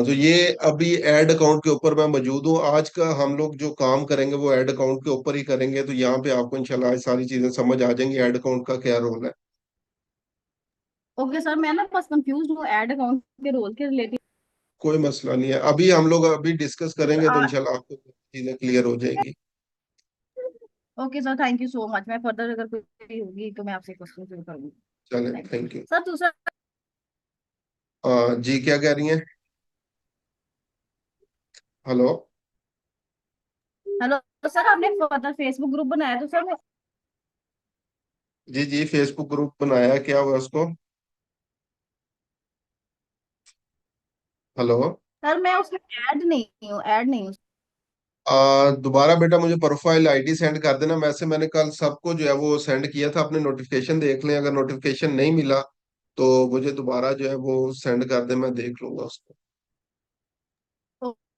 हाँ, तो ये अभी ऐड अकाउंट के ऊपर मैं मौजूद हूँ। आज का हम लोग जो काम करेंगे वो ऐड अकाउंट के ऊपर ही करेंगे, तो यहाँ पे आपको इंशाल्लाह आज सारी चीजें समझ आ जाएंगी ऐड अकाउंट का क्या रोल है। ओके सर, मैं ना बस कंफ्यूज हूँ ऐड अकाउंट के रोल के रिलेटेड। कोई मसला नहीं है, अभी हम लोग अभी डिस्कस करेंगे तो आ, इंशाल्लाह आपको चीजें क्लियर हो जाएंगी। Okay sir, thank you so much. मैं फर्दर अगर कोई होगी तो मैं आपसे क्वेश्चन जरूर करूंगी। चलें, thank you thank you. Sir. दूसरा, जी, क्या कह रही हैं? हेलो। हेलो सर, आपने फर्दर फेसबुक ग्रुप बनाया तो सर जी जी, फेसबुक ग्रुप बनाया, क्या हुआ उसको? हेलो। सर मैं उसमें ऐड नहीं हूँ। दोबारा बेटा मुझे प्रोफाइल आईडी सेंड कर देना। वैसे मैंने कल सबको जो है वो सेंड किया था, अपने नोटिफिकेशन देख लें, अगर नोटिफिकेशन नहीं मिला तो मुझे दोबारा जो है वो सेंड कर दे, मैं देख लूंगा उसको।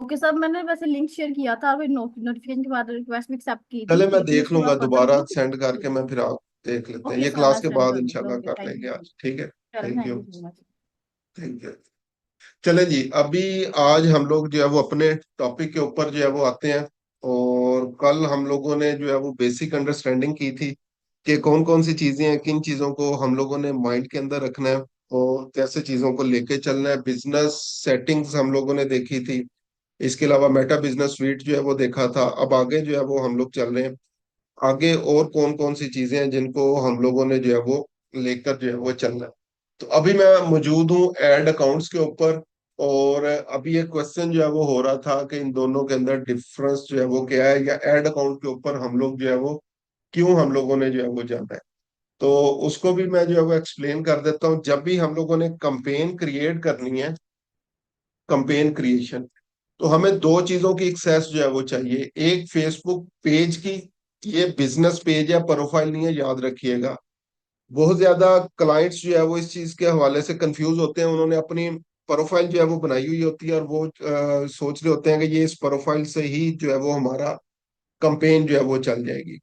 ओके सर, मैंने वैसे लिंक शेयर किया था और नोटिफिकेशन के बाद रिक्वेस्ट भी एक्सेप्ट की थी, चले, मैं लेकिन देख उसके बाद लूंगा फर्दर दोबारा ग्रुप। सेंड करके, मैं फिर आप देख लेते हैं, ओके ये सर, क्लास मैं के सेंड बाद कर दूंगी। इंशाल्लाह ओके, कर थैंक लेंगे यू। आज, ठीक है। चलो, thank thank you. You so much. Thank you. चले जी, अभी आज हम लोग जो है वो अपने टॉपिक के ऊपर जो है वो आते हैं। और कल हम लोगों ने जो है वो बेसिक अंडरस्टैंडिंग की थी कि कौन कौन सी चीजें हैं, किन चीजों को हम लोगों ने माइंड के अंदर रखना है और कैसे चीजों को लेके चलना है। बिजनेस सेटिंग्स हम लोगों ने देखी थी। इसके अलावा मेटा बिजनेस स्वीट जो है वो देखा था। अब आगे जो है वो हम लोग चल रहे हैं आगे, और कौन कौन सी चीजें हैं जिनको हम लोगों ने जो है वो लेकर जो है वो चलना है। तो अभी मैं मौजूद हूँ एड अकाउंट्स के ऊपर। और अभी एक क्वेश्चन जो है वो हो रहा था कि इन दोनों के अंदर डिफरेंस जो है वो क्या है, या एड अकाउंट के ऊपर हम लोग जो है वो क्यों हम लोगों ने जो है वो जाना है। तो उसको भी मैं जो है वो एक्सप्लेन कर देता हूँ। जब भी हम लोगों ने कंपेन क्रिएट करनी है, कंपेन क्रिएशन, तो हमें दो चीजों की एक्सेस जो है वो चाहिए। एक फेसबुक पेज की, ये बिजनेस पेज या प्रोफाइल नहीं है, याद रखिएगा। बहुत ज्यादा क्लाइंट्स जो है वो इस चीज के हवाले से कंफ्यूज होते हैं। उन्होंने अपनी प्रोफाइल जो है वो बनाई हुई होती है और वो सोच रहे होते हैं कि ये इस प्रोफाइल से ही जो है वो हमारा कंपेन जो है वो चल जाएगी।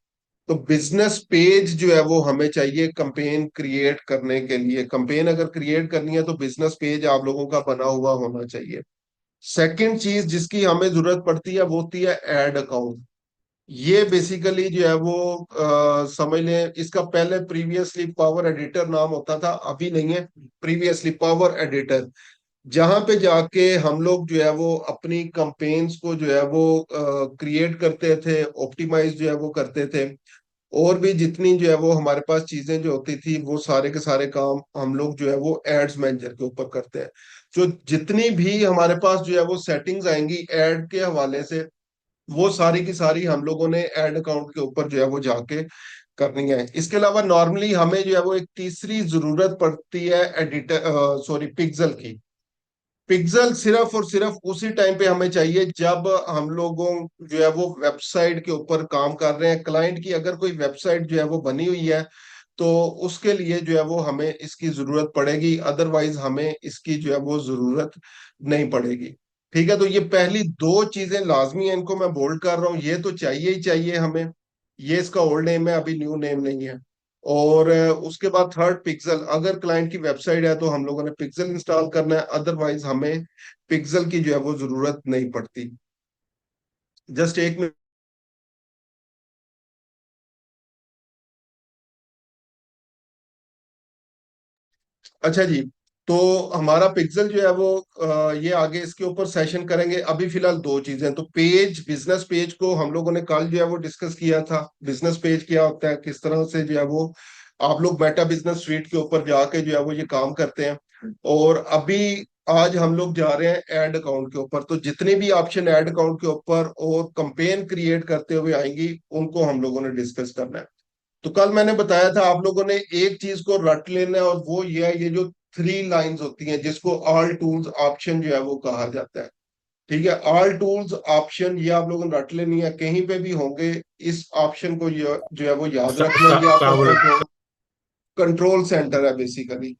तो बिजनेस पेज जो है वो हमें चाहिए कंपेन क्रिएट करने के लिए। कंपेन अगर क्रिएट करनी है तो बिजनेस पेज आप लोगों का बना हुआ होना चाहिए। सेकंड चीज जिसकी हमें जरूरत पड़ती है वो होती है एड अकाउंट। ये बेसिकली जो है वो समझ लें, इसका पहले प्रीवियसली पावर एडिटर नाम होता था, अभी नहीं है। प्रीवियसली पावर एडिटर, जहां पे जाके हम लोग जो है वो अपनी कंपेन्स को जो है वो क्रिएट करते थे, ऑप्टिमाइज जो है वो करते थे। और भी जितनी जो है वो हमारे पास चीजें जो होती थी वो सारे के सारे काम हम लोग जो है वो एड्स मैनेजर के ऊपर करते हैं। जो जितनी भी हमारे पास जो है वो सेटिंग्स आएंगी एड के हवाले से, वो सारी की सारी हम लोगों ने एड अकाउंट के ऊपर जो है वो जाके करनी है। इसके अलावा नॉर्मली हमें जो है वो एक तीसरी जरूरत पड़ती है एडिटर, सॉरी, पिक्सल की। पिक्सल सिर्फ और सिर्फ उसी टाइम पे हमें चाहिए जब हम लोगों जो है वो वेबसाइट के ऊपर काम कर रहे हैं। क्लाइंट की अगर कोई वेबसाइट जो है वो बनी हुई है तो उसके लिए जो है वो हमें इसकी जरूरत पड़ेगी, अदरवाइज हमें इसकी जो है वो जरूरत नहीं पड़ेगी। ठीक है, तो ये पहली दो चीजें लाजमी है, इनको मैं बोल्ड कर रहा हूँ, ये तो चाहिए ही चाहिए हमें। ये इसका ओल्ड नेम है, अभी न्यू नेम नहीं है। और उसके बाद थर्ड पिक्सल, अगर क्लाइंट की वेबसाइट है तो हम लोगों ने पिक्सल इंस्टॉल करना है, अदरवाइज हमें पिक्सल की जो है वो जरूरत नहीं पड़ती। जस्ट एक मिनट। अच्छा जी, तो हमारा पिक्सल जो है वो ये आगे इसके ऊपर सेशन करेंगे। अभी फिलहाल दो चीजें, तो पेज, बिजनेस पेज को हम लोगों ने कल जो है वो डिस्कस किया था। बिजनेस पेज क्या होता है, किस तरह से जो है वो आप लोग मेटा बिजनेस स्वीट के ऊपर जाके जो है वो ये काम करते हैं। और अभी आज हम लोग जा रहे हैं ऐड अकाउंट के ऊपर। तो जितने भी ऑप्शन ऐड अकाउंट के ऊपर और कंपेन क्रिएट करते हुए आएंगी उनको हम लोगों ने डिस्कस करना है। तो कल मैंने बताया था आप लोगों ने एक चीज को रट लेना है, और वो ये है, ये जो थ्री लाइंस होती हैं जिसको ऑल टूल्स ऑप्शन जो है वो कहा जाता है। ठीक है, ऑल टूल्स ऑप्शन ये आप लोगों ने रट लेनी है, कहीं पे भी होंगे इस ऑप्शन को जो है वो याद रखना है। ये आपका क्या बोला? कंट्रोल कंट्रोल सेंटर है बेसिकली।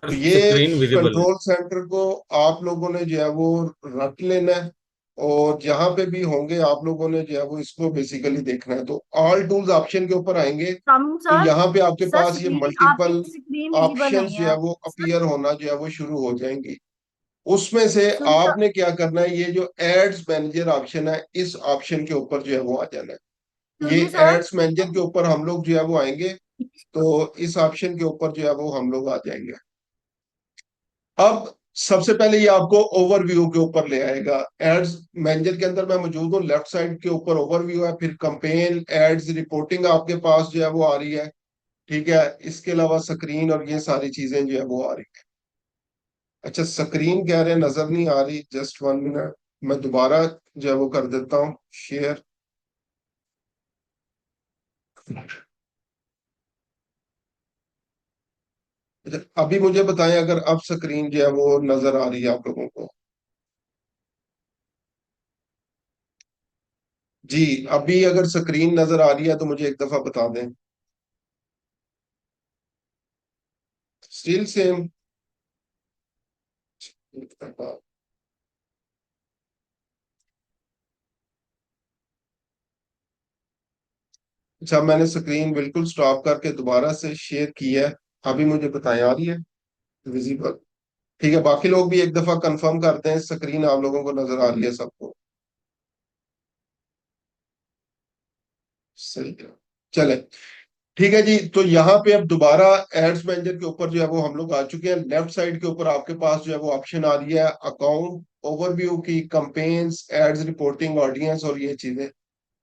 तो ये स्क्रीन विजिबल है। कंट्रोल सेंटर को आप लोगों ने जो है वो रट लेना है। और जहां पे भी होंगे आप लोगों ने जो है वो इसको बेसिकली देखना है। तो ऑल टूल्स ऑप्शन के ऊपर आएंगे कम तो सर। यहाँ पे आपके सर पास ये स्क्रीन, आपकी मल्टीपल स्क्रीन विजिबल ऑप्शंस नहीं जो है है वो सर। अपीयर होना जो है वो शुरू हो जाएंगी। उसमें से सुन रहा। आपने क्या करना है, ये जो एड्स मैनेजर ऑप्शन है, इस ऑप्शन के ऊपर जो है वो आ जाना है। ये सुनिए सर। एड्स मैनेजर के ऊपर हम लोग जो है वो आएंगे, तो इस ऑप्शन के ऊपर जो है वो हम लोग आ जाएंगे। अब सबसे पहले ये आपको ओवरव्यू के ऊपर ले आएगा। एड्स मैनेजर के अंदर मैं मौजूद हूँ, लेफ्ट साइड के ऊपर ओवरव्यू है, फिर कंपेन एड्स रिपोर्टिंग आपके पास जो है वो आ रही है। ठीक है, इसके अलावा स्क्रीन और ये सारी चीजें जो है वो आ रही है। अच्छा, स्क्रीन कह रहे हैं नजर नहीं आ रही, जस्ट 1 मिनट, मैं दोबारा जो है वो कर देता हूँ शेयर। अच्छा, अभी मुझे बताएं अगर अब स्क्रीन जो है वो नजर आ रही है आप लोगों को। जी, अभी अगर स्क्रीन नजर आ रही है तो मुझे एक दफा बता दें। Still same. अच्छा, मैंने स्क्रीन बिल्कुल स्टॉप करके दोबारा से शेयर की है। अभी मुझे बताएं आ रही है विजिबल? ठीक है, बाकी लोग भी एक दफा कंफर्म करते हैं स्क्रीन आप लोगों को नजर आ रही है सबको। सही है, चले। ठीक है जी, तो यहाँ पे अब दोबारा एड्स मैनेजर के ऊपर जो है वो हम लोग आ चुके हैं। लेफ्ट साइड के ऊपर आपके पास जो है वो ऑप्शन आ रही है अकाउंट ओवरव्यू की, कंपेन्स, एड्स रिपोर्टिंग, ऑडियंस और ये चीजें।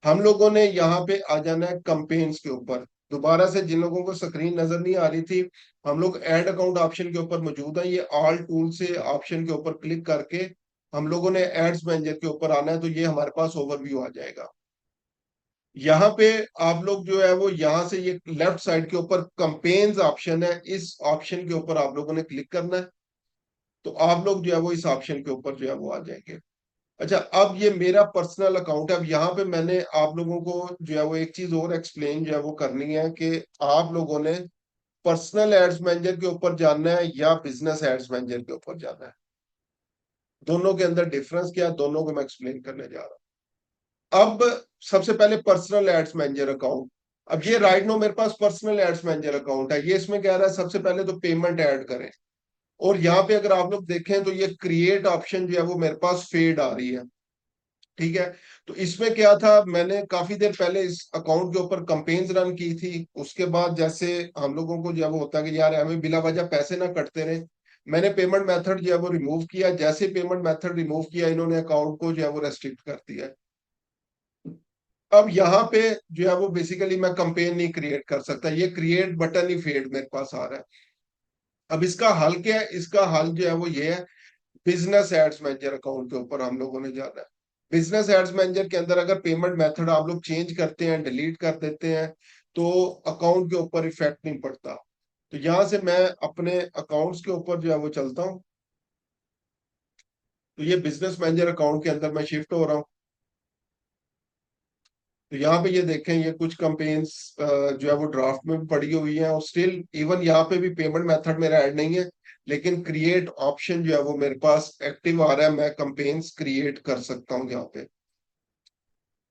हम लोगों ने यहाँ पे आ जाना है कंपेन्स के ऊपर। दोबारा से जिन लोगों को स्क्रीन नजर नहीं आ रही थी, हम लोग एड अकाउंट ऑप्शन के ऊपर मौजूद है, ये ऑल टूल से ऑप्शन के ऊपर क्लिक करके हम लोगों ने एड्स मैनेजर के ऊपर आना है, तो ये हमारे पास ओवरव्यू आ जाएगा। यहाँ पे आप लोग जो है वो यहाँ से ये लेफ्ट साइड के ऊपर कंपेन्स ऑप्शन है, इस ऑप्शन के ऊपर आप लोगों ने क्लिक करना है, तो आप लोग जो है वो इस ऑप्शन के ऊपर जो है वो आ जाएंगे। अच्छा, अब ये मेरा पर्सनल अकाउंट है। अब यहाँ पे मैंने आप लोगों को जो है वो एक चीज और एक्सप्लेन जो है वो करनी है कि आप लोगों ने पर्सनल एड्स मैनेजर के ऊपर जाना है या बिजनेस एड्स मैनेजर के ऊपर जाना है। दोनों के अंदर डिफरेंस क्या है, दोनों को मैं एक्सप्लेन करने जा रहा हूँ। अब सबसे पहले पर्सनल एड्स मैनेजर अकाउंट। अब ये राइट नो मेरे पास पर्सनल एड्स मैनेजर अकाउंट है, ये इसमें कह रहा है सबसे पहले तो पेमेंट ऐड करें। और यहाँ पे अगर आप लोग देखें तो ये क्रिएट ऑप्शन जो है वो मेरे पास फेड आ रही है। ठीक है, तो इसमें क्या था, मैंने काफी देर पहले इस अकाउंट के ऊपर कंपेन्स रन की थी। उसके बाद जैसे हम लोगों को जो है वो होता है कि यार हमें बिला वजह पैसे ना कटते रहे, मैंने पेमेंट मेथड जो है वो रिमूव किया। जैसे पेमेंट मेथड रिमूव किया, इन्होंने अकाउंट को जो है वो रेस्ट्रिक्ट कर दिया। अब यहाँ पे जो है वो बेसिकली मैं कंपेन नहीं क्रिएट कर सकता, ये क्रिएट बटन ही फेड मेरे पास आ रहा है। अब इसका हल क्या है, इसका हल जो है वो ये है, बिजनेस एड्स मैनेजर अकाउंट के ऊपर हम लोगों ने जाना है। बिजनेस एड्स मैनेजर के अंदर अगर पेमेंट मेथड आप लोग चेंज करते हैं, डिलीट कर देते हैं, तो अकाउंट के ऊपर इफेक्ट नहीं पड़ता। तो यहां से मैं अपने अकाउंट्स के ऊपर जो है वो चलता हूँ, तो ये बिजनेस मैनेजर अकाउंट के अंदर मैं शिफ्ट हो रहा हूँ। तो यहाँ पे ये देखें, ये कुछ कंपेन्स जो है वो ड्राफ्ट में भी पड़ी हुई है, और स्टिल इवन यहाँ पे भी पेमेंट मेथड मेरा ऐड नहीं है, लेकिन क्रिएट ऑप्शन जो है वो मेरे पास एक्टिव आ रहा है, मैं कंपेन्स क्रिएट कर सकता हूँ यहाँ पे।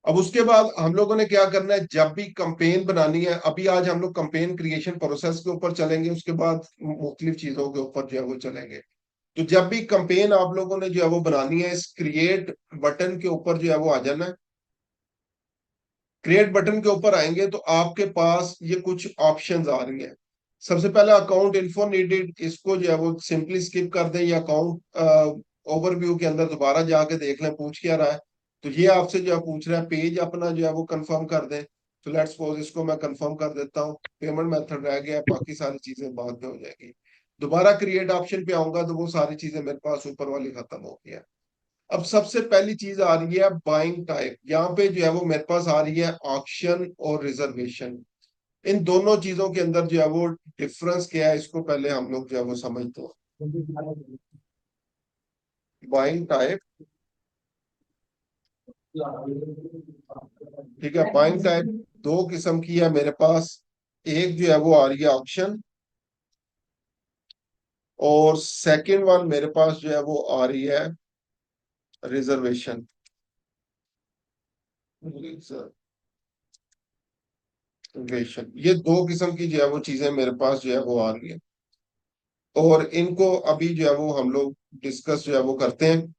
अब उसके बाद हम लोगों ने क्या करना है, जब भी कंपेन बनानी है, अभी आज हम लोग कंपेन क्रिएशन प्रोसेस के ऊपर चलेंगे, उसके बाद मुख्तलिफ चीजों के ऊपर जो है वो चलेंगे। तो जब भी कंपेन आप लोगों ने जो है वो बनानी है, इस क्रिएट बटन के ऊपर जो है वो आ जाना है। क्रिएट बटन के ऊपर आएंगे तो आपके पास ये कुछ ऑप्शंस आ रही हैं। सबसे पहला अकाउंट इन्फो नीडेड, इसको जो है वो सिंपली स्किप कर दें, या अकाउंट ओवरव्यू के अंदर दोबारा जाके देख लें पूछ क्या रहा है। तो ये आपसे जो है पूछ रहा है पेज अपना जो है वो कंफर्म कर दें। तो लेट्स सपोज इसको मैं कंफर्म कर देता हूँ, पेमेंट मेथड रह गया है, बाकी सारी चीजें बाद में हो जाएगी। दोबारा क्रिएट ऑप्शन पे आऊंगा तो वो सारी चीजें मेरे पास ऊपर वाली खत्म हो गई है। अब सबसे पहली चीज आ रही है बाइंग टाइप, यहाँ पे जो है वो मेरे पास आ रही है ऑक्शन और रिजर्वेशन। इन दोनों चीजों के अंदर जो है वो डिफरेंस क्या है, इसको पहले हम लोग जो है वो समझते हैं। बाइंग टाइप, ठीक है, बाइंग टाइप दो किस्म की है मेरे पास। एक जो है वो आ रही है ऑक्शन, और सेकंड वन मेरे पास जो है वो आ रही है रिजर्वेशन। रिजर्वेशन, ये दो किस्म की जो है वो चीजें मेरे पास जो है वो आ रही है। और इनको अभी जो है वो हम लोग डिस्कस जो है वो करते हैं।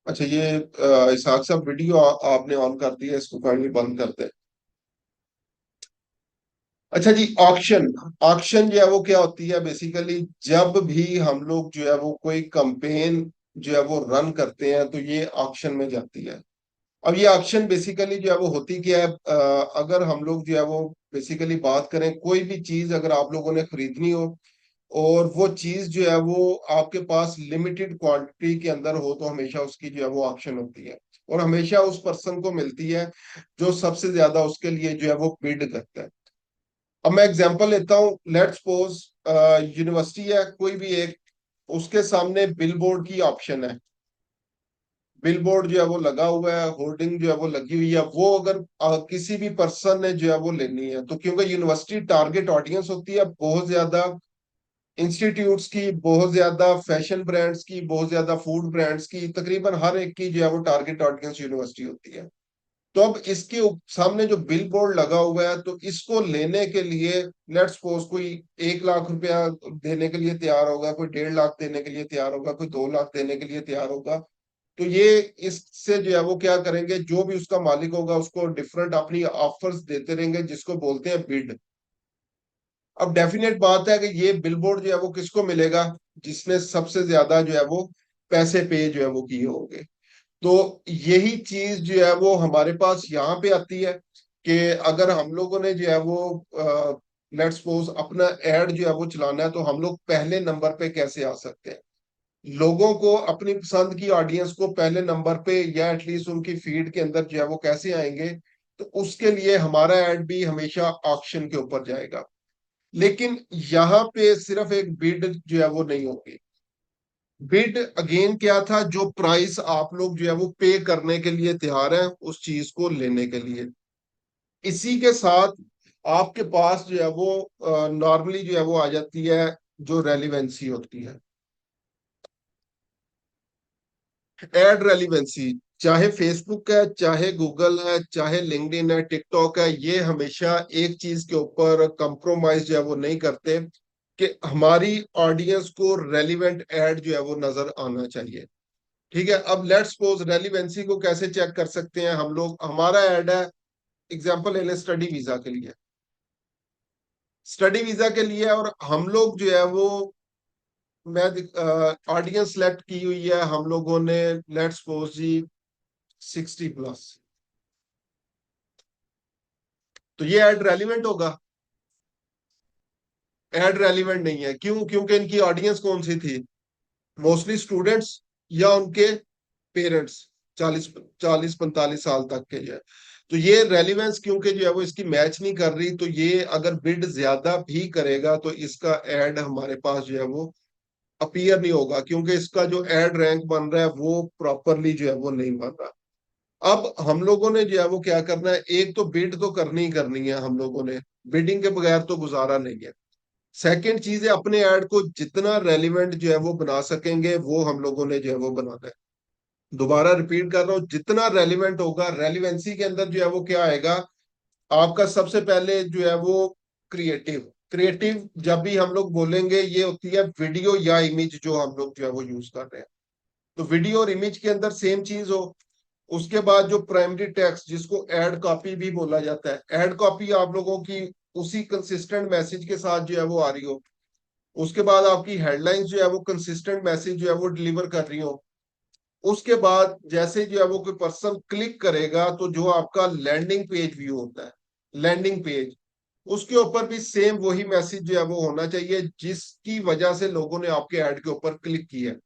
अच्छा, ये इसहाक साहब वीडियो आपने ऑन कर दिया, इसको काइंडली बंद करते हैं। अच्छा जी, ऑक्शन। ऑक्शन जो है वो क्या होती है बेसिकली, जब भी हम लोग जो है वो कोई कंपेन जो है वो रन करते हैं तो ये ऑक्शन में जाती है। अब ये ऑक्शन बेसिकली जो है वो होती क्या है, अगर हम लोग जो है वो बेसिकली बात करें, कोई भी चीज अगर आप लोगों ने खरीदनी हो और वो चीज जो है वो आपके पास लिमिटेड क्वांटिटी के अंदर हो, तो हमेशा उसकी जो है वो ऑक्शन होती है, और हमेशा उस पर्सन को मिलती है जो सबसे ज्यादा उसके लिए जो है वो बिड करता है। अब मैं एग्जांपल लेता हूँ, लेट्स सपोज यूनिवर्सिटी है कोई भी एक, उसके सामने बिलबोर्ड की ऑप्शन है। बिलबोर्ड जो है वो लगा हुआ है, होर्डिंग जो है वो लगी हुई है, वो अगर किसी भी पर्सन ने जो है वो लेनी है, तो क्योंकि यूनिवर्सिटी टारगेट ऑडियंस होती है बहुत ज्यादा इंस्टीट्यूट्स की, बहुत ज्यादा फैशन ब्रांड्स की, बहुत ज्यादा फूड ब्रांड्स की, तकरीबन हर एक की जो है वो टारगेट ऑडियंस यूनिवर्सिटी होती है। तो अब इसके सामने जो बिल बोर्ड लगा हुआ है, तो इसको लेने के लिए लेट्स सपोज कोई 1 लाख रुपया देने के लिए तैयार होगा, कोई 1.5 लाख देने के लिए तैयार होगा, कोई 2 लाख देने के लिए तैयार होगा। तो ये इससे जो है वो क्या करेंगे, जो भी उसका मालिक होगा उसको डिफरेंट अपनी ऑफर्स देते रहेंगे, जिसको बोलते हैं बिड। अब डेफिनेट बात है कि ये बिलबोर्ड जो है वो किसको मिलेगा, जिसने सबसे ज्यादा जो है वो पैसे पे जो है वो किए होंगे। तो यही चीज जो है वो हमारे पास यहाँ पे आती है कि अगर हम लोगों ने जो है वो लेट्स सपोज अपना एड जो है वो चलाना है, तो हम लोग पहले नंबर पे कैसे आ सकते हैं, लोगों को अपनी पसंद की ऑडियंस को पहले नंबर पे या एटलीस्ट उनकी फीड के अंदर जो है वो कैसे आएंगे। तो उसके लिए हमारा एड भी हमेशा ऑक्शन के ऊपर जाएगा। लेकिन यहाँ पे सिर्फ एक बिड जो है वो नहीं होगी। बिड अगेन क्या था, जो प्राइस आप लोग जो है वो पे करने के लिए तैयार हैं उस चीज को लेने के लिए। इसी के साथ आपके पास जो है वो नॉर्मली जो है वो आ जाती है जो रेलिवेंसी होती है, एड रेलिवेंसी। चाहे फेसबुक है, चाहे गूगल है, चाहे लिंक्डइन है, टिकटॉक है, ये हमेशा एक चीज के ऊपर कंप्रोमाइज जो है वो नहीं करते कि हमारी ऑडियंस को रेलिवेंट एड जो है वो नजर आना चाहिए। ठीक है, अब लेट्स सपोज रेलिवेंसी को कैसे चेक कर सकते हैं हम लोग, हमारा ऐड है, एग्जांपल ले लें स्टडी वीजा के लिए। स्टडी वीजा के लिए और हम लोग जो है वो, मैं ऑडियंस सेलेक्ट की हुई है हम लोगों ने, लेट्स सपोज जी 60+। तो ये ऐड रेलिवेंट होगा? ऐड रेलिवेंट नहीं है, क्यों? क्योंकि इनकी ऑडियंस कौन सी थी, मोस्टली स्टूडेंट्स या उनके पेरेंट्स, 40 40 45 साल तक के जो है। तो ये रेलिवेंस क्योंकि जो है वो इसकी मैच नहीं कर रही, तो ये अगर बिड ज्यादा भी करेगा तो इसका एड हमारे पास जो है वो अपीयर नहीं होगा, क्योंकि इसका जो एड रैंक बन रहा है वो प्रॉपरली जो है वो नहीं बन रहा। अब हम लोगों ने जो है वो क्या करना है, एक तो बिड तो करनी ही करनी है हम लोगों ने, बिडिंग के बगैर तो गुजारा नहीं है। सेकंड चीज है, अपने ऐड को जितना रेलिवेंट जो है वो बना सकेंगे वो हम लोगों ने जो है वो बनाना है। दोबारा रिपीट कर रहा हूँ, जितना रेलिवेंट होगा, रेलिवेंसी के अंदर जो है वो क्या आएगा, आपका सबसे पहले जो है वो क्रिएटिव। क्रिएटिव जब भी हम लोग बोलेंगे, ये होती है वीडियो या इमेज जो हम लोग जो है वो यूज कर रहे हैं। तो वीडियो और इमेज के अंदर सेम चीज हो। उसके बाद जो प्राइमरी टेक्स्ट, जिसको एड कॉपी भी बोला जाता है, एड कॉपी आप लोगों की उसी कंसिस्टेंट मैसेज के साथ जो है वो आ रही हो। उसके बाद आपकी हेडलाइंस जो है वो कंसिस्टेंट मैसेज जो है वो डिलीवर कर रही हो। उसके बाद जैसे जो है वो कोई पर्सन क्लिक करेगा, तो जो आपका लैंडिंग पेज व्यू होता है, लैंडिंग पेज, उसके ऊपर भी सेम वही मैसेज जो है वो होना चाहिए जिसकी वजह से लोगों ने आपके ऐड के ऊपर क्लिक किया है।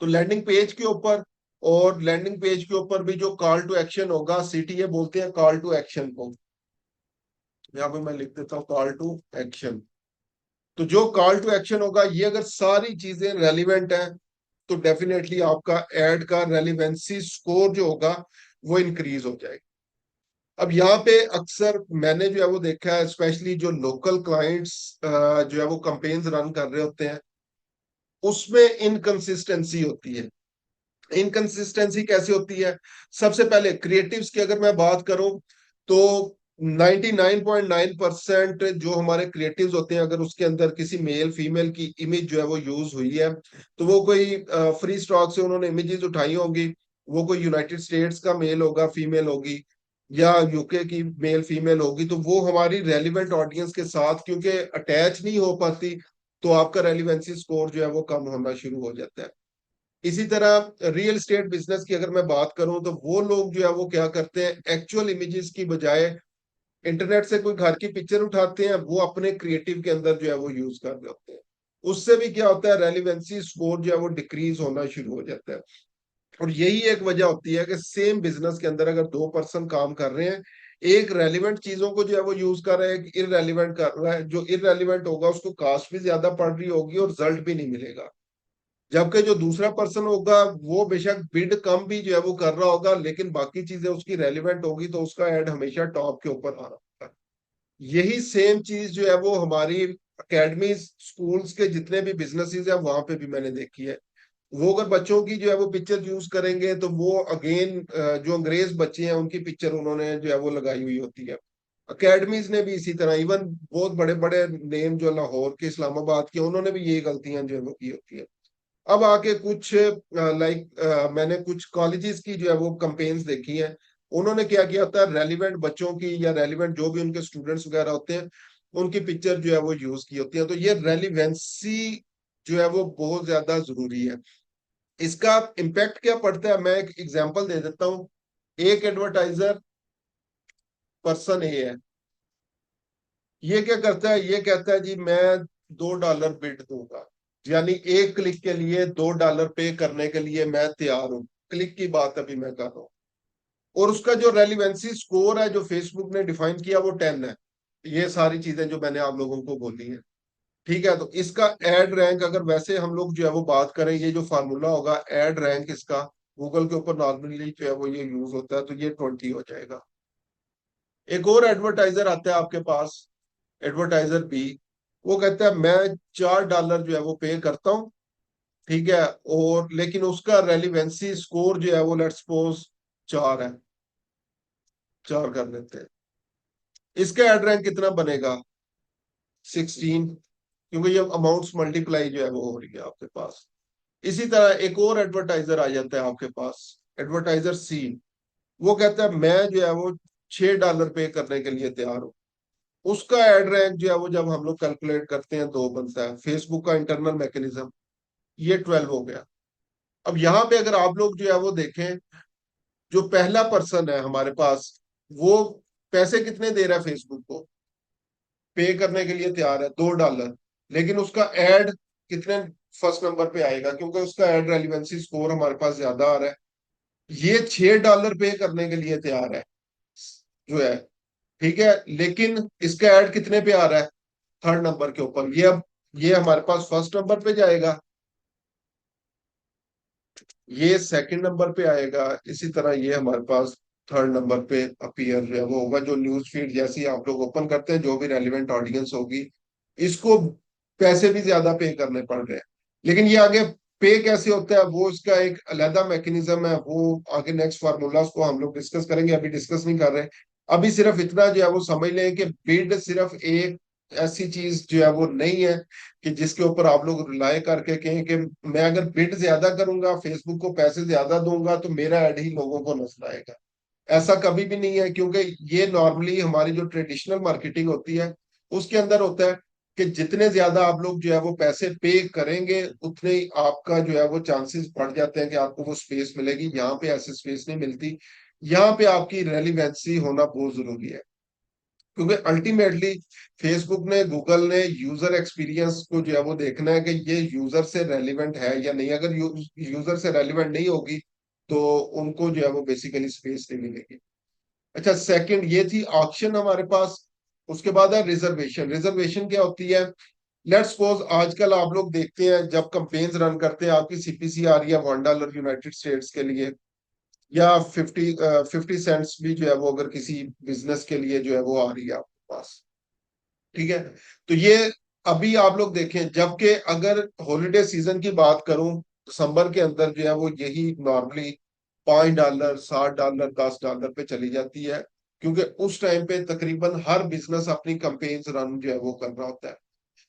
तो लैंडिंग पेज के ऊपर, और लैंडिंग पेज के ऊपर भी जो कॉल टू एक्शन होगा, सीटीए बोलते हैं कॉल टू एक्शन को, यहाँ पे मैं लिख देता हूँ कॉल टू एक्शन। तो जो कॉल टू एक्शन होगा, ये अगर सारी चीजें रेलिवेंट है, तो डेफिनेटली आपका एड का रेलिवेंसी स्कोर जो होगा वो इंक्रीज हो जाएगा। अब यहाँ पे अक्सर मैंने जो है वो देखा है, स्पेशली जो लोकल क्लाइंट्स जो है वो कंपेन्स रन कर रहे होते हैं, उसमें इनकंसिस्टेंसी होती है। इनकंसिस्टेंसी कैसे होती है, सबसे पहले क्रिएटिव्स की अगर मैं बात करूं, तो 99.9% जो हमारे क्रिएटिव्स होते हैं, अगर उसके अंदर किसी मेल फीमेल की इमेज जो है वो यूज हुई है, तो वो कोई फ्री स्टॉक से उन्होंने इमेजेस उठाई होंगी, वो कोई यूनाइटेड स्टेट्स का मेल होगा, फीमेल होगी, या यूके की मेल फीमेल होगी, तो वो हमारी रेलिवेंट ऑडियंस के साथ क्योंकि अटैच नहीं हो पाती, तो आपका रेलिवेंसी स्कोर जो है वो कम होना शुरू हो जाता है। इसी तरह रियल एस्टेट बिजनेस की अगर मैं बात करूं, तो वो लोग जो है वो क्या करते हैं, एक्चुअल इमेजेस की बजाय इंटरनेट से कोई घर की पिक्चर उठाते हैं, वो अपने क्रिएटिव के अंदर जो है वो यूज कर रहे होते हैं। उससे भी क्या होता है, रेलिवेंसी स्कोर जो है वो डिक्रीज होना शुरू हो जाता है। और यही एक वजह होती है कि सेम बिजनेस के अंदर अगर दो पर्सन काम कर रहे हैं, एक रेलिवेंट चीजों को जो है वो यूज कर रहा है, एक इररेलीवेंट कर रहा है, जो इररेलीवेंट होगा उसको कास्ट भी ज्यादा पड़ रही होगी और रिजल्ट भी नहीं मिलेगा। जबकि जो दूसरा पर्सन होगा, वो बेशक बिड कम भी जो है वो कर रहा होगा, लेकिन बाकी चीजें उसकी रेलिवेंट होगी, तो उसका एड हमेशा टॉप के ऊपर आ रहा होगा। यही सेम चीज जो है वो हमारी अकेडमीज, स्कूल्स के जितने भी बिजनेसेस है वहां पे भी मैंने देखी है। वो अगर बच्चों की जो है वो पिक्चर यूज करेंगे, तो वो अगेन जो अंग्रेज बच्चे हैं उनकी पिक्चर उन्होंने जो है वो लगाई हुई होती है। अकेडमीज ने भी इसी तरह, इवन बहुत बड़े बड़े नेम जो लाहौर के, इस्लामाबाद के, उन्होंने भी ये गलतियां जो है वो की होती है। अब आके कुछ मैंने कुछ कॉलेजेस की जो है वो कंपेन्स देखी हैं। उन्होंने क्या किया होता है, रेलिवेंट बच्चों की या रेलिवेंट जो भी उनके स्टूडेंट्स वगैरह होते हैं, उनकी पिक्चर जो है वो यूज की होती है। तो ये रेलिवेंसी जो है वो बहुत ज्यादा जरूरी है। इसका इम्पैक्ट क्या पड़ता है, मैं एक एग्जांपल दे देता हूँ। एक एडवर्टाइजर पर्सन ए है, ये क्या करता है, ये कहता है जी मैं $2 बिड दूंगा, यानी एक क्लिक के लिए $2 पे करने के लिए मैं तैयार हूं। क्लिक की बात अभी मैं कर रहा हूँ। और उसका जो रेलिवेंसी स्कोर है जो फेसबुक ने डिफाइन किया वो 10 है। ये सारी चीजें जो मैंने आप लोगों को बोली है, ठीक है। तो इसका एड रैंक, अगर वैसे हम लोग जो है वो बात करें, ये जो फार्मूला होगा एड रैंक इसका, गूगल के ऊपर नॉर्मली जो है वो ये यूज होता है, तो ये 20 हो जाएगा। एक और एडवर्टाइजर आता है आपके पास, एडवर्टाइजर बी, वो कहता है मैं $4 जो है वो पे करता हूँ, ठीक है, और लेकिन उसका रेलिवेंसी स्कोर जो है वो लेट्स सपोज 4 है, 4 कर लेते हैं। इसका एड रैंक कितना बनेगा, 16, क्योंकि ये अमाउंट्स मल्टीप्लाई जो है वो हो रही है आपके पास। इसी तरह एक और एडवर्टाइजर आ जाता है आपके पास, एडवर्टाइजर सी, वो कहता है मैं जो है वो $6 पे करने के लिए तैयार हूँ। उसका एड रैंक जो है वो जब हम लोग कैलकुलेट करते हैं, 2 बनता है, फेसबुक का इंटरनल मैकेनिज्म, ये 12 हो गया। अब यहाँ पे अगर आप लोग जो है वो देखें, जो पहला पर्सन है हमारे पास, वो पैसे कितने दे रहा है फेसबुक को, पे करने के लिए तैयार है $2, लेकिन उसका एड कितने फर्स्ट नंबर पे आएगा, क्योंकि उसका एड रेलिवेंसी स्कोर हमारे पास ज्यादा आ रहा है। ये $6 पे करने के लिए तैयार है जो है, ठीक है, लेकिन इसका ऐड कितने पे आ रहा है, थर्ड नंबर के ऊपर। ये अब ये हमारे पास फर्स्ट नंबर पे जाएगा, ये सेकंड नंबर पे आएगा, इसी तरह ये हमारे पास थर्ड नंबर पे अपीयर जो है वो होगा। जो न्यूज फीड जैसी आप लोग ओपन करते हैं, जो भी रेलिवेंट ऑडियंस होगी, इसको पैसे भी ज्यादा पे करने पड़ रहे हैं। लेकिन ये आगे पे कैसे होता है, वो इसका एक अलग मैकेनिज्म है, वो आगे नेक्स्ट फार्मूलाज को हम लोग डिस्कस करेंगे, अभी डिस्कस नहीं कर रहे। अभी सिर्फ इतना जो है वो समझ लें कि बिड सिर्फ एक ऐसी चीज जो है वो नहीं है कि जिसके ऊपर आप लोग रिलाय करके कहें कि मैं अगर बिड ज्यादा करूंगा, फेसबुक को पैसे ज्यादा दूंगा, तो मेरा ऐड ही लोगों को नजर आएगा। ऐसा कभी भी नहीं है, क्योंकि ये नॉर्मली हमारी जो ट्रेडिशनल मार्केटिंग होती है उसके अंदर होता है कि जितने ज्यादा आप लोग जो है वो पैसे पे करेंगे, उतने ही आपका जो है वो चांसेस बढ़ जाते हैं कि आपको वो स्पेस मिलेगी। यहाँ पे ऐसी स्पेस नहीं मिलती। यहाँ पे आपकी रेलिवेंसी होना बहुत जरूरी है, क्योंकि अल्टीमेटली फेसबुक ने, गूगल ने यूजर एक्सपीरियंस को जो है वो देखना है कि ये यूजर से रेलिवेंट है या नहीं। अगर यूजर से रेलिवेंट नहीं होगी, तो उनको जो है वो बेसिकली स्पेस नहीं मिलेगी। अच्छा, सेकंड ये थी ऑक्शन हमारे पास। उसके बाद है रिजर्वेशन। रिजर्वेशन क्या होती है, लेट्स सपोज आजकल आप लोग देखते हैं जब कंपेन्स रन करते हैं, आपकी सीपीसी आ रही है $1 यूनाइटेड स्टेट्स के लिए, या 50 सेंट्स भी जो है वो अगर किसी बिजनेस के लिए जो है वो आ रही है आपके पास, ठीक है। तो ये अभी आप लोग देखें, जबकि अगर हॉलीडे सीजन की बात करूं, दिसंबर के अंदर जो है वो यही नॉर्मली $5, $7, $10 पे चली जाती है। क्योंकि उस टाइम पे तकरीबन हर बिजनेस अपनी कंपेन्स रन जो है वो कर रहा होता है।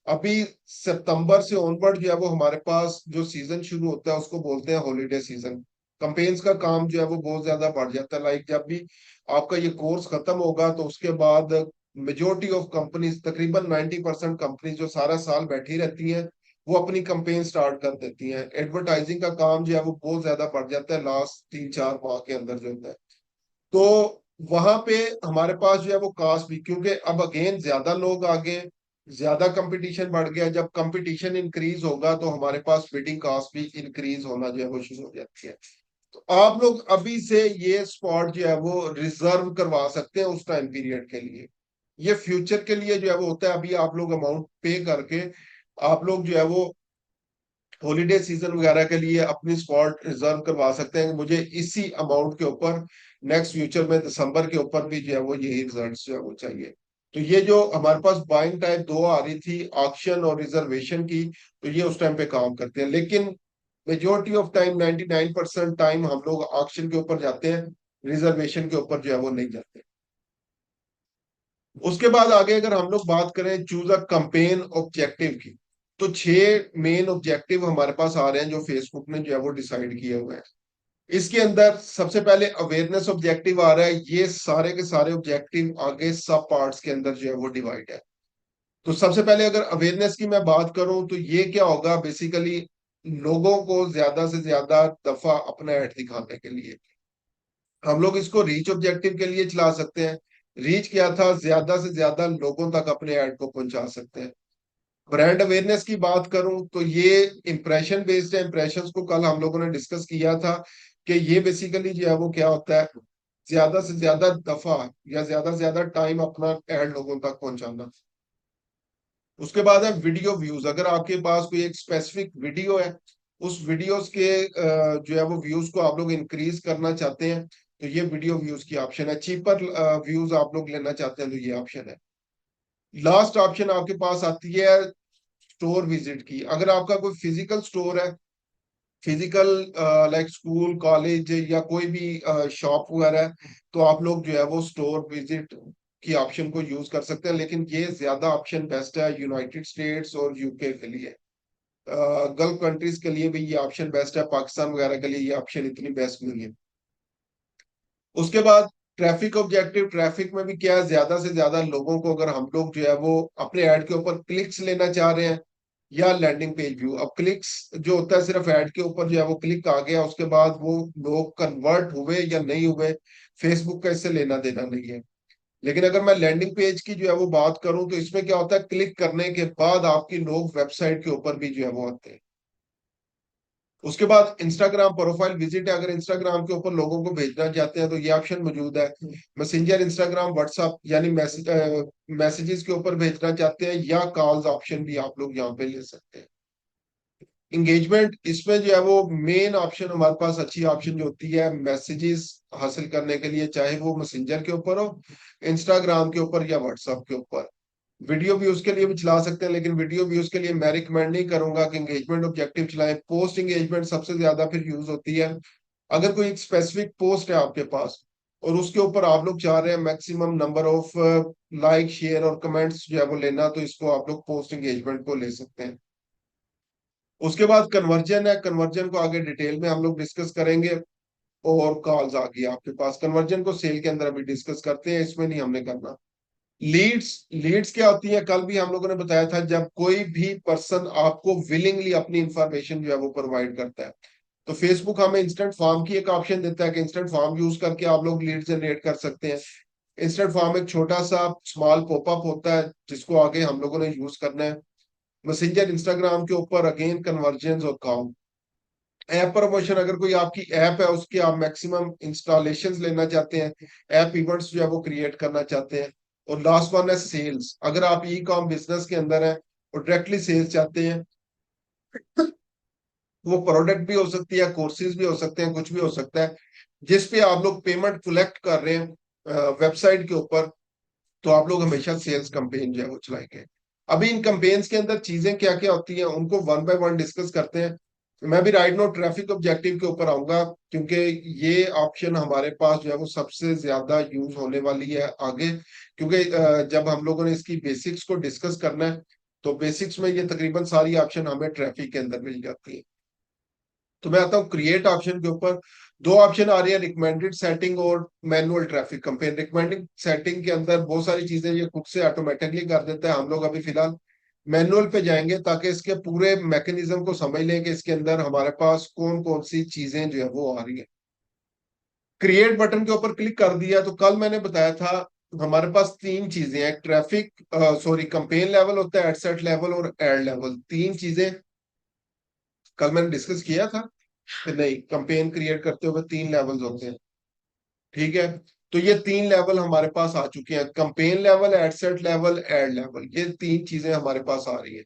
अभी सितंबर से ऑनवर्ड जो है वो हमारे पास जो सीजन शुरू होता है उसको बोलते हैं हॉलीडे सीजन। कंपेन्स का काम जो है वो बहुत ज्यादा बढ़ जाता है। लाइक जब भी आपका ये कोर्स खत्म होगा तो उसके बाद मेजोरिटी ऑफ कंपनीज, तकरीबन 90% कंपनीज जो सारा साल बैठी रहती हैं, वो अपनी कंपेन स्टार्ट कर देती हैं। एडवर्टाइजिंग का काम जो है वो बहुत ज्यादा बढ़ जाता है लास्ट 3-4 माह के अंदर जो होता है। तो वहां पे हमारे पास जो है वो कास्ट भी, क्योंकि अब अगेन ज्यादा लोग आ गए, ज्यादा कंपटीशन बढ़ गया। जब कंपटीशन इंक्रीज होगा तो हमारे पास बिडिंग कास्ट भी इंक्रीज होना जो है वो शुरू हो जाती है। तो आप लोग अभी से ये स्पॉट जो है वो रिजर्व करवा सकते हैं उस टाइम पीरियड के लिए। ये फ्यूचर के लिए जो है वो होता है। अभी आप लोग अमाउंट पे करके आप लोग जो है वो हॉलीडे सीजन वगैरह के लिए अपनी स्पॉट रिजर्व करवा सकते हैं कि मुझे इसी अमाउंट के ऊपर नेक्स्ट फ्यूचर में दिसंबर के ऊपर भी जो है वो यही रिजल्ट जो है वो चाहिए। तो ये जो हमारे पास बाइंग टाइप दो आ रही थी, ऑक्शन और रिजर्वेशन की, तो ये उस टाइम पे काम करते हैं। लेकिन मेजोरिटी ऑफ टाइम 99% टाइम हम लोग ऑक्शन के ऊपर जाते हैं, रिजर्वेशन के ऊपर जो है वो नहीं जाते। उसके बाद आगे अगर हम लोग बात करें चूज अ कंपेन ऑब्जेक्टिव की, तो 6 मेन ऑब्जेक्टिव हमारे पास आ रहे हैं जो फेसबुक ने जो है वो डिसाइड किए हुए हैं। इसके अंदर सबसे पहले अवेयरनेस ऑब्जेक्टिव आ रहा है। ये सारे के सारे ऑब्जेक्टिव आगे सब पार्ट्स के अंदर जो है वो डिवाइड है। तो सबसे पहले अगर अवेयरनेस की मैं बात करूं तो ये क्या होगा बेसिकली, लोगों को ज्यादा से ज्यादा दफा अपना ऐड दिखाने के लिए हम लोग इसको रीच ऑब्जेक्टिव के लिए चला सकते हैं। रीच क्या था, ज्यादा से ज्यादा लोगों तक अपने ऐड को पहुंचा सकते हैं। ब्रांड अवेयरनेस की बात करूं तो ये इंप्रेशन बेस्ड है। इंप्रेशंस को कल हम लोगों ने डिस्कस किया था कि ये बेसिकली जो है वो क्या होता है, ज्यादा से ज्यादा दफा या ज्यादा से ज्यादा टाइम अपना ऐड लोगों तक पहुंचाना। उसके बाद है वीडियो व्यूज। अगर आपके पास कोई एक स्पेसिफिक वीडियो है, उस वीडियोस के जो है वो व्यूज को आप लोग इंक्रीज करना चाहते हैं, तो ये वीडियो व्यूज की ऑप्शन है। चीपर व्यूज आप लोग लेना चाहते हैं तो ये ऑप्शन है। लास्ट ऑप्शन आपके पास आती है स्टोर विजिट की। अगर आपका कोई फिजिकल स्टोर है, फिजिकल लाइक स्कूल कॉलेज या कोई भी शॉप वगैरह है, तो आप लोग जो है वो स्टोर विजिट की ऑप्शन को यूज कर सकते हैं। लेकिन ये ज्यादा ऑप्शन बेस्ट है यूनाइटेड स्टेट्स और यूके के लिए। गल्फ कंट्रीज के लिए भी ये ऑप्शन बेस्ट है, पाकिस्तान वगैरह के लिए ये ऑप्शन इतनी बेस्ट नहीं है। उसके बाद ट्रैफिक ऑब्जेक्टिव। ट्रैफिक में भी क्या है, ज्यादा से ज्यादा लोगों को अगर हम लोग जो है वो अपने ऐड के ऊपर क्लिक्स लेना चाह रहे हैं या लैंडिंग पेज व्यू। अब क्लिक्स जो होता है सिर्फ ऐड के ऊपर जो है वो क्लिक आ गया, उसके बाद वो लोग कन्वर्ट हुए या नहीं हुए, फेसबुक का इससे लेना देना नहीं है। लेकिन अगर मैं लैंडिंग पेज की जो है वो बात करूं तो इसमें क्या होता है, क्लिक करने के बाद आपकी लोग वेबसाइट के ऊपर भी जो है वो आते हैं। उसके बाद इंस्टाग्राम प्रोफाइल विजिट है। अगर इंस्टाग्राम के ऊपर लोगों को भेजना चाहते हैं तो ये ऑप्शन मौजूद है। मैसेंजर, इंस्टाग्राम, व्हाट्सएप यानी मैसेजेस के ऊपर भेजना चाहते हैं या कॉल्स ऑप्शन भी आप लोग यहाँ पे ले सकते हैं। इंगेजमेंट, इसमें जो है वो मेन ऑप्शन हमारे पास अच्छी ऑप्शन जो होती है मैसेजेस हासिल करने के लिए, चाहे वो मैसेंजर के ऊपर हो, इंस्टाग्राम के ऊपर या व्हाट्सएप के ऊपर। वीडियो व्यूज के लिए भी चला सकते हैं, लेकिन वीडियो व्यूज के लिए मैं रिकमेंड नहीं करूंगा कि एंगेजमेंट ऑब्जेक्टिव चलाएं। पोस्ट एंगेजमेंट सबसे ज्यादा फिर यूज होती है। अगर कोई एक स्पेसिफिक पोस्ट है आपके पास और उसके ऊपर आप लोग चाह रहे हैं maximum number of like share और कमेंट्स जो है वो लेना, तो इसको आप लोग पोस्ट एंगेजमेंट को ले सकते हैं। उसके बाद कन्वर्जन है। कन्वर्जन को आगे डिटेल में हम लोग डिस्कस करेंगे। और कॉल्स आ गई आपके पास, कन्वर्जन को सेल के अंदर अभी डिस्कस करते हैं, इसमें नहीं हमने करना। लीड्स, लीड्स क्या होती है, कल भी हम लोगों ने बताया था, जब कोई भी पर्सन आपको विलिंगली अपनी इंफॉर्मेशन जो है वो प्रोवाइड करता है। तो फेसबुक हमें इंस्टेंट फॉर्म की एक ऑप्शन देता है कि इंस्टेंट फॉर्म यूज करके आप लोग लीड जनरेट कर सकते हैं। इंस्टेंट फॉर्म एक छोटा सा स्मॉल पॉपअप होता है जिसको आगे हम लोगों ने यूज करना है। मैसेंजर, इंस्टाग्राम के ऊपर अगेन कन्वर्जन और काउंट। ऐप प्रमोशन, अगर कोई आपकी ऐप है उसके आप मैक्सिमम इंस्टॉलेशन लेना चाहते हैं, ऐप इवेंट्स जो है वो क्रिएट करना चाहते हैं। और लास्ट वन है सेल्स। अगर आप ई कॉम बिजनेस के अंदर हैं और डायरेक्टली सेल्स चाहते हैं, वो प्रोडक्ट भी हो सकती है, कोर्सेज भी हो सकते हैं, कुछ भी हो सकता है जिस पे आप लोग पेमेंट कलेक्ट कर रहे हैं वेबसाइट के ऊपर, तो आप लोग हमेशा सेल्स कैंपेन जो है वो चलाएंगे। अभी इन कैंपेन्स के अंदर चीजें क्या क्या होती हैं उनको वन बाय वन डिस्कस करते हैं। मैं भी राइट नो ट्रैफिक ऑब्जेक्टिव के ऊपर आऊंगा, क्योंकि ये ऑप्शन हमारे पास जो है वो सबसे ज्यादा यूज होने वाली है आगे। क्योंकि जब हम लोगों ने इसकी बेसिक्स को डिस्कस करना है, तो बेसिक्स में ये तकरीबन सारी ऑप्शन हमें ट्रैफिक के अंदर मिल जाती है। तो मैं आता हूँ क्रिएट ऑप्शन के ऊपर। दो ऑप्शन आ रही है, रिकमेंडेड सेटिंग और manual traffic campaign. Recommended setting के अंदर बहुत सारी चीजें ये खुद से ऑटोमेटिकली कर देता है। हम लोग अभी फिलहाल मैनुअल पे जाएंगे, ताकि इसके पूरे मैकेनिज्म को समझ लें कि इसके अंदर हमारे पास कौन कौन सी चीजें जो है वो आ रही है। क्रिएट बटन के ऊपर क्लिक कर दिया, तो कल मैंने बताया था हमारे पास तीन चीजें हैं। ट्रैफिक सॉरी कंपेन लेवल होता है, एडसेट लेवल और एड लेवल, तीन चीजें कल मैंने डिस्कस किया था कि नहीं। कंपेन क्रिएट करते हुए तीन लेवल्स होते हैं, ठीक है। तो ये तीन लेवल हमारे पास आ चुके हैं, campaign level, ad set level, ad level, ये तीन चीजें हमारे पास आ रही है।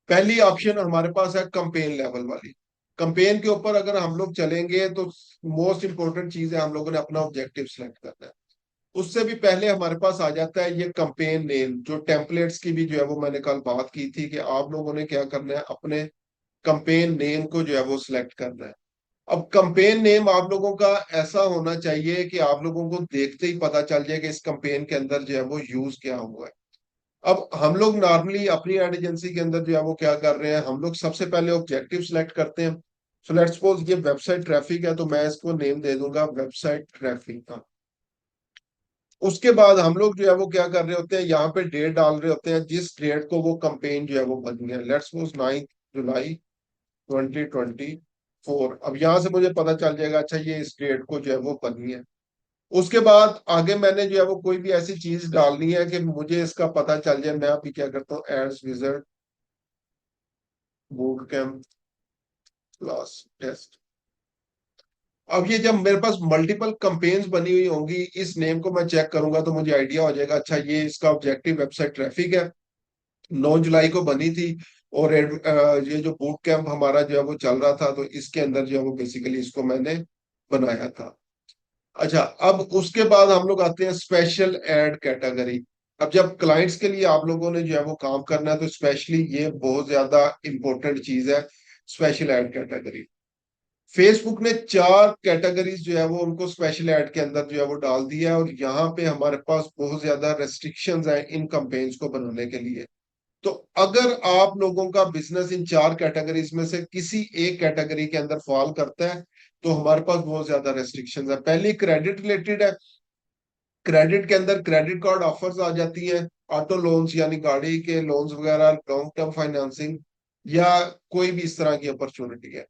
पहली ऑप्शन हमारे पास है कंपेन लेवल वाली। कंपेन के ऊपर अगर हम लोग चलेंगे, तो मोस्ट इंपॉर्टेंट चीज है हम लोगों ने अपना ऑब्जेक्टिव सेलेक्ट करना है। उससे भी पहले हमारे पास आ जाता है ये कंपेन नेम। जो टेम्पलेट्स की भी जो है वो मैंने कल बात की थी कि आप लोगों ने क्या करना है, अपने कंपेन नेम को जो है वो सिलेक्ट करना है। अब कंपेन नेम आप लोगों का ऐसा होना चाहिए कि आप लोगों को देखते ही पता चल जाए कि इस कंपेन के अंदर जो है वो यूज क्या हुआ है। अब हम लोग नॉर्मली अपनी एड एजेंसी के अंदर जो है वो क्या कर रहे हैं, हम लोग सबसे पहले ऑब्जेक्टिव सिलेक्ट करते हैं। सो लेट्स सपोज ये वेबसाइट ट्रैफिक है, तो मैं इसको नेम दे दूंगा वेबसाइट ट्रैफिक का। उसके बाद हम लोग जो है वो क्या कर रहे होते हैं, यहाँ पे डेट डाल रहे होते हैं जिस डेट को वो कंपेन जो है वो बनी है। लेट्स सपोज 9 जुलाई 2024। अब यहाँ से मुझे पता चल जाएगा, अच्छा ये इस डेट को जो है वो बनी है। उसके बाद आगे मैंने जो है वो कोई भी ऐसी चीज डालनी है कि मुझे इसका पता चल जाए। मैं अभी क्या करता हूँ, ads wizard boot camp class test. अब ये जब मेरे पास मल्टीपल कंपेन्स बनी हुई होंगी, इस नेम को मैं चेक करूंगा तो मुझे आइडिया हो जाएगा, अच्छा ये इसका ऑब्जेक्टिव वेबसाइट ट्रैफिक है, 9 जुलाई को बनी थी। और ये जो बूट कैंप हमारा जो है वो चल रहा था, तो इसके अंदर जो है वो बेसिकली इसको मैंने बनाया था। अच्छा, अब उसके बाद हम लोग आते हैं स्पेशल एड कैटेगरी। अब जब क्लाइंट्स के लिए आप लोगों ने जो है वो काम करना है, तो स्पेशली ये बहुत ज्यादा इंपॉर्टेंट चीज है, स्पेशल एड कैटेगरी। फेसबुक ने चार कैटेगरीज जो है वो उनको स्पेशल ऐड के अंदर जो है वो डाल दिया है, और यहाँ पे हमारे पास बहुत ज्यादा रेस्ट्रिक्शंस हैं इन कंपेन्स को बनाने के लिए। तो अगर आप लोगों का बिजनेस इन चार कैटेगरीज में से किसी एक कैटेगरी के अंदर फॉल करता है, तो हमारे पास बहुत ज्यादा रेस्ट्रिक्शंस है। पहली क्रेडिट रिलेटेड है। क्रेडिट के अंदर क्रेडिट कार्ड ऑफर्स आ जाती है, ऑटो लोन्स यानी गाड़ी के लोन्स वगैरह, लॉन्ग टर्म फाइनेंसिंग, या कोई भी इस तरह की अपॉर्चुनिटी है।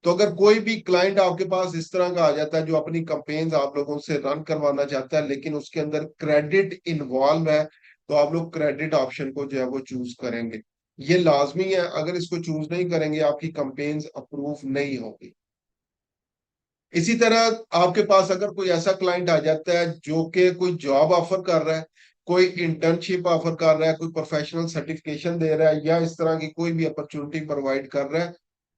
तो अगर कोई भी क्लाइंट आपके पास इस तरह का आ जाता है जो अपनी कंपेन्स आप लोगों से रन करवाना चाहता है, लेकिन उसके अंदर क्रेडिट इन्वॉल्व है, तो आप लोग क्रेडिट ऑप्शन को जो है वो चूज करेंगे। ये लाजमी है, अगर इसको चूज नहीं करेंगे आपकी कंपेन्स अप्रूव नहीं होगी। इसी तरह आपके पास अगर कोई ऐसा क्लाइंट आ जाता है जो कि कोई जॉब ऑफर कर रहा है, कोई इंटर्नशिप ऑफर कर रहा है, कोई प्रोफेशनल सर्टिफिकेशन दे रहा है, या इस तरह की कोई भी अपॉर्चुनिटी प्रोवाइड कर रहा है,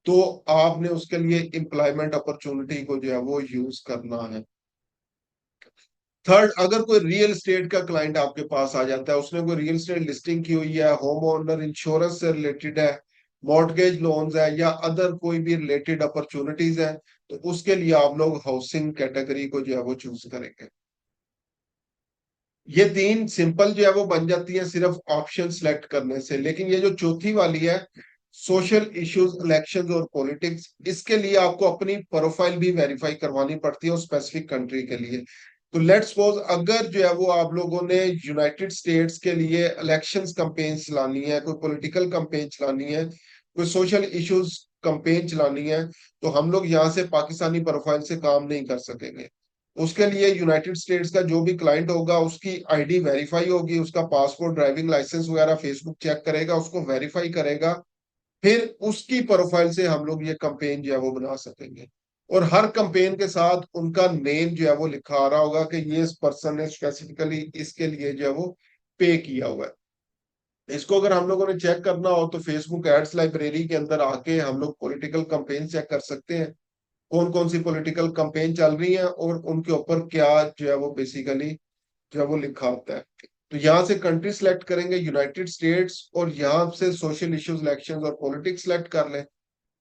तो आपने उसके लिए एम्प्लॉयमेंट अपॉर्चुनिटी को जो है वो यूज करना है। थर्ड, अगर कोई रियल एस्टेट का क्लाइंट आपके पास आ जाता है, उसने कोई रियल एस्टेट लिस्टिंग की हुई है, होम ओनर इंश्योरेंस से रिलेटेड है, मॉर्टगेज लोन्स है, या अदर कोई भी रिलेटेड अपॉर्चुनिटीज है, तो उसके लिए आप लोग हाउसिंग कैटेगरी को जो है वो चूज करेंगे। ये तीन सिंपल जो है वो बन जाती है सिर्फ ऑप्शन सेलेक्ट करने से। लेकिन ये जो चौथी वाली है, सोशल इश्यूज, इलेक्शंस और पॉलिटिक्स, इसके लिए आपको अपनी प्रोफाइल भी वेरीफाई करवानी पड़ती है स्पेसिफिक कंट्री के लिए। तो लेट्स सपोज अगर जो है वो आप लोगों ने यूनाइटेड स्टेट्स के लिए इलेक्शंस कंपेन चलानी है, कोई पॉलिटिकल कंपेन चलानी है, कोई सोशल इश्यूज कंपेन चलानी है, तो हम लोग यहाँ से पाकिस्तानी प्रोफाइल से काम नहीं कर सकेंगे। उसके लिए यूनाइटेड स्टेट्स का जो भी क्लाइंट होगा उसकी आईडी वेरीफाई होगी, उसका पासपोर्ट, ड्राइविंग लाइसेंस वगैरह फेसबुक चेक करेगा, उसको वेरीफाई करेगा, फिर उसकी प्रोफाइल से हम लोग ये कंपेन जो है वो बना सकेंगे। और हर कंपेन के साथ उनका नेम जो है वो लिखा आ रहा होगा कि ये इस पर्सन ने स्पेसिफिकली इसके लिए जो है वो पे किया हुआ है। इसको अगर हम लोगों ने चेक करना हो, तो फेसबुक एड्स लाइब्रेरी के अंदर आके हम लोग पॉलिटिकल कंपेन चेक कर सकते हैं, कौन कौन सी पॉलिटिकल कंपेन चल रही है और उनके ऊपर क्या जो है वो बेसिकली जो है वो लिखा होता है। तो यहाँ से कंट्री सिलेक्ट करेंगे यूनाइटेड स्टेट्स, और यहाँ से सोशल इश्यूज, इलेक्शंस और पॉलिटिक्स सिलेक्ट कर लें।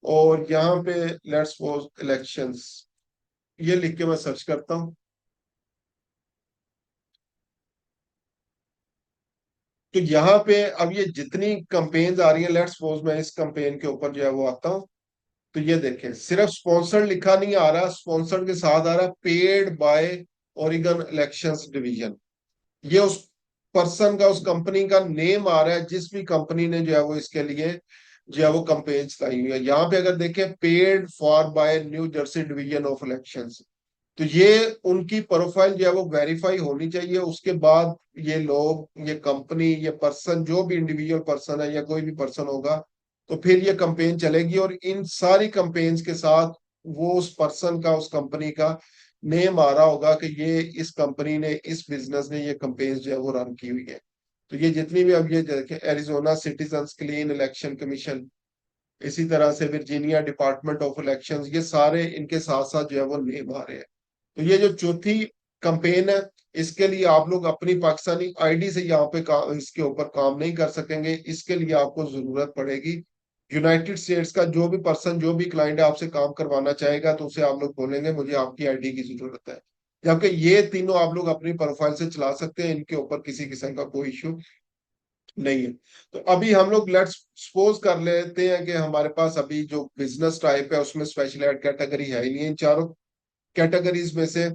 और यहाँ पे लेट्स सपोज इलेक्शंस, ये लिख के मैं सर्च करता हूँ। तो यहाँ पे अब ये जितनी कंपेन्स आ रही है, लेट्स सपोज मैं इस कंपेन के ऊपर जो है वो आता हूँ। तो ये देखें, सिर्फ स्पॉन्सर्ड लिखा नहीं आ रहा, स्पॉन्सर्ड के साथ आ रहा paid by Oregon elections division. ये उस पर्सन का, उस कंपनी का नेम आ रहा है, जिस भी कंपनी ने जो है वो इसके लिए जो है वो कंपेन चलाई हुई है। यहाँ पे अगर देखें, paid for by New Jersey division of elections, तो ये उनकी प्रोफाइल जो है वो वेरीफाई होनी चाहिए। उसके बाद ये लोग, ये कंपनी, ये पर्सन, जो भी इंडिविजुअल पर्सन है या कोई भी पर्सन होगा, तो फिर ये कंपेन चलेगी। और इन सारी कंपेन्स के साथ वो उस पर्सन का, उस कंपनी का नेम आ रहा होगा कि ये इस कंपनी ने, इस बिजनेस ने ये कंपेन्स जो है वो रन की हुई है। तो ये जितनी भी, अब ये देखें, Arizona citizens clean election commission, इसी तरह से वर्जीनिया डिपार्टमेंट ऑफ इलेक्शंस, ये सारे इनके साथ साथ जो है वो नेम आ रहे हैं। तो ये जो चौथी कंपेन है, इसके लिए आप लोग अपनी पाकिस्तानी आईडी से यहाँ पे इसके ऊपर काम नहीं कर सकेंगे। इसके लिए आपको जरूरत पड़ेगी यूनाइटेड स्टेट्स का। जो भी पर्सन, जो भी क्लाइंट है आपसे काम करवाना चाहेगा, तो उसे आप लोग बोलेंगे मुझे आपकी आईडी की जरूरत है। जबकि ये तीनों आप लोग अपनी प्रोफाइल से चला सकते हैं, इनके ऊपर किसी किस्म का कोई इश्यू नहीं है। तो अभी हम लोग लेट्स सपोज कर लेते हैं कि हमारे पास अभी जो बिजनेस टाइप है उसमें स्पेशल एड कैटेगरी है ही नहीं। इन चारों कैटेगरीज में से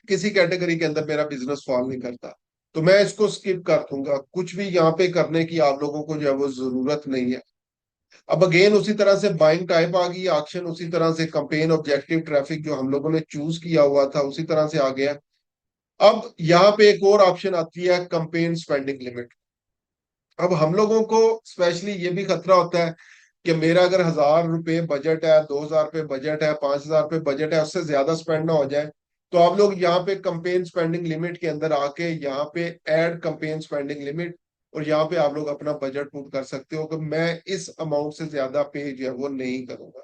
किसी कैटेगरी के अंदर मेरा बिजनेस फॉल नहीं करता, तो मैं इसको स्किप कर दूंगा। कुछ भी यहाँ पे करने की आप लोगों को जो है वो जरूरत नहीं है। अब अगेन उसी तरह से बाइंग टाइप आ गई, ऑक्शन उसी तरह से, कंपेन ऑब्जेक्टिव ट्रैफिक जो हम लोगों ने चूज किया हुआ था उसी तरह से आ गया। अब यहाँ पे एक और ऑप्शन आती है, कंपेन स्पेंडिंग लिमिट। अब हम लोगों को स्पेशली ये भी खतरा होता है कि मेरा अगर 1,000 रुपये बजट है, 2,000 रुपये बजट है, 5,000 रुपये बजट है, उससे ज्यादा स्पेंड ना हो जाए। तो आप लोग यहाँ पे कंपेन स्पेंडिंग लिमिट के अंदर आके यहाँ पे ऐड कंपेन स्पेंडिंग लिमिट, और यहाँ पे आप लोग अपना बजट पुट कर सकते हो कि मैं इस अमाउंट से ज्यादा पे जो है वो नहीं करूंगा।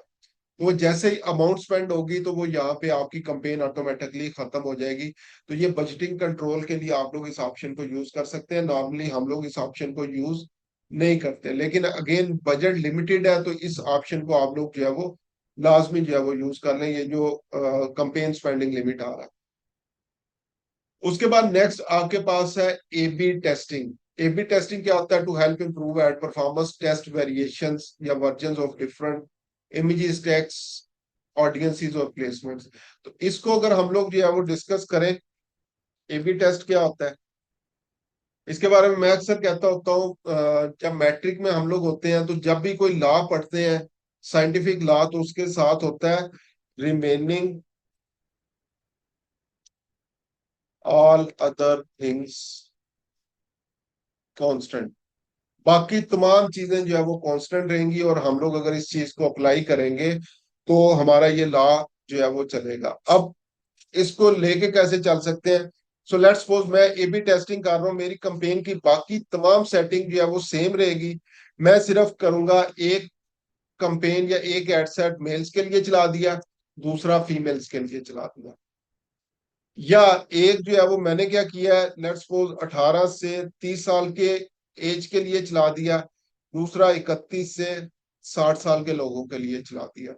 तो वो जैसे ही अमाउंट स्पेंड होगी, तो वो यहाँ पे आपकी कंपेन ऑटोमेटिकली खत्म हो जाएगी। तो ये बजटिंग कंट्रोल के लिए आप लोग इस ऑप्शन को यूज कर सकते हैं। नॉर्मली हम लोग इस ऑप्शन को यूज नहीं करते, लेकिन अगेन बजट लिमिटेड है, तो इस ऑप्शन को आप लोग जो है वो लाजमी जो है वो यूज कर लें, ये जो कंपेन स्पेंडिंग लिमिट आ रहा है। उसके बाद नेक्स्ट आपके पास है A B testing. A B testing क्या होता है? To help improve ad performance, test variations या version of different images, text, audiences और प्लेसमेंट्स। तो इसको अगर हम लोग जो है वो डिस्कस करें, ए बी टेस्ट क्या होता है, इसके बारे में मैं अक्सर कहता होता हूँ, जब मैट्रिक में हम लोग होते हैं, तो जब भी कोई लॉ पढ़ते हैं, साइंटिफिक लॉ, तो उसके साथ होता है remaining all other things constant. बाकी तमाम चीजें जो है वो कांस्टेंट रहेंगी, और हम लोग अगर इस चीज को अप्लाई करेंगे तो हमारा ये लॉ जो है वो चलेगा। अब इसको लेके कैसे चल सकते हैं? सो लेट्स सपोज मैं ए बी टेस्टिंग कर रहा हूँ, मेरी कंपेन की बाकी तमाम सेटिंग जो है वो सेम रहेगी। मैं सिर्फ करूंगा, एक कंपेन या एक एड सेट मेल्स के लिए चला दिया, दूसरा फीमेल्स के लिए चला दिया। या एक जो है वो मैंने क्या किया है, लेट्स सपोज 18 से 30 साल के एज के लिए चला दिया, दूसरा 31 से 60 साल के लोगों के लिए चला दिया।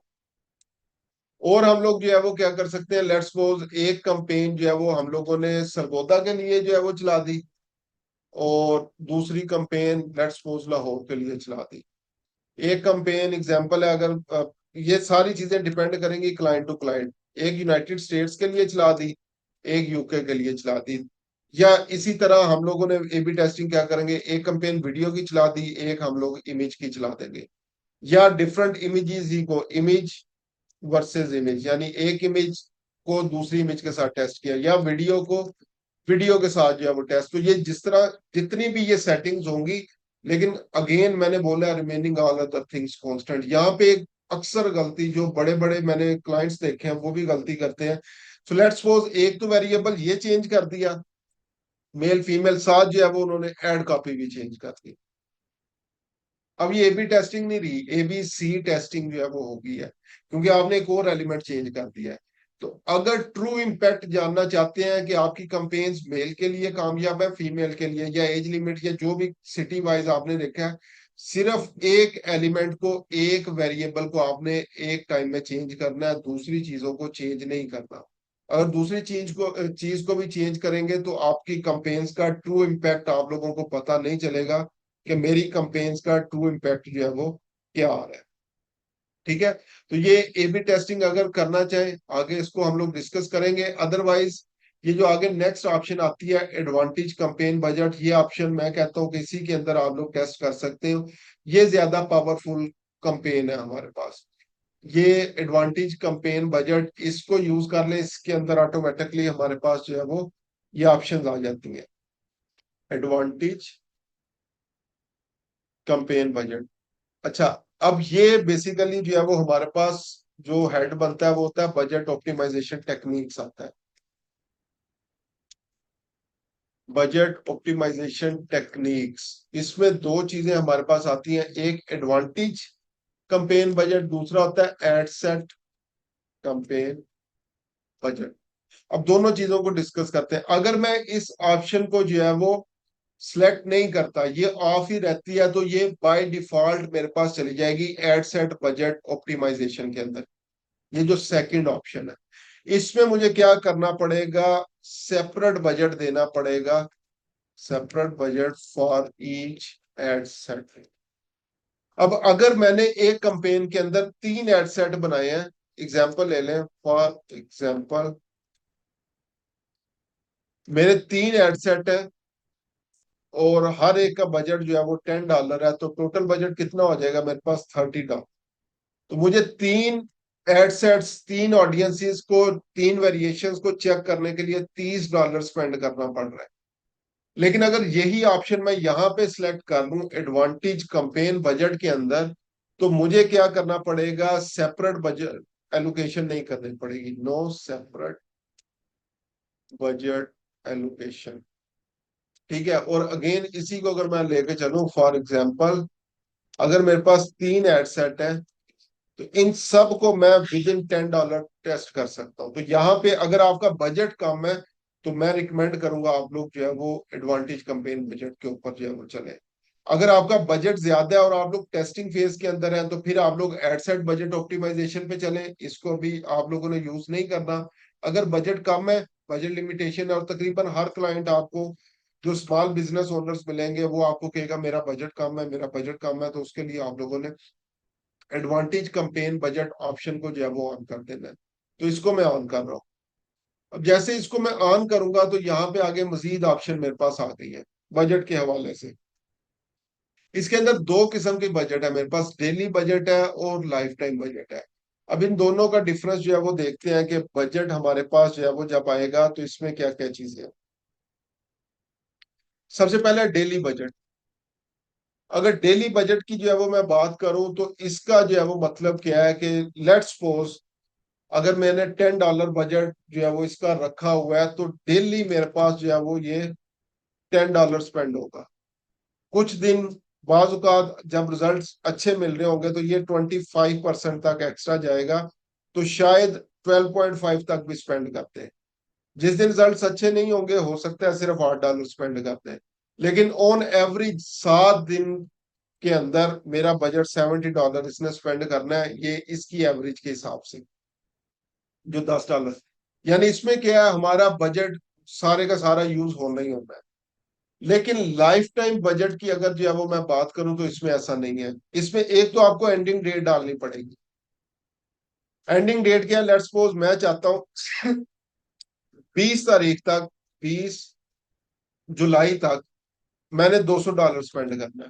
और हम लोग जो है वो क्या कर सकते हैं, लेट्स सपोज एक कंपेन जो है वो हम लोगों ने सरगोदा के लिए जो है वो चला दी, और दूसरी कंपेन लेट्स सपोज लाहौर के लिए चला दी। एक कंपेन एग्जांपल है, अगर ये सारी चीजें डिपेंड करेंगी क्लाइंट टू क्लाइंट। एक यूनाइटेड स्टेट्स के लिए चला दी, एक यूके के लिए चला दी। या इसी तरह हम लोगों ने ए बी टेस्टिंग क्या करेंगे, एक कंपेन वीडियो की चला दी, एक हम लोग इमेज की चला देंगे। या डिफरेंट इमेजेस ही को, इमेज वर्सेस इमेज, यानी एक इमेज को दूसरी इमेज के साथ टेस्ट किया, या वीडियो को वीडियो के साथ जो है वो टेस्ट। तो ये जिस तरह जितनी भी ये सेटिंग्स होंगी, लेकिन अगेन मैंने बोला remaining all other things constant. यहाँ पे एक अक्सर गलती जो बड़े बड़े मैंने क्लाइंट्स देखे हैं वो भी गलती करते हैं। सो लेट्स सपोज एक तो वेरिएबल ये चेंज कर दिया, मेल फीमेल साथ जो है वो उन्होंने एड कॉपी भी चेंज कर दी। अब ये ए बी टेस्टिंग नहीं रही, ए बी सी टेस्टिंग जो है वो हो गई है, क्योंकि आपने एक और एलिमेंट चेंज कर दिया है। तो अगर ट्रू इम्पैक्ट जानना चाहते हैं कि आपकी कंपेन्स मेल के लिए कामयाब है, फीमेल के लिए, या एज लिमिट, या जो भी सिटी वाइज आपने देखा है, सिर्फ एक एलिमेंट को, एक वेरिएबल को आपने एक टाइम में चेंज करना है, दूसरी चीजों को चेंज नहीं करना। अगर दूसरी चीज को भी चेंज करेंगे तो आपकी कंपेन्स का ट्रू इम्पैक्ट आप लोगों को पता नहीं चलेगा कि मेरी कंपेन्स का ट्रू इम्पैक्ट जो है वो क्या आ रहा है। ठीक है, तो ये ए बी टेस्टिंग अगर करना चाहे आगे इसको हम लोग डिस्कस करेंगे। अदरवाइज ये जो आगे नेक्स्ट ऑप्शन आती है एडवांटेज कंपेन बजट, ये ऑप्शन मैं कहता हूँ कि इसी के अंदर आप लोग टेस्ट कर सकते हो। ये ज्यादा पावरफुल कंपेन है हमारे पास। ये एडवांटेज कंपेन बजट, इसको यूज कर ले, इसके अंदर ऑटोमेटिकली हमारे पास जो है वो ये ऑप्शन आ जाती है, एडवांटेज कंपेन बजट। अच्छा, अब ये बेसिकली जो है वो हमारे पास जो हेड बनता है वो होता है बजट ऑप्टिमाइजेशन टेक्निक्स आता है। बजट ऑप्टिमाइजेशन टेक्निक्स, इसमें दो चीजें हमारे पास आती हैं, एक एडवांटेज कंपेन बजट, दूसरा होता है एड सेट कंपेन बजट। अब दोनों चीजों को डिस्कस करते हैं। अगर मैं इस ऑप्शन को जो है वो सिलेक्ट नहीं करता, ये ऑफ ही रहती है, तो ये बाय डिफॉल्ट मेरे पास चली जाएगी एड सेट बजट ऑप्टिमाइजेशन के अंदर। ये जो सेकंड ऑप्शन है, इसमें मुझे क्या करना पड़ेगा, सेपरेट बजट देना पड़ेगा, separate budget for each ad set. अब अगर मैंने एक कंपेन के अंदर 3 एड सेट बनाए हैं, एग्जांपल ले लें, फॉर एग्जांपल मेरे 3 एड सेट है और हर एक का बजट जो है वो $10 है, तो टोटल बजट कितना हो जाएगा मेरे पास, $30। तो मुझे 3 एड सेट्स, 3 ऑडियंसेस को, 3 वेरिएशंस को चेक करने के लिए $30 स्पेंड करना पड़ रहा है। लेकिन अगर यही ऑप्शन मैं यहाँ पे सिलेक्ट कर लूं एडवांटेज कंपेन बजट के अंदर, तो मुझे क्या करना पड़ेगा, सेपरेट बजट एलोकेशन नहीं करनी पड़ेगी, नो सेपरेट बजट एलोकेशन। ठीक है, और अगेन इसी को अगर मैं लेके चलूं, फॉर एग्जांपल अगर मेरे पास 3 एड सेट है, तो इन सब को मैं विद इन $10 टेस्ट कर सकता हूं। तो यहाँ पे अगर आपका बजट कम है तो मैं रिकमेंड करूंगा आप लोग जो है वो एडवांटेज कंपेन बजट के ऊपर जो है वो चले। अगर आपका बजट ज्यादा है और आप लोग टेस्टिंग फेज के अंदर हैं, तो फिर आप लोग एडसेट बजट ऑप्टिमाइजेशन पे चलें, इसको भी आप लोगों ने यूज नहीं करना। अगर बजट कम है, बजट लिमिटेशन है, और तकरीबन हर क्लाइंट आपको, जो स्मॉल बिजनेस ओनर्स मिलेंगे वो आपको कहेगा मेरा बजट कम है, मेरा बजट कम है, तो उसके लिए आप लोगों ने एडवांटेज कंपेन बजट ऑप्शन को जो है वो ऑन कर देना है। तो इसको मैं ऑन कर रहा हूँ। अब जैसे इसको मैं ऑन करूंगा तो यहाँ पे आगे मजीद ऑप्शन मेरे पास आ गई है बजट के हवाले से। इसके अंदर दो किस्म की बजट है मेरे पास, डेली बजट है और लाइफ टाइम बजट है। अब इन दोनों का डिफरेंस जो है वो देखते हैं कि बजट हमारे पास जो है वो जब आएगा तो इसमें क्या क्या चीजें हैं। सबसे पहले डेली बजट। अगर डेली बजट की जो है वो मैं बात करूं तो इसका जो है वो मतलब क्या है कि लेट्स सपोज अगर मैंने $10 बजट जो है वो इसका रखा हुआ है, तो डेली मेरे पास जो है वो ये $10 स्पेंड होगा। कुछ दिन बाजुकात जब रिजल्ट्स अच्छे मिल रहे होंगे तो ये 25% तक एक्स्ट्रा जाएगा, तो शायद 12.5 तक भी स्पेंड करते हैं। जिस दिन रिजल्ट्स अच्छे नहीं होंगे हो सकता है सिर्फ $8 स्पेंड करते हैं। लेकिन ऑन एवरेज 7 दिन के अंदर मेरा बजट $70 इसने स्पेंड करना है, ये इसकी एवरेज के हिसाब से जो $10। यानी इसमें क्या है, हमारा बजट सारे का सारा यूज होना ही होना है। लेकिन लाइफ टाइम बजट की अगर जो है वो मैं बात करूं तो इसमें ऐसा नहीं है। इसमें एक तो आपको एंडिंग डेट डालनी पड़ेगी। एंडिंग डेट क्या है, लेट्स सपोज मैं चाहता हूं 20 तारीख तक, 20 जुलाई तक मैंने $200 स्पेंड करना है।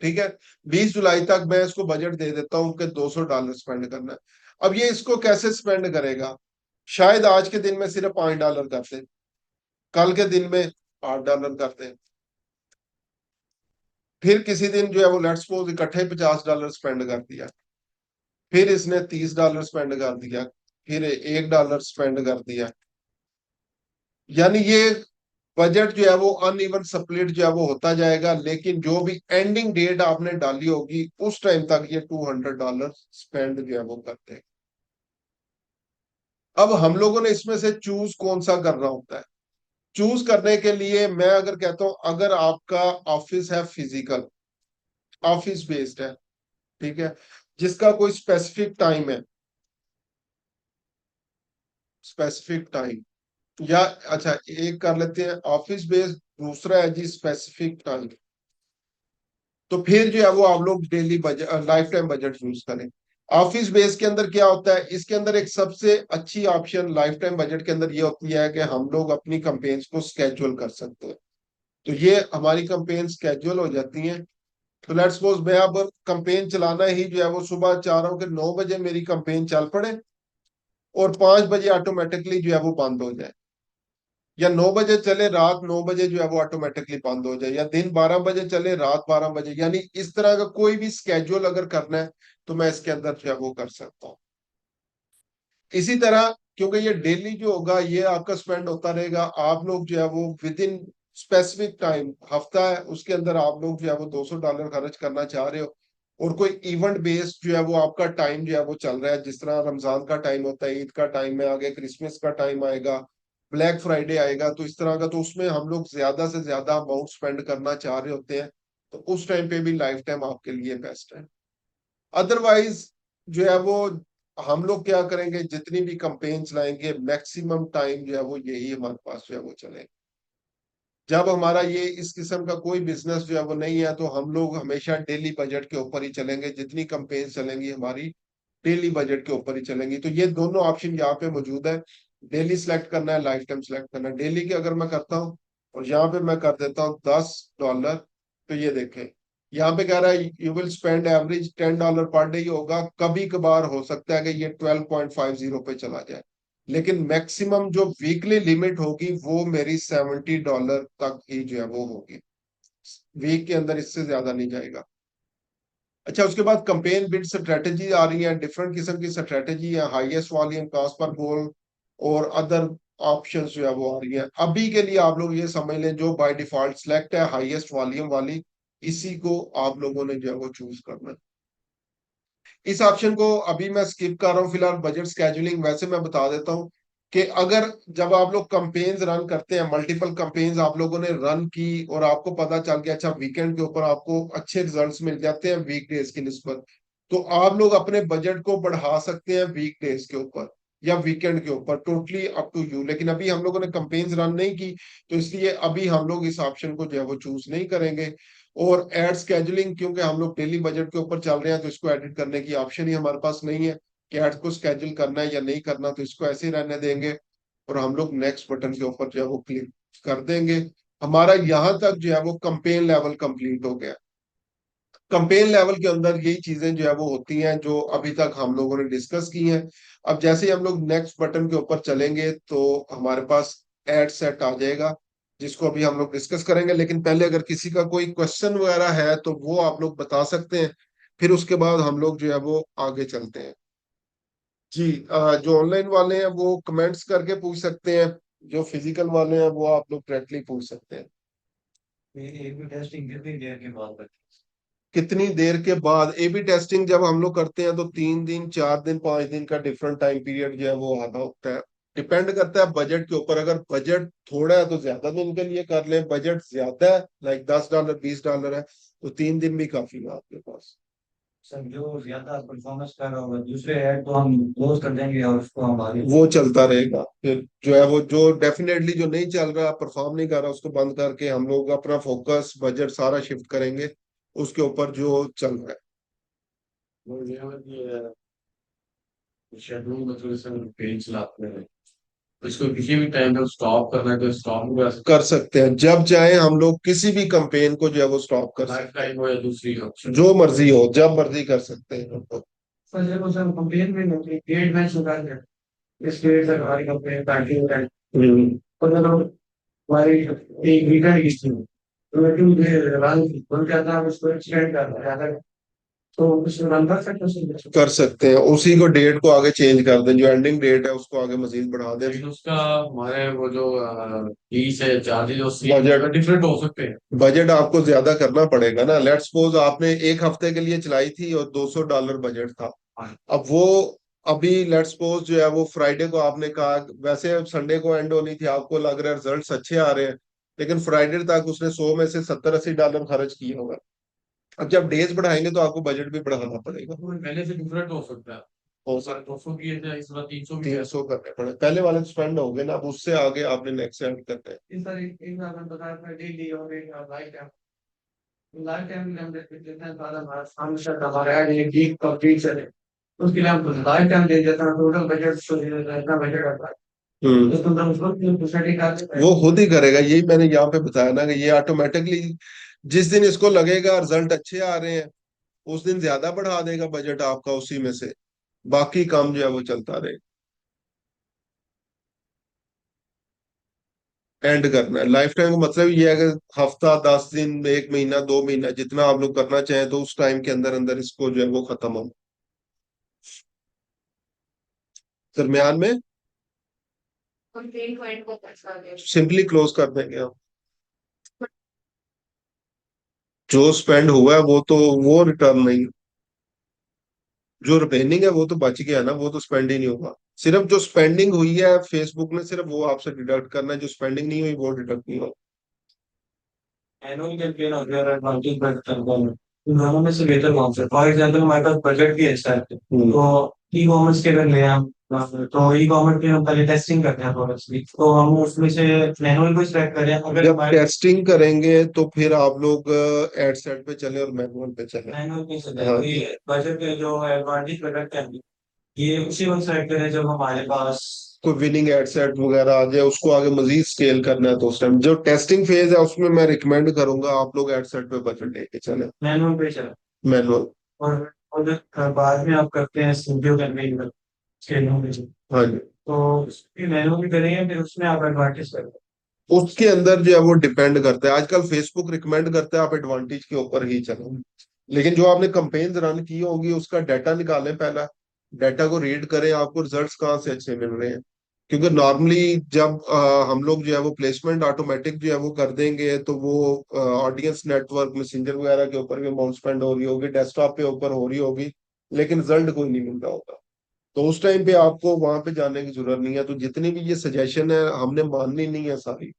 ठीक है, 20 जुलाई तक मैं इसको बजट दे देता हूं कि $200 स्पेंड करना है। अब ये इसको कैसे स्पेंड करेगा, शायद आज के दिन में सिर्फ $5 करते हैं, कल के दिन में $8 करते हैं, फिर किसी दिन जो है वो लेट्स सपोज इकट्ठे $50 स्पेंड कर दिया, फिर इसने $30 स्पेंड कर दिया, फिर $1 स्पेंड कर दिया। यानी ये बजट जो है वो अनइवन स्प्लिट जो है वो होता जाएगा, लेकिन जो भी एंडिंग डेट आपने डाली होगी उस टाइम तक ये $200 स्पेंड जो है वो करते हैं। अब हम लोगों ने इसमें से चूज कौन सा करना होता है। चूज करने के लिए मैं अगर कहता हूं, अगर आपका ऑफिस है, फिजिकल ऑफिस बेस्ड है, ठीक है, जिसका कोई स्पेसिफिक टाइम है, स्पेसिफिक टाइम, या अच्छा एक कर लेते हैं ऑफिस बेस्ड, दूसरा है जी स्पेसिफिक टाइम, तो फिर जो है वो आप लोग daily budget, life time budget use करें। ऑफिस बेस के अंदर क्या होता है, इसके अंदर एक सबसे अच्छी ऑप्शन लाइफ टाइम बजट के अंदर ये होती है कि हम लोग अपनी कंपेन्स को स्केड्यूल कर सकते हैं। तो ये हमारी कंपेन स्केड्यूल हो जाती हैं। तो लेट्स सपोज मैं अब कंपेन चलाना ही जो है वो सुबह चाह रहा हूँ कि 9 बजे मेरी कंपेन चल पड़े और 5 बजे ऑटोमेटिकली जो है वो बंद हो जाए, या 9 बजे चले रात 9 बजे जो है वो ऑटोमेटिकली बंद हो जाए, या दिन 12 बजे चले रात 12 बजे, यानी इस तरह का कोई भी स्केड्यूल अगर करना है तो मैं इसके अंदर जो है वो कर सकता हूँ। इसी तरह क्योंकि ये डेली जो होगा ये आपका स्पेंड होता रहेगा, आप लोग जो है वो विद इन स्पेसिफिक टाइम, हफ्ता है उसके अंदर आप लोग जो है वो $200 खर्च करना चाह रहे हो, और कोई इवेंट बेस्ड जो है वो आपका टाइम जो है वो चल रहा है, जिस तरह रमजान का टाइम होता है, ईद का टाइम है, आगे क्रिसमस का टाइम आएगा, ब्लैक फ्राइडे आएगा, तो इस तरह का, तो उसमें हम लोग ज्यादा से ज्यादा अमाउंट स्पेंड करना चाह रहे होते हैं, तो उस टाइम पे भी लाइफ टाइम आपके लिए बेस्ट है। अदरवाइज जो है वो हम लोग क्या करेंगे, जितनी भी कंपेन चलाएंगे मैक्सिमम टाइम जो है वो यही हमारे पास जो है वो चलेगा। जब हमारा ये इस किस्म का कोई बिजनेस जो है वो नहीं है, तो हम लोग हमेशा डेली बजट के ऊपर ही चलेंगे, जितनी कंपेन चलेंगी हमारी डेली बजट के ऊपर ही चलेंगी। तो ये दोनों ऑप्शन यहाँ पे मौजूद है, डेली सिलेक्ट करना है, लाइफ टाइम सिलेक्ट करना है। डेली की अगर मैं करता हूँ और यहाँ पे मैं कर देता हूँ $10, तो ये देखें यहाँ पे कह रहा है you will spend average $10 per day ही होगा, कभी कभार हो सकता है कि ये 12.50 पे चला जाए, लेकिन मैक्सिमम जो वीकली लिमिट होगी वो मेरी $70 तक ही जो है वो होगी, वीक के अंदर इससे ज्यादा नहीं जाएगा। अच्छा, उसके बाद कंपेन बिड स्ट्रेटेजी आ रही है, डिफरेंट किस्म की स्ट्रेटेजी है, हाईएस्ट वॉल्यूम, कॉस्ट पर गोल और अदर ऑप्शंस जो है वो आ रही है। अभी के लिए आप लोग ये समझ लें जो बाय डिफॉल्ट सिलेक्ट है हाईएस्ट वॉल्यूम वाली, इसी को आप लोगों ने जो है वो चूज करना है। इस ऑप्शन को अभी मैं स्किप कर रहा हूँ फिलहाल, बजट स्केजुलिंग। वैसे मैं बता देता हूँ कि अगर जब आप लोग कंपेन्स रन करते हैं, मल्टीपल कंपेन्स आप लोगों ने रन की और आपको पता चल गया, अच्छा वीकेंड के ऊपर आपको अच्छे रिजल्ट्स मिल जाते हैं वीक डेज की निस्बत, तो आप लोग अपने बजट को बढ़ा सकते हैं वीक डेज के ऊपर या वीकेंड के ऊपर, टोटली अप टू यू। लेकिन अभी हम लोगों ने कंपेन्स रन नहीं की, तो इसलिए अभी हम लोग इस ऑप्शन को जो है वो चूज नहीं करेंगे। और एड स्केजुलिंग, क्योंकि हम लोग डेली बजट के ऊपर चल रहे हैं, तो इसको एडिट करने की ऑप्शन ही हमारे पास नहीं है कि एड्स को स्केड्यूल करना है या नहीं करना, तो इसको ऐसे ही रहने देंगे और हम लोग नेक्स्ट बटन के ऊपर जो है वो क्लिक कर देंगे। हमारा यहाँ तक जो है वो कंपेन लेवल कंप्लीट हो गया। कंपेन लेवल के अंदर यही चीजें जो है वो होती हैं जो अभी तक हम लोगों ने डिस्कस की हैं। अब जैसे ही हम लोग नेक्स्ट बटन के ऊपर चलेंगे तो हमारे पास एड सेट आ जाएगा, जिसको अभी हम लोग डिस्कस करेंगे। लेकिन पहले अगर किसी का कोई क्वेश्चन वगैरह है तो वो आप लोग बता सकते हैं, फिर उसके बाद हम लोग जो है वो आगे चलते हैं। जी, जो ऑनलाइन वाले हैं वो कमेंट्स करके पूछ सकते हैं, जो फिजिकल वाले हैं वो आप लोग डायरेक्टली पूछ सकते हैं। ये एक भी टेस्टिंग कितनी देर के बाद बची? कितनी देर के बाद ए बी टेस्टिंग जब हम लोग करते हैं तो 3 दिन, 4 दिन, 5 दिन का डिफरेंट टाइम पीरियड जो है वो आधा होता है। डिपेंड करता है बजट के ऊपर, अगर बजट थोड़ा है तो ज्यादा दिन के लिए कर ले, बजट ज्यादा है लाइक $10, $20 है, तो 3 दिन भी काफी है आपके पास। सर जो ज्यादा परफॉर्मेंस कर रहा होगा दूसरे ऐड तो हम क्लोज कर देंगे और उसको हम आगे। वो चलता रहेगा, फिर जो है वो जो डेफिनेटली जो नहीं चल रहा, परफॉर्म नहीं कर रहा, उसको बंद करके हम लोग अपना फोकस बजट सारा शिफ्ट करेंगे उसके ऊपर जो चल रहा है। वो ये है कि शेड्यूल मतलब जैसे पेज चलाते हैं तो इसको किसी भी टाइम पे स्टॉप करना है तो स्टॉप भी कर सकते कर सकते हैं, जब चाहे हम लोग किसी भी कंपेन को जो है वो स्टॉप कर हैं, लाइफ सकते टाइम हो या दूसरी ऑप्शन। हैं, जो मर्जी हो जब मर्जी कर सकते हैं हम लोग। सर जब सर कंपेन में डेट मैच होता है इस डेट तक हमारी कंपेन पैकिंग है हम्म, तो मतलब हमारी एक वीकेंड की थी तो 2 डे रन बन जाता है उसको एक्सटेंड करना है तो उसमें रन कर सकते हैं। कर सकते हैं, उसी को डेट को आगे चेंज कर दें, जो एंडिंग डेट है उसको आगे मजीद बढ़ा दें। लेकिन उसका हमारे वो जो फीस है चार्जेस बजट, डिफरेंट हो सकते हैं। बजट आपको ज्यादा करना पड़ेगा ना। लेट्स सपोज आपने एक हफ्ते के लिए चलाई थी और $200 बजट था, हाँ। अब वो अभी लेट्स सपोज जो है वो फ्राइडे को आपने कहा, वैसे संडे को एंड होनी थी, आपको लग रहा है रिजल्ट्स अच्छे आ रहे हैं, लेकिन फ्राइडे तक उसने 100 में से 70-80 डॉलर खर्च किए होगा। अब जब डेज बढ़ाएंगे तो आपको बजट भी बढ़ाना पड़ेगा। वो पहले से डिफरेंट हो सकता है। हो इस बार 200 किए थे, इस बार 300 भी है। 300 करने पड़े, पहले वाले स्पेंड हो गए ना, अब उससे आगे आपने नेक्स्ट ऐड करना है। इस बार एक बार मैंने बताया था डेली और एक लाइफ टाइम। लाइफ टाइम में हम जितना ज्यादा हमारा हमेशा हमारा ऐड एक वीक कंप्लीट चले, उसके लिए हम लाइफ टाइम दे देता है, टोटल बजट तो दे देता है, इतना बजट आता है। तो तुम उसको सेटिंग करते वो खुद ही करेगा, यही मैंने यहाँ पे बताया ना कि ये ऑटोमेटिकली जिस दिन इसको लगेगा रिजल्ट अच्छे आ रहे हैं, उस दिन ज्यादा बढ़ा देगा बजट आपका उसी में से, बाकी काम जो है वो चलता रहेगा। एंड करना है लाइफ टाइम का मतलब ये है कि हफ्ता, 10 दिन, एक महीना, 2 महीना, जितना आप लोग करना चाहें तो उस टाइम के अंदर अंदर इसको जो है वो खत्म हो, दरमियान में सिंपली क्लोज कर देंगे हम। जो स्पेंड हुआ है वो तो, वो रिटर्न नहीं, जो रिमेनिंग है वो तो बच गया ना, वो तो स्पेंड ही नहीं होगा। सिर्फ जो स्पेंडिंग हुई है फेसबुक ने, सिर्फ वो आपसे डिडक्ट करना है, जो स्पेंडिंग नहीं हुई वो डिडक्ट नहीं होगा। एनुअल कैंपेन हो गया, एडवांटेज कैंपेन, इन दोनों में से बेहतर कौन सा है? फॉर एग्जाम्पल हमारे पास बजट भी है इस टाइप से, तो ई कॉमर्स के अगर ले हम, तो ई कॉमर्स की हम पहले टेस्टिंग करते हैं प्रोडक्ट्स की, तो हम उसमें से मैनुअल को सिलेक्ट करें अगर जब हमारे टेस्टिंग करेंगे तो फिर आप लोग एड सेट पे चले और मैनुअल पे चले। मैनुअल में से हाँ तो ये बजट के जो एडवांटेज प्रोडक्ट है, ये उसी वक्त सिलेक्ट करें जब हमारे पास कोई विनिंग एड सेट वगैरह आ जाए, उसको आगे मजीद स्केल करना है तो उस टाइम जो टेस्टिंग फेज है उसमें मैं रिकमेंड करूंगा आप लोग एड सेट पे बजट लेके चले, मैनुअल पे चले। मैनुअल। और जो बाद में आप करते हैं स्टूडियो कैंपेन में स्केलिंग में, हाँ जी, तो उसकी मैनुअल भी करेंगे, फिर उसमें आप एडवांटेज करेंगे। उसके अंदर जो है वो डिपेंड करता है, आजकल फेसबुक रिकमेंड करता है आप एडवांटेज के ऊपर ही चलो, लेकिन जो आपने कंपेन्स रन की होगी उसका डाटा निकालें पहला, डाटा को रीड करें, आपको रिजल्ट्स कहाँ से अच्छे मिल रहे हैं। क्योंकि नॉर्मली जब हम लोग जो है वो प्लेसमेंट ऑटोमेटिक जो है वो कर देंगे तो वो ऑडियंस नेटवर्क मैसेंजर वगैरह के ऊपर भी अमाउंट स्पेंड हो रही होगी, डेस्कटॉप पे ऊपर हो रही होगी, लेकिन रिजल्ट कोई नहीं मिल रहा होगा। तो उस टाइम पे आपको वहां पे जाने की जरूरत नहीं है, तो जितनी भी ये सजेशन है हमने माननी नहीं है सारी,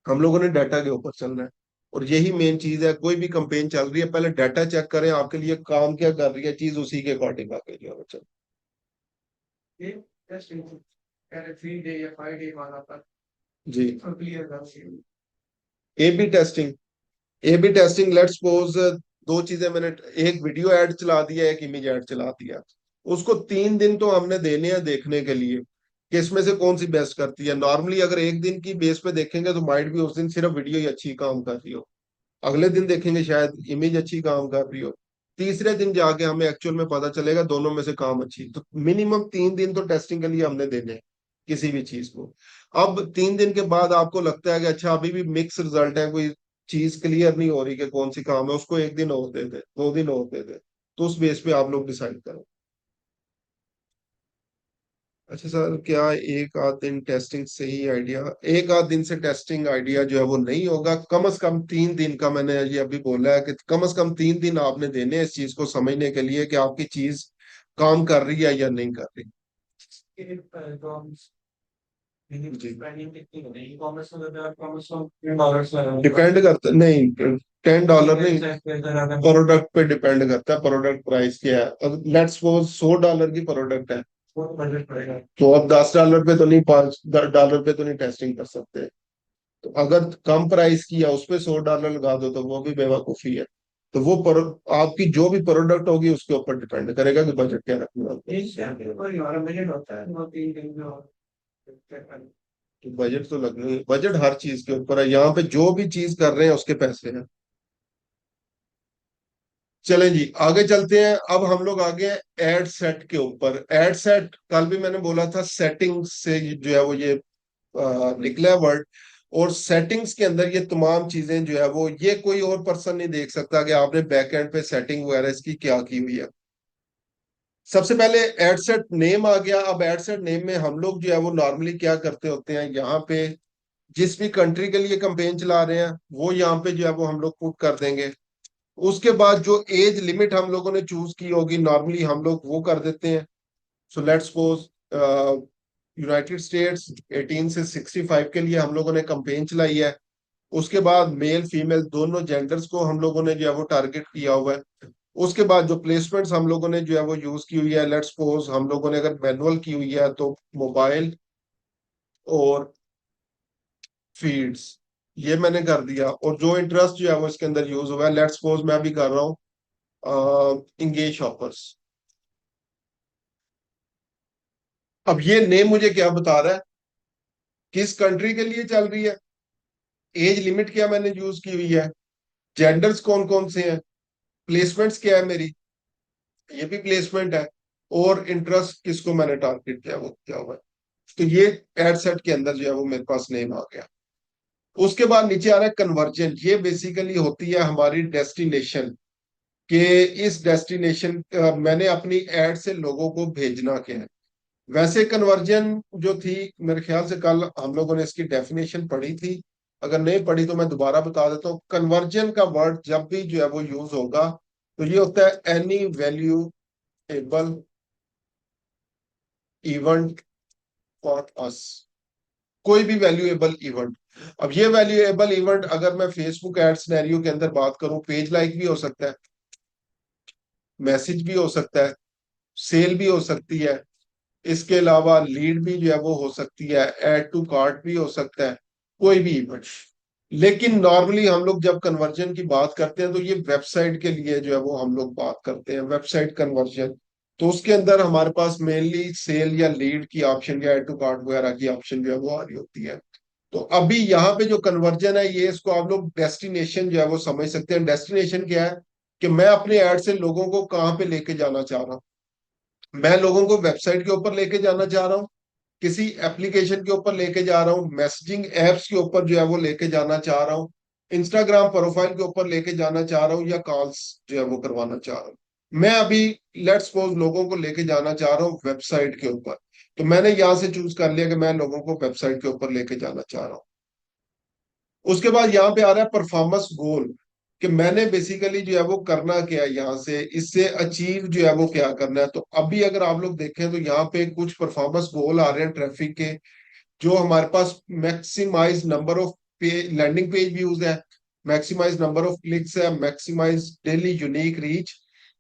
हम लोगों ने डाटा के ऊपर चलना है। और यही मेन चीज है, कोई भी कंपेन चल रही है पहले डाटा चेक करें आपके लिए काम क्या कर रही है चीज, उसी के अकॉर्डिंग आगे जो है चल। ये टेस्टिंग पहले 3 डे या 5 डे वाला पर जी, क्लियर कर। A B testing, A B testing let's suppose दो चीजें मैंने, एक वीडियो ऐड चला दिया, एक इमेज ऐड चला दिया, उसको 3 दिन तो हमने देने हैं देखने के लिए कि इसमें से कौन सी बेस्ट करती है। नॉर्मली अगर एक दिन की बेस पे देखेंगे तो माइट भी उस दिन सिर्फ वीडियो ही अच्छी काम कर रही हो, अगले दिन देखेंगे शायद इमेज अच्छी काम कर रही हो, तीसरे दिन जाके हमें एक्चुअल में पता चलेगा दोनों में से काम अच्छी। तो मिनिमम 3 दिन तो टेस्टिंग के लिए हमने देने हैं किसी भी चीज को। अब 3 दिन के बाद आपको लगता है कि अच्छा अभी भी मिक्स रिजल्ट है, कोई चीज क्लियर नहीं हो रही कि कौन सी काम है, उसको एक दिन और दे दे, 2 दिन और दे दे, तो उस बेस पे आप लोग डिसाइड करो। अच्छा सर, क्या एक आध दिन टेस्टिंग से ही आइडिया, एक आध दिन से टेस्टिंग आइडिया जो है वो नहीं होगा, कम से कम 3 दिन का मैंने ये अभी बोला है कि कम से कम 3 दिन आपने देने हैं इस चीज को समझने के लिए कि आपकी चीज काम कर रही है या नहीं कर रही। तो हम जी, स्पेंडिंग कितनी हो रही है कॉमर्स में, अगर कॉमर्स में $10 लगा डिपेंड करता नहीं, $10 नहीं, तो प्रोडक्ट पे डिपेंड करता है, प्रोडक्ट प्राइस क्या है। लेट्स सपोज $100 की प्रोडक्ट है, बजट पड़ेगा। तो अब $10 पे तो नहीं, $5 पे तो नहीं टेस्टिंग कर सकते। तो अगर कम प्राइस की है उस पे $100 लगा दो तो वो भी बेवकूफी है। तो वो आपकी जो भी प्रोडक्ट होगी उसके ऊपर डिपेंड करेगा कि बजट क्या रखना है। एक शहर के ऊपर हमारा बजट होता है, वो 3 दिन में और तो बजट तो लगना ही, बजट हर चीज के ऊपर है, यहाँ पे जो भी चीज कर रहे हैं उसके पैसे हैं। चलें जी आगे चलते हैं, अब हम लोग आगे एड सेट के ऊपर। एड सेट कल भी मैंने बोला था सेटिंग से जो है वो ये निकला है वर्ड, और सेटिंग्स के अंदर ये तमाम चीजें जो है वो ये कोई और पर्सन नहीं देख सकता कि आपने बैक एंड पे सेटिंग वगैरह इसकी क्या की हुई है। सबसे पहले एडसेट नेम आ गया। अब एडसेट नेम में हम लोग जो है वो नॉर्मली क्या करते होते हैं, यहाँ पे जिस भी कंट्री के लिए कंपेन चला रहे हैं वो यहाँ पे जो है वो हम लोग पुट कर देंगे। उसके बाद जो एज लिमिट हम लोगों ने चूज की होगी नॉर्मली हम लोग वो कर देते हैं। So let's suppose United states 18 से 65 के लिए हम लोगों ने कंपेन चलाई है। उसके बाद मेल फीमेल दोनों जेंडर्स को हम लोगों ने जो है वो टारगेट किया हुआ है। उसके बाद जो प्लेसमेंट्स हम लोगों ने जो है वो यूज की हुई है, लेट्स सपोज हम लोगों ने अगर मैनुअल की हुई है तो मोबाइल और फीड्स, ये मैंने कर दिया। और जो इंटरेस्ट जो है वो इसके अंदर यूज हुआ है, लेट्स सपोज मैं अभी कर रहा हूँ इंगेज शॉपर्स। अब ये नेम मुझे क्या बता रहा है, किस कंट्री के लिए चल रही है, एज लिमिट क्या मैंने यूज की हुई है, जेंडर्स कौन कौन से हैं, प्लेसमेंट्स क्या है मेरी, ये भी प्लेसमेंट है, और इंटरेस्ट किसको मैंने टारगेट किया वो क्या हुआ है। तो ये एड सेट के अंदर जो है वो मेरे पास नेम आ गया। उसके बाद नीचे आ रहा है कन्वर्जन। ये बेसिकली होती है हमारी डेस्टिनेशन, कि इस डेस्टिनेशन मैंने अपनी एड से लोगों को भेजना क्या है। वैसे कन्वर्जन जो थी, मेरे ख्याल से कल हम लोगों ने इसकी डेफिनेशन पढ़ी थी, अगर नहीं पढ़ी तो मैं दोबारा बता देता हूँ। कन्वर्जन का वर्ड जब भी जो है वो यूज होगा तो ये होता है any valuable event for us, कोई भी वैल्यूएबल इवेंट। अब ये वैल्यूएबल इवेंट अगर मैं फेसबुक एड सिनेरियो के अंदर बात करूं, पेज लाइक भी हो सकता है, मैसेज भी हो सकता है, सेल भी हो सकती है, इसके अलावा लीड भी जो है वो हो सकती है, ऐड टू कार्ट भी हो सकता है, कोई भी इवेंट। लेकिन नॉर्मली हम लोग जब कन्वर्जन की बात करते हैं तो ये वेबसाइट के लिए जो है वो हम लोग बात करते हैं, वेबसाइट कन्वर्जन। तो उसके अंदर हमारे पास मेनली सेल या लीड की ऑप्शन या ऐड टू कार्ट वगैरह की ऑप्शन जो है वो आ रही होती है। तो अभी यहाँ पे जो कन्वर्जन है, ये इसको आप लोग डेस्टिनेशन जो है वो समझ सकते हैं। डेस्टिनेशन क्या है, कि मैं अपने ऐड से लोगों को कहाँ पे लेके जाना चाह रहा हूँ। मैं लोगों को वेबसाइट के ऊपर लेके जाना चाह रहा हूँ, किसी एप्लीकेशन के ऊपर लेके जा रहा हूँ, मैसेजिंग एप्स के ऊपर जो है वो लेके जाना चाह रहा हूँ, इंस्टाग्राम प्रोफाइल के ऊपर लेके जाना चाह रहा हूँ, या कॉल्स जो है वो करवाना चाह रहा हूँ। मैं अभी लेट्स सपोज लोगों को लेके जाना चाह रहा हूँ वेबसाइट के ऊपर, तो मैंने यहां से चूज कर लिया कि मैं लोगों को वेबसाइट के ऊपर लेके जाना चाह रहा हूँ। उसके बाद यहाँ पे आ रहा है परफॉर्मेंस गोल, कि मैंने बेसिकली जो है वो करना क्या है, यहाँ से इससे अचीव जो है वो क्या करना है। तो अभी अगर आप लोग देखें तो यहाँ पे कुछ परफॉर्मेंस गोल आ रहे हैं ट्रैफिक के, जो हमारे पास maximize number of landing page views है, मैक्सिमाइज नंबर ऑफ क्लिक्स है, maximize daily unique reach,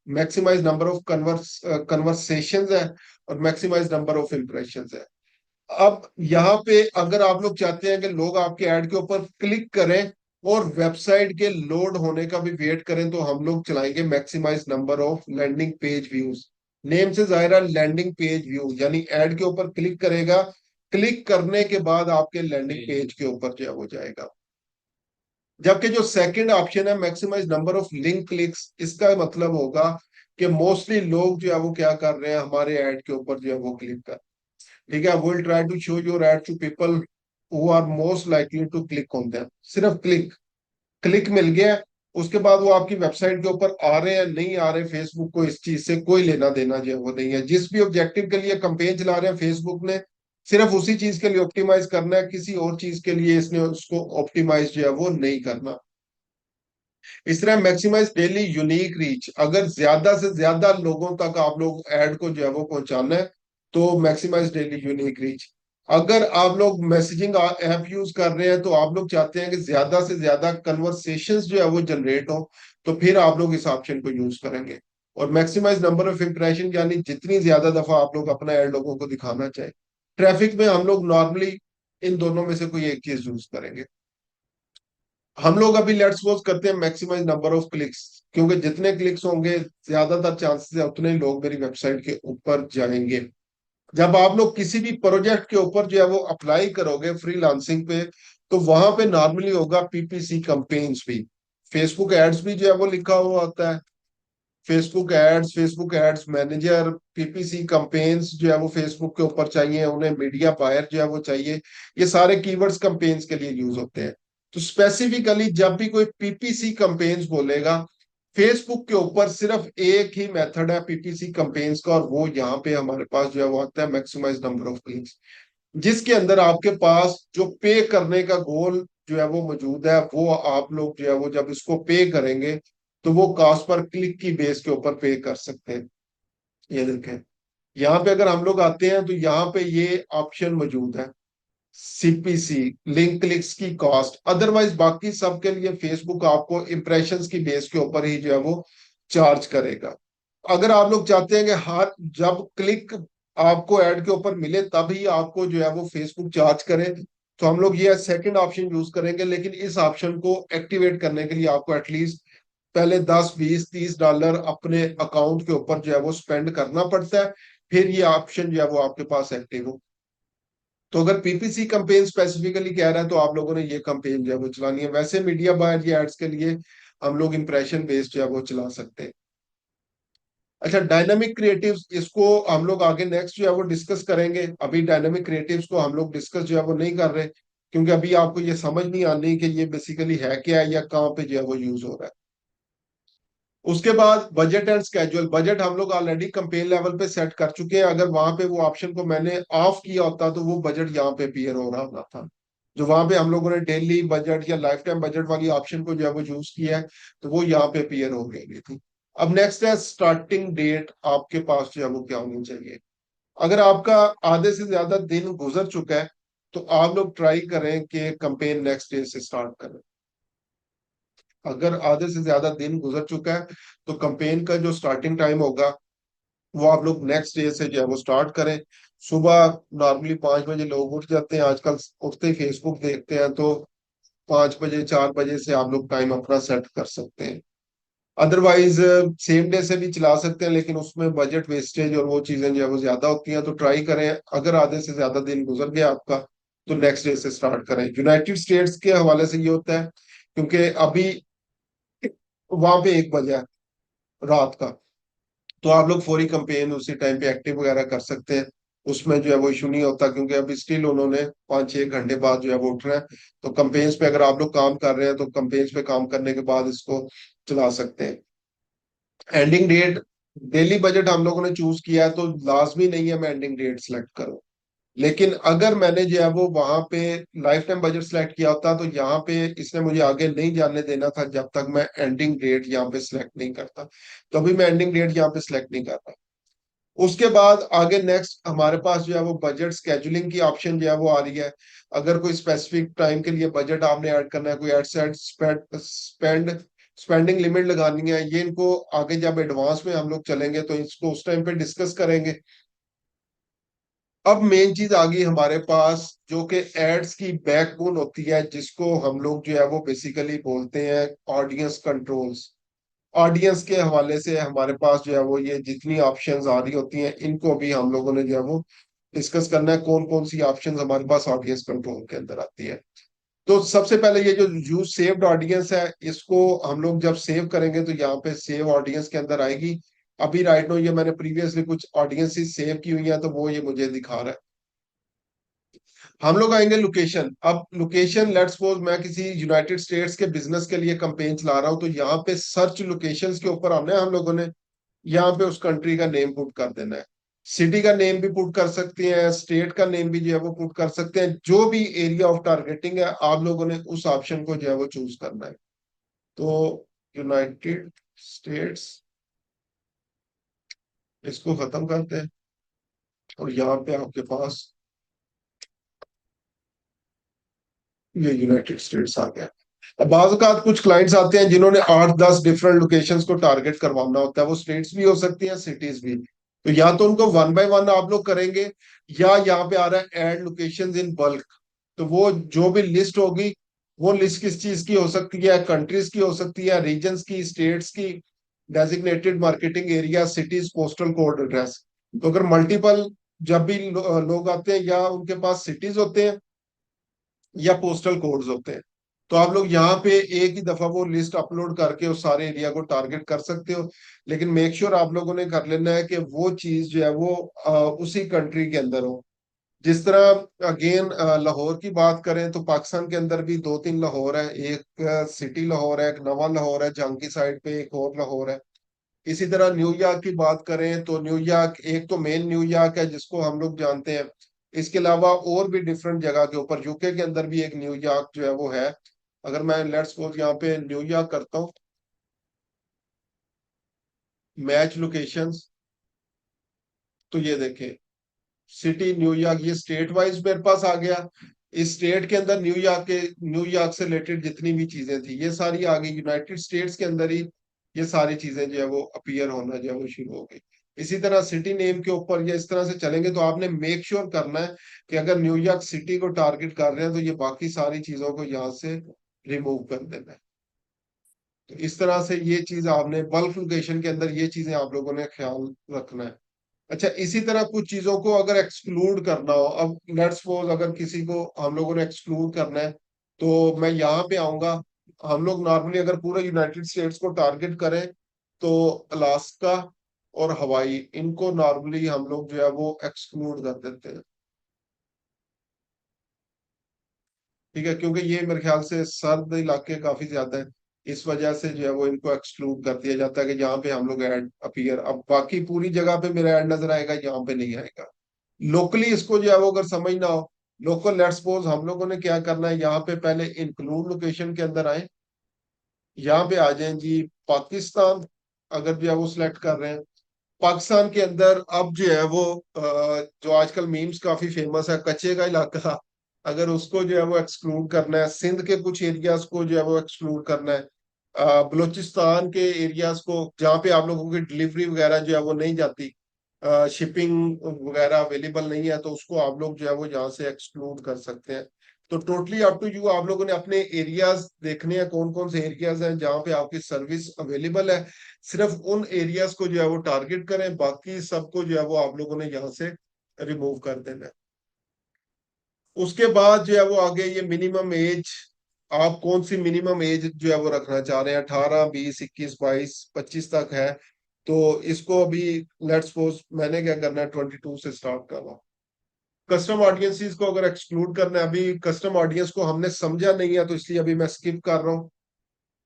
maximize number of conversation है, और मैक्सिमाइज नंबर ऑफ इंप्रेशन है। अब यहाँ पे अगर आप लोग चाहते हैं कि लोग आपके ऐड के ऊपर क्लिक करें और वेबसाइट के लोड होने का भी वेट करें, तो हम लोग चलाएंगे maximize number of landing page views. Name से जाहिर है लैंडिंग पेज व्यू, यानी ऐड के ऊपर क्लिक करेगा, क्लिक करने के बाद आपके लैंडिंग पेज के ऊपर जो है वो जाएगा। जबकि जो सेकंड ऑप्शन है maximize number of link clicks, इसका मतलब होगा कि मोस्टली लोग जो है वो क्या कर रहे हैं, हमारे ऐड के ऊपर जो है वो क्लिक कर। ठीक है, will try to show your ad to people who are most likely to click on them. सिर्फ क्लिक, क्लिक मिल गया, उसके बाद वो आपकी वेबसाइट के ऊपर आ रहे हैं नहीं आ रहे, फेसबुक को इस चीज से कोई लेना देना जो है वो नहीं है। जिस भी ऑब्जेक्टिव के लिए कंपेन चला रहे हैं फेसबुक ने, सिर्फ उसी चीज के लिए ऑप्टिमाइज करना है, किसी और चीज के लिए इसने उसको ऑप्टिमाइज जो है वो नहीं करना। इस तरह मैक्सिमाइज डेली यूनिक रीच, अगर ज्यादा से ज्यादा लोगों तक आप लोग ऐड को जो है वो पहुंचाना है तो मैक्सिमाइज डेली यूनिक रीच। अगर आप लोग मैसेजिंग ऐप यूज कर रहे हैं तो आप लोग चाहते हैं कि ज्यादा से ज्यादा कन्वर्सेशंस जो है वो जनरेट हो, तो फिर आप लोग इस ऑप्शन को यूज करेंगे। और मैक्सिमाइज नंबर ऑफ इंप्रेशन, यानी जितनी ज्यादा दफा आप लोग अपना ऐड लोगों को दिखाना चाहे। ट्रैफिक में हम लोग नॉर्मली इन दोनों में से कोई एक चीज यूज करेंगे। हम लोग अभी लेट्स सपोज करते हैं मैक्सिमाइज नंबर ऑफ क्लिक्स, क्योंकि जितने क्लिक्स होंगे ज्यादातर चांसेस है उतने ही लोग मेरी वेबसाइट के ऊपर जाएंगे। जब आप लोग किसी भी प्रोजेक्ट के ऊपर जो है वो अप्लाई करोगे फ्रीलांसिंग पे, तो वहां पे नॉर्मली होगा पीपीसी कंपेन्स भी, फेसबुक एड्स भी जो है वो लिखा हुआ होता है। Facebook ads manager, PPC campaigns जो है वो फेसबुक के ऊपर चाहिए, उन्हें मीडिया बायर जो है वो चाहिए। ये सारे कीवर्ड्स कंपेन्स के लिए यूज होते हैं। तो स्पेसिफिकली जब भी कोई पीपीसी कंपेन्स बोलेगा, फेसबुक के ऊपर सिर्फ एक ही मेथड है पीपीसी कंपेन्स का, और वो यहाँ पे हमारे पास जो है वो आता है मैक्सिमाइज नंबर ऑफ क्लिक्स, जिसके अंदर आपके पास जो पे करने का गोल जो है वो मौजूद है। वो आप लोग जो है वो जब इसको पे करेंगे तो वो कॉस्ट पर क्लिक की बेस के ऊपर पे कर सकते हैं। ये देखें, यहाँ पे अगर हम लोग आते हैं तो यहाँ पे ये ऑप्शन मौजूद है, सीपीसी, लिंक क्लिक्स की कॉस्ट। अदरवाइज बाकी सब के लिए फेसबुक आपको इम्प्रेशंस की बेस के ऊपर ही जो है वो चार्ज करेगा। अगर आप लोग चाहते हैं कि हर जब क्लिक आपको ऐड के ऊपर मिले तभी आपको जो है वो फेसबुक चार्ज करे, तो हम लोग ये सेकंड ऑप्शन यूज करेंगे। लेकिन इस ऑप्शन को एक्टिवेट करने के लिए आपको एटलीस्ट पहले 10 20 30 डॉलर अपने अकाउंट के ऊपर जो है वो स्पेंड करना पड़ता है, फिर ये ऑप्शन जो है वो आपके पास एक्टिव हो। तो अगर पीपीसी कंपेन स्पेसिफिकली कह रहा है तो आप लोगों ने ये कंपेन जो है वो चलानी है। वैसे मीडिया बायर या एड्स के लिए हम लोग इंप्रेशन बेस्ड जो है वो चला सकते हैं। अच्छा, डायनामिक क्रिएटिव्स, इसको हम लोग आगे नेक्स्ट जो है वो डिस्कस करेंगे। अभी डायनामिक क्रिएटिव्स को हम लोग डिस्कस जो है वो नहीं कर रहे, क्योंकि अभी आपको ये समझ नहीं आनी कि ये बेसिकली है क्या है या कहाँ पे जो है वो यूज हो रहा है। उसके बाद बजट एंड स्केड्यूल। बजट हम लोग ऑलरेडी कंपेन लेवल पे सेट कर चुके हैं। अगर वहां पे वो ऑप्शन को मैंने ऑफ किया होता तो वो बजट यहाँ पे अपीयर हो रहा होता था। जो वहां पे हम लोगों ने डेली बजट या लाइफ टाइम बजट वाली ऑप्शन को जो है वो यूज किया है, तो वो यहाँ पे अपीयर हो गई थी। अब नेक्स्ट है स्टार्टिंग डेट, आपके पास जो है वो क्या होनी चाहिए। अगर आपका आधे से ज्यादा दिन गुजर चुका है तो आप लोग ट्राई करें कि कंपेन नेक्स्ट डे से स्टार्ट करें। अगर आधे से ज्यादा दिन गुजर चुका है तो कंपेन का जो स्टार्टिंग टाइम होगा वो आप लोग नेक्स्ट डे से जो है वो स्टार्ट करें। सुबह नॉर्मली 5 बजे लोग उठ जाते हैं आजकल, उठते ही फेसबुक देखते हैं, तो 5 बजे 4 बजे से आप लोग टाइम अपना सेट कर सकते हैं। अदरवाइज सेम डे से भी चला सकते हैं, लेकिन उसमें बजट वेस्टेज और वो चीजें जो है वो ज्यादा होती हैं। तो ट्राई करें, अगर आधे से ज्यादा दिन गुजर गया आपका तो नेक्स्ट डे से स्टार्ट करें। यूनाइटेड स्टेट्स के हवाले से ये होता है क्योंकि अभी वहां पे 1 बजा है रात का, तो आप लोग फौरी कंपेन उसी टाइम पे एक्टिव वगैरह कर सकते हैं। उसमें जो है वो इशू नहीं होता, क्योंकि अभी स्टिल उन्होंने 5 6 घंटे बाद जो है वो उठ रहे हैं। तो कंपेन्स पे अगर आप लोग काम कर रहे हैं तो कंपेन्स पे काम करने के बाद इसको चला सकते हैं। एंडिंग डेट, डेली बजट हम लोगों ने चूज किया है तो लाजमी नहीं है मैं एंडिंग डेट सेलेक्ट करूं। लेकिन अगर मैंने जो है वो वहां पे लाइफ टाइम बजट सेलेक्ट किया होता तो यहाँ पे इसने मुझे आगे नहीं जाने देना था जब तक मैं एंडिंग डेट यहाँ पे सिलेक्ट नहीं करता। तो अभी मैं एंडिंग डेट यहाँ पे सिलेक्ट नहीं कर रहा। उसके बाद आगे नेक्स्ट हमारे पास जो है वो बजट स्केजुलिंग की ऑप्शन जो है वो आ रही है। अगर कोई स्पेसिफिक टाइम के लिए बजट आपने ऐड करना है, कोई एड सेट स्पेंडिंग लिमिट लगानी है, ये इनको आगे जब एडवांस में हम लोग चलेंगे तो इसको उस टाइम पे डिस्कस करेंगे। अब मेन चीज आ गई हमारे पास, जो कि एड्स की बैकबोन होती है, जिसको हम लोग जो है वो बेसिकली बोलते हैं ऑडियंस कंट्रोल्स। ऑडियंस के हवाले से हमारे पास जो है वो ये जितनी ऑप्शंस आ रही होती हैं इनको भी हम लोगों ने जो है वो डिस्कस करना है, कौन कौन सी ऑप्शंस हमारे पास ऑडियंस कंट्रोल के अंदर आती है। तो सबसे पहले ये जो यूज सेव्ड ऑडियंस है, इसको हम लोग जब सेव करेंगे तो यहाँ पे सेव ऑडियंस के अंदर आएगी। अभी राइट नो ये मैंने प्रीवियसली कुछ ऑडियंस सेव की हुई है तो वो ये मुझे दिखा रहा है। हम लोग आएंगे लोकेशन। अब लोकेशन, लेट्स सपोज मैं किसी यूनाइटेड स्टेट्स के बिजनेस के लिए कंपेन चला रहा हूं, तो यहाँ पे सर्च लोकेशंस के ऊपर हमने हम लोगों ने यहाँ पे उस कंट्री का नेम पुट कर देना है। सिटी का नेम भी पुट कर सकते हैं, स्टेट का नेम भी जो है वो पुट कर सकते हैं। जो भी एरिया ऑफ टारगेटिंग है आप लोगों ने उस ऑप्शन को जो है वो चूज करना है। तो यूनाइटेड स्टेट्स, इसको खत्म करते हैं और यहाँ पे आपके पास ये यूनाइटेड स्टेट्स आ गया। अब बाज़ औक़ात कुछ क्लाइंट्स आते हैं जिन्होंने 8 10 डिफरेंट लोकेशंस को टारगेट करवाना होता है, वो स्टेट्स भी हो सकती हैं सिटीज भी। तो या तो उनको वन बाय वन आप लोग करेंगे, या यहाँ पे आ रहा है ऐड लोकेशंस इन बल्क। तो वो जो भी लिस्ट होगी, वो लिस्ट किस चीज की हो सकती है, कंट्रीज की हो सकती है, रीजन्स की, स्टेट्स की, designated marketing area, cities, postal code address. तो अगर मल्टीपल जब भी लोग आते हैं, या उनके पास सिटीज होते हैं या पोस्टल कोड्स होते हैं, तो आप लोग यहाँ पे एक ही दफा वो लिस्ट अपलोड करके उस सारे एरिया को टारगेट कर सकते हो। लेकिन मेक श्योर आप लोगों ने कर लेना है कि वो चीज जो है वो उसी कंट्री के अंदर हो। जिस तरह अगेन लाहौर की बात करें तो पाकिस्तान के अंदर भी 2 3 लाहौर है। एक सिटी लाहौर है, एक नवा लाहौर है, जंग की साइड पे एक और लाहौर है। इसी तरह न्यूयॉर्क की बात करें तो न्यूयॉर्क, एक तो मेन न्यूयॉर्क है जिसको हम लोग जानते हैं। इसके अलावा और भी डिफरेंट जगह के ऊपर यूके के अंदर भी एक न्यूयॉर्क जो है वो है। अगर मैं लेट्स सपोज यहाँ पे न्यूयॉर्क करता हूँ, मैच लोकेशंस, तो ये देखें, सिटी न्यूयॉर्क, ये स्टेट वाइज मेरे पास आ गया। इस स्टेट के अंदर न्यूयॉर्क से रिलेटेड जितनी भी चीजें थी ये सारी आ गई। यूनाइटेड स्टेट्स के अंदर ही ये सारी चीजें जो है वो अपीयर होना जो है वो शुरू हो गई। इसी तरह सिटी नेम के ऊपर या इस तरह से चलेंगे तो आपने मेक श्योर करना है कि अगर न्यूयॉर्क सिटी को टारगेट कर रहे हैं तो ये बाकी सारी चीजों को यहाँ से रिमूव कर देना है। तो इस तरह से ये चीज आपने बल्क लोकेशन के अंदर ये चीजें आप लोगों ने ख्याल रखना है। अच्छा, इसी तरह कुछ चीजों को अगर एक्सक्लूड करना हो, अब लेट्स सपोज अगर किसी को हम लोगों ने एक्सक्लूड करना है तो मैं यहाँ पे आऊंगा। हम लोग नॉर्मली अगर पूरे यूनाइटेड स्टेट्स को टारगेट करें तो अलास्का और हवाई, इनको नॉर्मली हम लोग जो है वो एक्सक्लूड कर देते हैं। ठीक है, क्योंकि ये मेरे ख्याल से सर्द इलाके काफी ज्यादा है, इस वजह से जो है वो इनको एक्सक्लूड कर दिया जाता है कि यहाँ पे हम लोग ऐड अपीयर, अब बाकी पूरी जगह पे मेरा ऐड नजर आएगा, यहाँ पे नहीं आएगा। लोकली इसको जो है वो अगर समझना हो, लोकल लेट्स सपोज हम लोगों ने क्या करना है, यहाँ पे पहले इंक्लूड लोकेशन के अंदर आए, यहाँ पे आ जाए जी पाकिस्तान, अगर जो है वो सिलेक्ट कर रहे हैं। पाकिस्तान के अंदर अब जो है वो जो आजकल मीम्स काफी फेमस है, कच्चे का इलाका, अगर उसको जो है वो एक्सक्लूड करना है, सिंध के कुछ एरियाज को जो है वो एक्सक्लूड करना है, बलूचिस्तान के एरियाज को जहाँ पे आप लोगों की डिलीवरी वगैरह जो है वो नहीं जाती, शिपिंग वगैरह अवेलेबल नहीं है, तो उसको आप लोग जो है वो यहाँ से एक्सक्लूड कर सकते हैं। तो टोटली अप टू यू, आप लोगों ने अपने एरियाज देखने हैं कौन कौन से एरियाज हैं जहाँ पे आपकी सर्विस अवेलेबल है, सिर्फ उन एरियाज को जो है वो टारगेट करें, बाकी सबको जो है वो आप लोगों ने यहाँ से रिमूव कर देना है। उसके बाद जो है वो आगे ये मिनिमम एज, आप कौन सी मिनिमम एज जो है वो रखना चाह रहे हैं, 18, 20, 21, 22, 25 तक है, तो इसको अभी लेट्स सपोज मैंने क्या करना है, 22 से स्टार्ट करना। कस्टम ऑडियंसेस को अगर एक्सक्लूड करना है, अभी कस्टम ऑडियंस को हमने समझा नहीं है तो इसलिए अभी मैं स्किप कर रहा हूँ।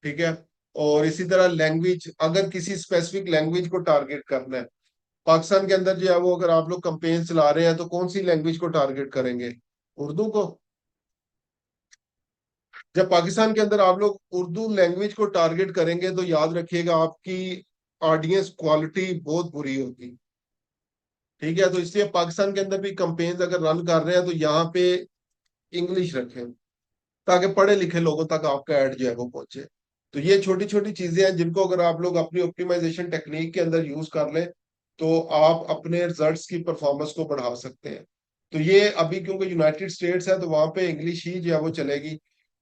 ठीक है, और इसी तरह लैंग्वेज, अगर किसी स्पेसिफिक लैंग्वेज को टारगेट करना है, पाकिस्तान के अंदर जो है वो अगर आप लोग कंपेन चला रहे हैं तो कौन सी लैंग्वेज को टारगेट करेंगे, उर्दू को। जब पाकिस्तान के अंदर आप लोग उर्दू लैंग्वेज को टारगेट करेंगे तो याद रखिएगा आपकी ऑडियंस क्वालिटी बहुत बुरी होगी। ठीक है, तो इसलिए पाकिस्तान के अंदर भी कंपेन्स अगर रन कर रहे हैं तो यहाँ पे इंग्लिश रखें ताकि पढ़े लिखे लोगों तक आपका ऐड जो है वो पहुंचे। तो ये छोटी छोटी चीजें हैं जिनको अगर आप लोग अपनी ऑप्टिमाइजेशन टेक्निक के अंदर यूज कर लें तो आप अपने रिजल्ट्स की परफॉर्मेंस को बढ़ा सकते हैं। तो ये अभी क्योंकि यूनाइटेड स्टेट्स है तो वहां पे इंग्लिश ही जो है वो चलेगी।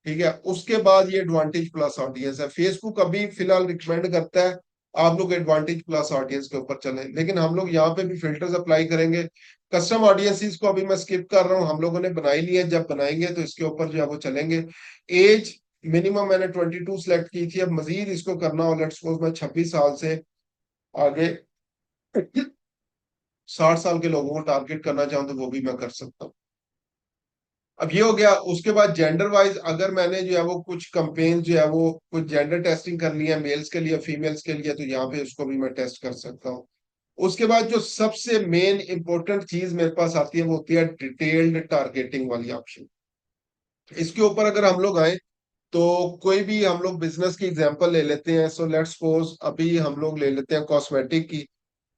ठीक है, उसके बाद ये एडवांटेज प्लस ऑडियंस है, फेसबुक अभी फिलहाल रिकमेंड करता है आप लोग एडवांटेज प्लस ऑडियंस के ऊपर चलें, लेकिन हम लोग यहाँ पे भी फिल्टर्स अप्लाई करेंगे। कस्टम ऑडियंसेस को अभी मैं स्किप कर रहा हूँ, हम लोगों ने बनाई ली है, जब बनाएंगे तो इसके ऊपर जो है वो चलेंगे। एज मिनिमम मैंने 22 सेलेक्ट की थी, अब मजीद इसको करना हो, लेट्स सपोज मैं 26 साल से आगे 60 साल के लोगों को टारगेट करना चाहूँ तो वो भी मैं कर सकता हूँ। अब ये हो गया। उसके बाद जेंडर वाइज अगर मैंने जो है वो कुछ कंपेन जो है वो कुछ जेंडर टेस्टिंग करनी है, मेल्स के लिए फीमेल्स के लिए, तो यहाँ पे उसको भी मैं टेस्ट कर सकता हूँ। उसके बाद जो सबसे मेन इंपॉर्टेंट चीज मेरे पास आती है वो होती है डिटेल्ड टारगेटिंग वाली ऑप्शन। इसके ऊपर अगर हम लोग आए तो कोई भी हम लोग बिजनेस की एग्जांपल ले लेते हैं। सो लेट्स सपोज अभी हम लोग ले लेते हैं कॉस्मेटिक की,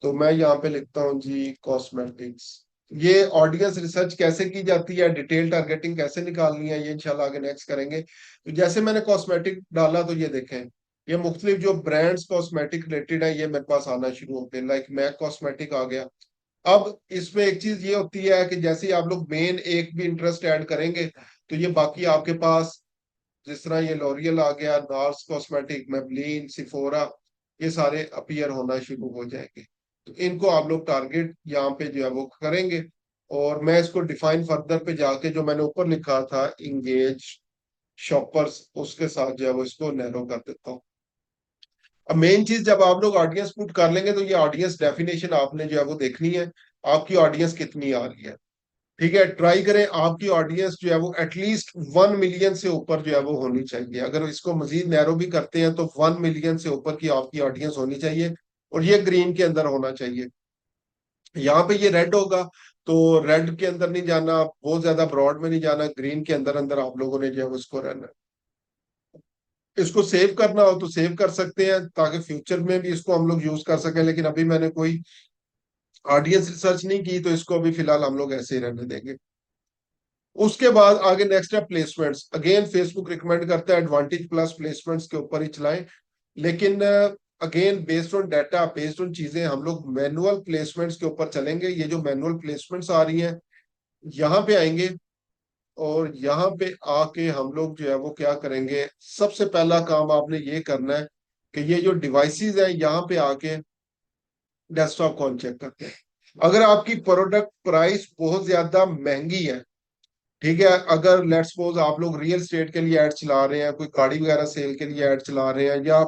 तो मैं यहाँ पे लिखता हूँ जी कॉस्मेटिक्स। ये ऑडियंस रिसर्च कैसे की जाती है, डिटेल टारगेटिंग कैसे निकालनी है, ये इंशाल्लाह आगे नेक्स्ट करेंगे। तो जैसे मैंने कॉस्मेटिक डाला तो ये देखें, ये मुख्तलिफ जो ब्रांड्स कॉस्मेटिक रिलेटेड है ये मेरे पास आना शुरू होते हैं, लाइक मैक कॉस्मेटिक आ गया। अब इसमें एक चीज ये होती है कि जैसे ही आप लोग मेन एक भी इंटरेस्ट ऐड करेंगे तो ये बाकी आपके पास, जिस तरह ये लॉरियल आ गया, नार्स कॉस्मेटिक, मेबलिन, सिफोरा, ये सारे अपीयर होना शुरू हो जाएंगे। तो इनको आप लोग टारगेट यहाँ पे जो है वो करेंगे। और मैं इसको डिफाइन फर्दर पे जाके जो मैंने ऊपर लिखा था इंगेज शॉपर्स, उसके साथ जो है वो इसको नैरो कर देता हूँ। अब मेन चीज जब आप लोग ऑडियंस पुट कर लेंगे तो ये ऑडियंस डेफिनेशन आपने जो है वो देखनी है, आपकी ऑडियंस कितनी आ रही है। ठीक है, ट्राई करें आपकी ऑडियंस जो है वो एटलीस्ट 1 मिलियन से ऊपर जो है वो होनी चाहिए। अगर इसको मजीद नैरो भी करते हैं तो 1 मिलियन से ऊपर की आपकी ऑडियंस होनी चाहिए, और ये ग्रीन के अंदर होना चाहिए। यहाँ पे ये रेड होगा तो रेड के अंदर नहीं जाना, बहुत ज्यादा ब्रॉड में नहीं जाना, ग्रीन के अंदर अंदर आप लोगों ने जो है उसको रहना है। इसको सेव करना हो तो सेव कर सकते हैं ताकि फ्यूचर में भी इसको हम लोग यूज कर सकें, लेकिन अभी मैंने कोई ऑडियंस रिसर्च नहीं की, तो इसको अभी फिलहाल हम लोग ऐसे ही रहने देंगे। उसके बाद आगे नेक्स्ट है प्लेसमेंट्स। अगेन फेसबुक रिकमेंड करता है एडवांटेज प्लस प्लेसमेंट्स के ऊपर ही चलाएं, लेकिन again based on data, based on चीजें, हम लोग मैनुअल प्लेसमेंट्स के ऊपर चलेंगे। ये जो मैनुअल प्लेसमेंट्स आ रही हैं, यहाँ पे आएंगे, और यहाँ पे आके हम लोग जो है वो क्या करेंगे, सबसे पहला काम आपने ये करना है कि ये जो डिवाइसेस हैं यहाँ पे आके डेस्कटॉप कौन चेक करते हैं। अगर आपकी प्रोडक्ट प्राइस बहुत ज्यादा महंगी है, ठीक है, अगर लेट्स सपोज आप लोग रियल स्टेट के लिए ऐड चला रहे हैं, कोई गाड़ी वगैरह सेल के लिए ऐड चला रहे हैं, या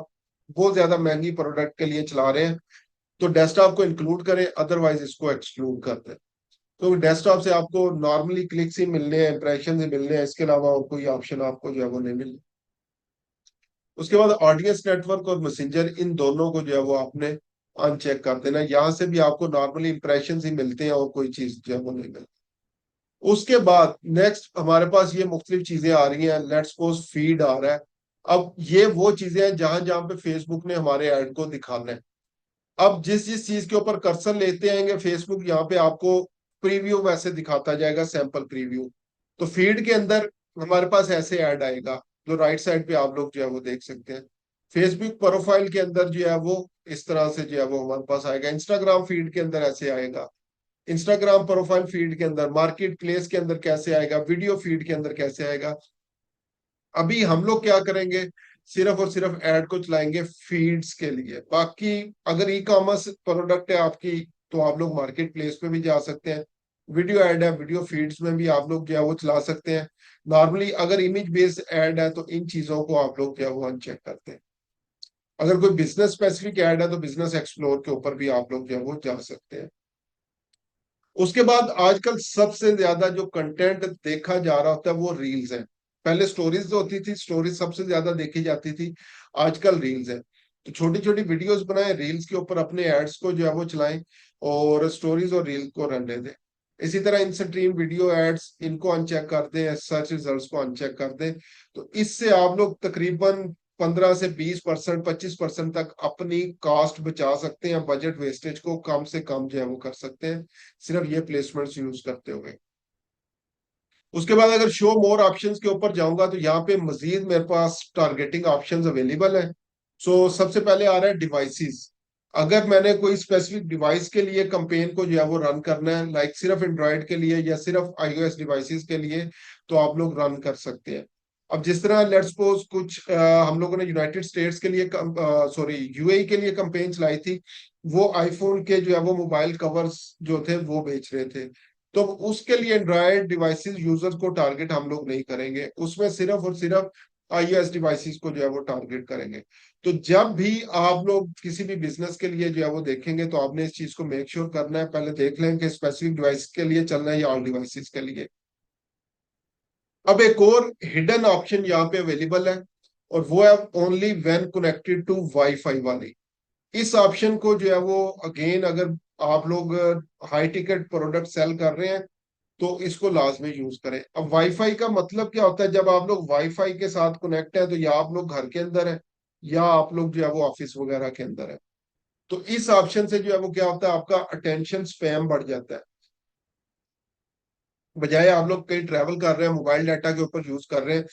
बहुत ज्यादा महंगी प्रोडक्ट के लिए चला रहे हैं, तो डेस्कटॉप को इंक्लूड करें, अदरवाइज इसको एक्सक्लूड कर दें। तो डेस्कटॉप से आपको नॉर्मली क्लिक्स ही मिलने हैं, इंप्रेशन ही मिलने हैं, इसके अलावा और कोई ऑप्शन आपको जो है वो नहीं मिलने। उसके बाद ऑडियंस नेटवर्क और मैसेंजर, इन दोनों को जो है वो आपने अनचेक कर देना। यहाँ से भी आपको नॉर्मली इंप्रेशन ही मिलते हैं और कोई चीज जो है वो नहीं मिलती। उसके बाद नेक्स्ट हमारे पास ये मुख्तलिफ चीजें आ रही हैं, लेट्स सपोज फीड आ रहा है। अब ये वो चीजें हैं जहां जहां पे फेसबुक ने हमारे ऐड को दिखाना है। अब जिस जिस चीज के ऊपर कर्सर लेते आएंगे फेसबुक, यहाँ पे आपको प्रीव्यू वैसे दिखाता जाएगा, सैंपल प्रीव्यू। तो फीड के अंदर हमारे पास ऐसे ऐड आएगा, जो राइट साइड पे आप लोग जो है वो देख सकते हैं। फेसबुक प्रोफाइल के अंदर जो है वो इस तरह से जो है वो हमारे पास आएगा। इंस्टाग्राम फीड के अंदर ऐसे आएगा। इंस्टाग्राम प्रोफाइल फीड के अंदर, मार्केट प्लेस के अंदर कैसे आएगा, वीडियो फीड के अंदर कैसे आएगा। अभी हम लोग क्या करेंगे, सिर्फ और सिर्फ ऐड को चलाएंगे फीड्स के लिए। बाकी अगर ई कॉमर्स प्रोडक्ट है आपकी, तो आप लोग मार्केट प्लेस पे भी जा सकते हैं। वीडियो ऐड है, वीडियो फीड्स में भी आप लोग जो है वो चला सकते हैं। नॉर्मली अगर इमेज बेस्ड ऐड है, तो इन चीजों को आप लोग जो है वो अनचेक करते हैं। अगर कोई बिजनेस स्पेसिफिक ऐड है, तो बिजनेस एक्सप्लोर के ऊपर भी आप लोग जो है वो जा सकते हैं। उसके बाद आजकल सबसे ज्यादा जो कंटेंट देखा जा रहा होता है वो रील्स है। पहले स्टोरीज जो होती थी, स्टोरीज सबसे ज्यादा देखी जाती थी, आजकल रील्स है। तो छोटी छोटी वीडियोस बनाएं, रील्स के ऊपर अपने एड्स को जो है वो चलाएं, और स्टोरीज और रील को रहने दें। इसी तरह इन स्ट्रीम वीडियो एड्स, इनको अनचेक कर दें, सर्च रिजल्ट्स को अनचेक कर दें। तो इससे आप लोग तकरीबन 15 से 20%, 25% तक अपनी कॉस्ट बचा सकते हैं, बजट वेस्टेज को कम से कम जो है वो कर सकते हैं, सिर्फ ये प्लेसमेंट्स यूज करते हुए। उसके बाद अगर शो मोर ऑप्शंस के ऊपर जाऊंगा, तो यहाँ पे मजीद मेरे पास टारगेटिंग ऑप्शंस अवेलेबल है। सो सबसे पहले आ रहा है डिवाइसेस। अगर मैंने कोई स्पेसिफिक डिवाइस के लिए कंपेन को जो है वो रन करना है, लाइक सिर्फ एंड्रॉयड के लिए या सिर्फ iOS डिवाइसेस के लिए, तो आप लोग रन कर सकते हैं। अब जिस तरह लेट्स सपोज कुछ हम लोगों ने यूनाइटेड स्टेट्स के लिए, सॉरी यूएई के लिए कंपेन चलाई थी, वो आईफोन के जो है वो मोबाइल कवर्स जो थे वो बेच रहे थे। तो उसके लिए एंड्रॉयड डिवाइसेस यूजर्स को टारगेट हम लोग नहीं करेंगे, उसमें सिर्फ और सिर्फ iOS डिवाइसेस को जो है वो टारगेट करेंगे। तो जब भी आप लोग किसी भी बिजनेस के लिए जो है वो देखेंगे, तो आपने इस चीज को मेक श्योर करना है, पहले देख लें कि स्पेसिफिक डिवाइस के लिए चलना है या ऑल डिवाइसेस के लिए। अब एक और हिडन ऑप्शन यहाँ पे अवेलेबल है, और वो है only when connected to WiFi वाली। इस ऑप्शन को जो है वो अगेन, अगर आप लोग हाई टिकट प्रोडक्ट सेल कर रहे हैं, तो इसको लाजमी यूज करें। अब वाईफाई का मतलब क्या होता है, जब आप लोग वाईफाई के साथ कनेक्ट है, तो या आप लोग घर के अंदर है, या आप लोग जो है वो ऑफिस वगैरह के अंदर है। तो इस ऑप्शन से जो है वो क्या होता है, आपका अटेंशन स्पैम बढ़ जाता है। बजाय आप लोग कहीं ट्रैवल कर रहे हैं, मोबाइल डाटा के ऊपर यूज कर रहे हैं,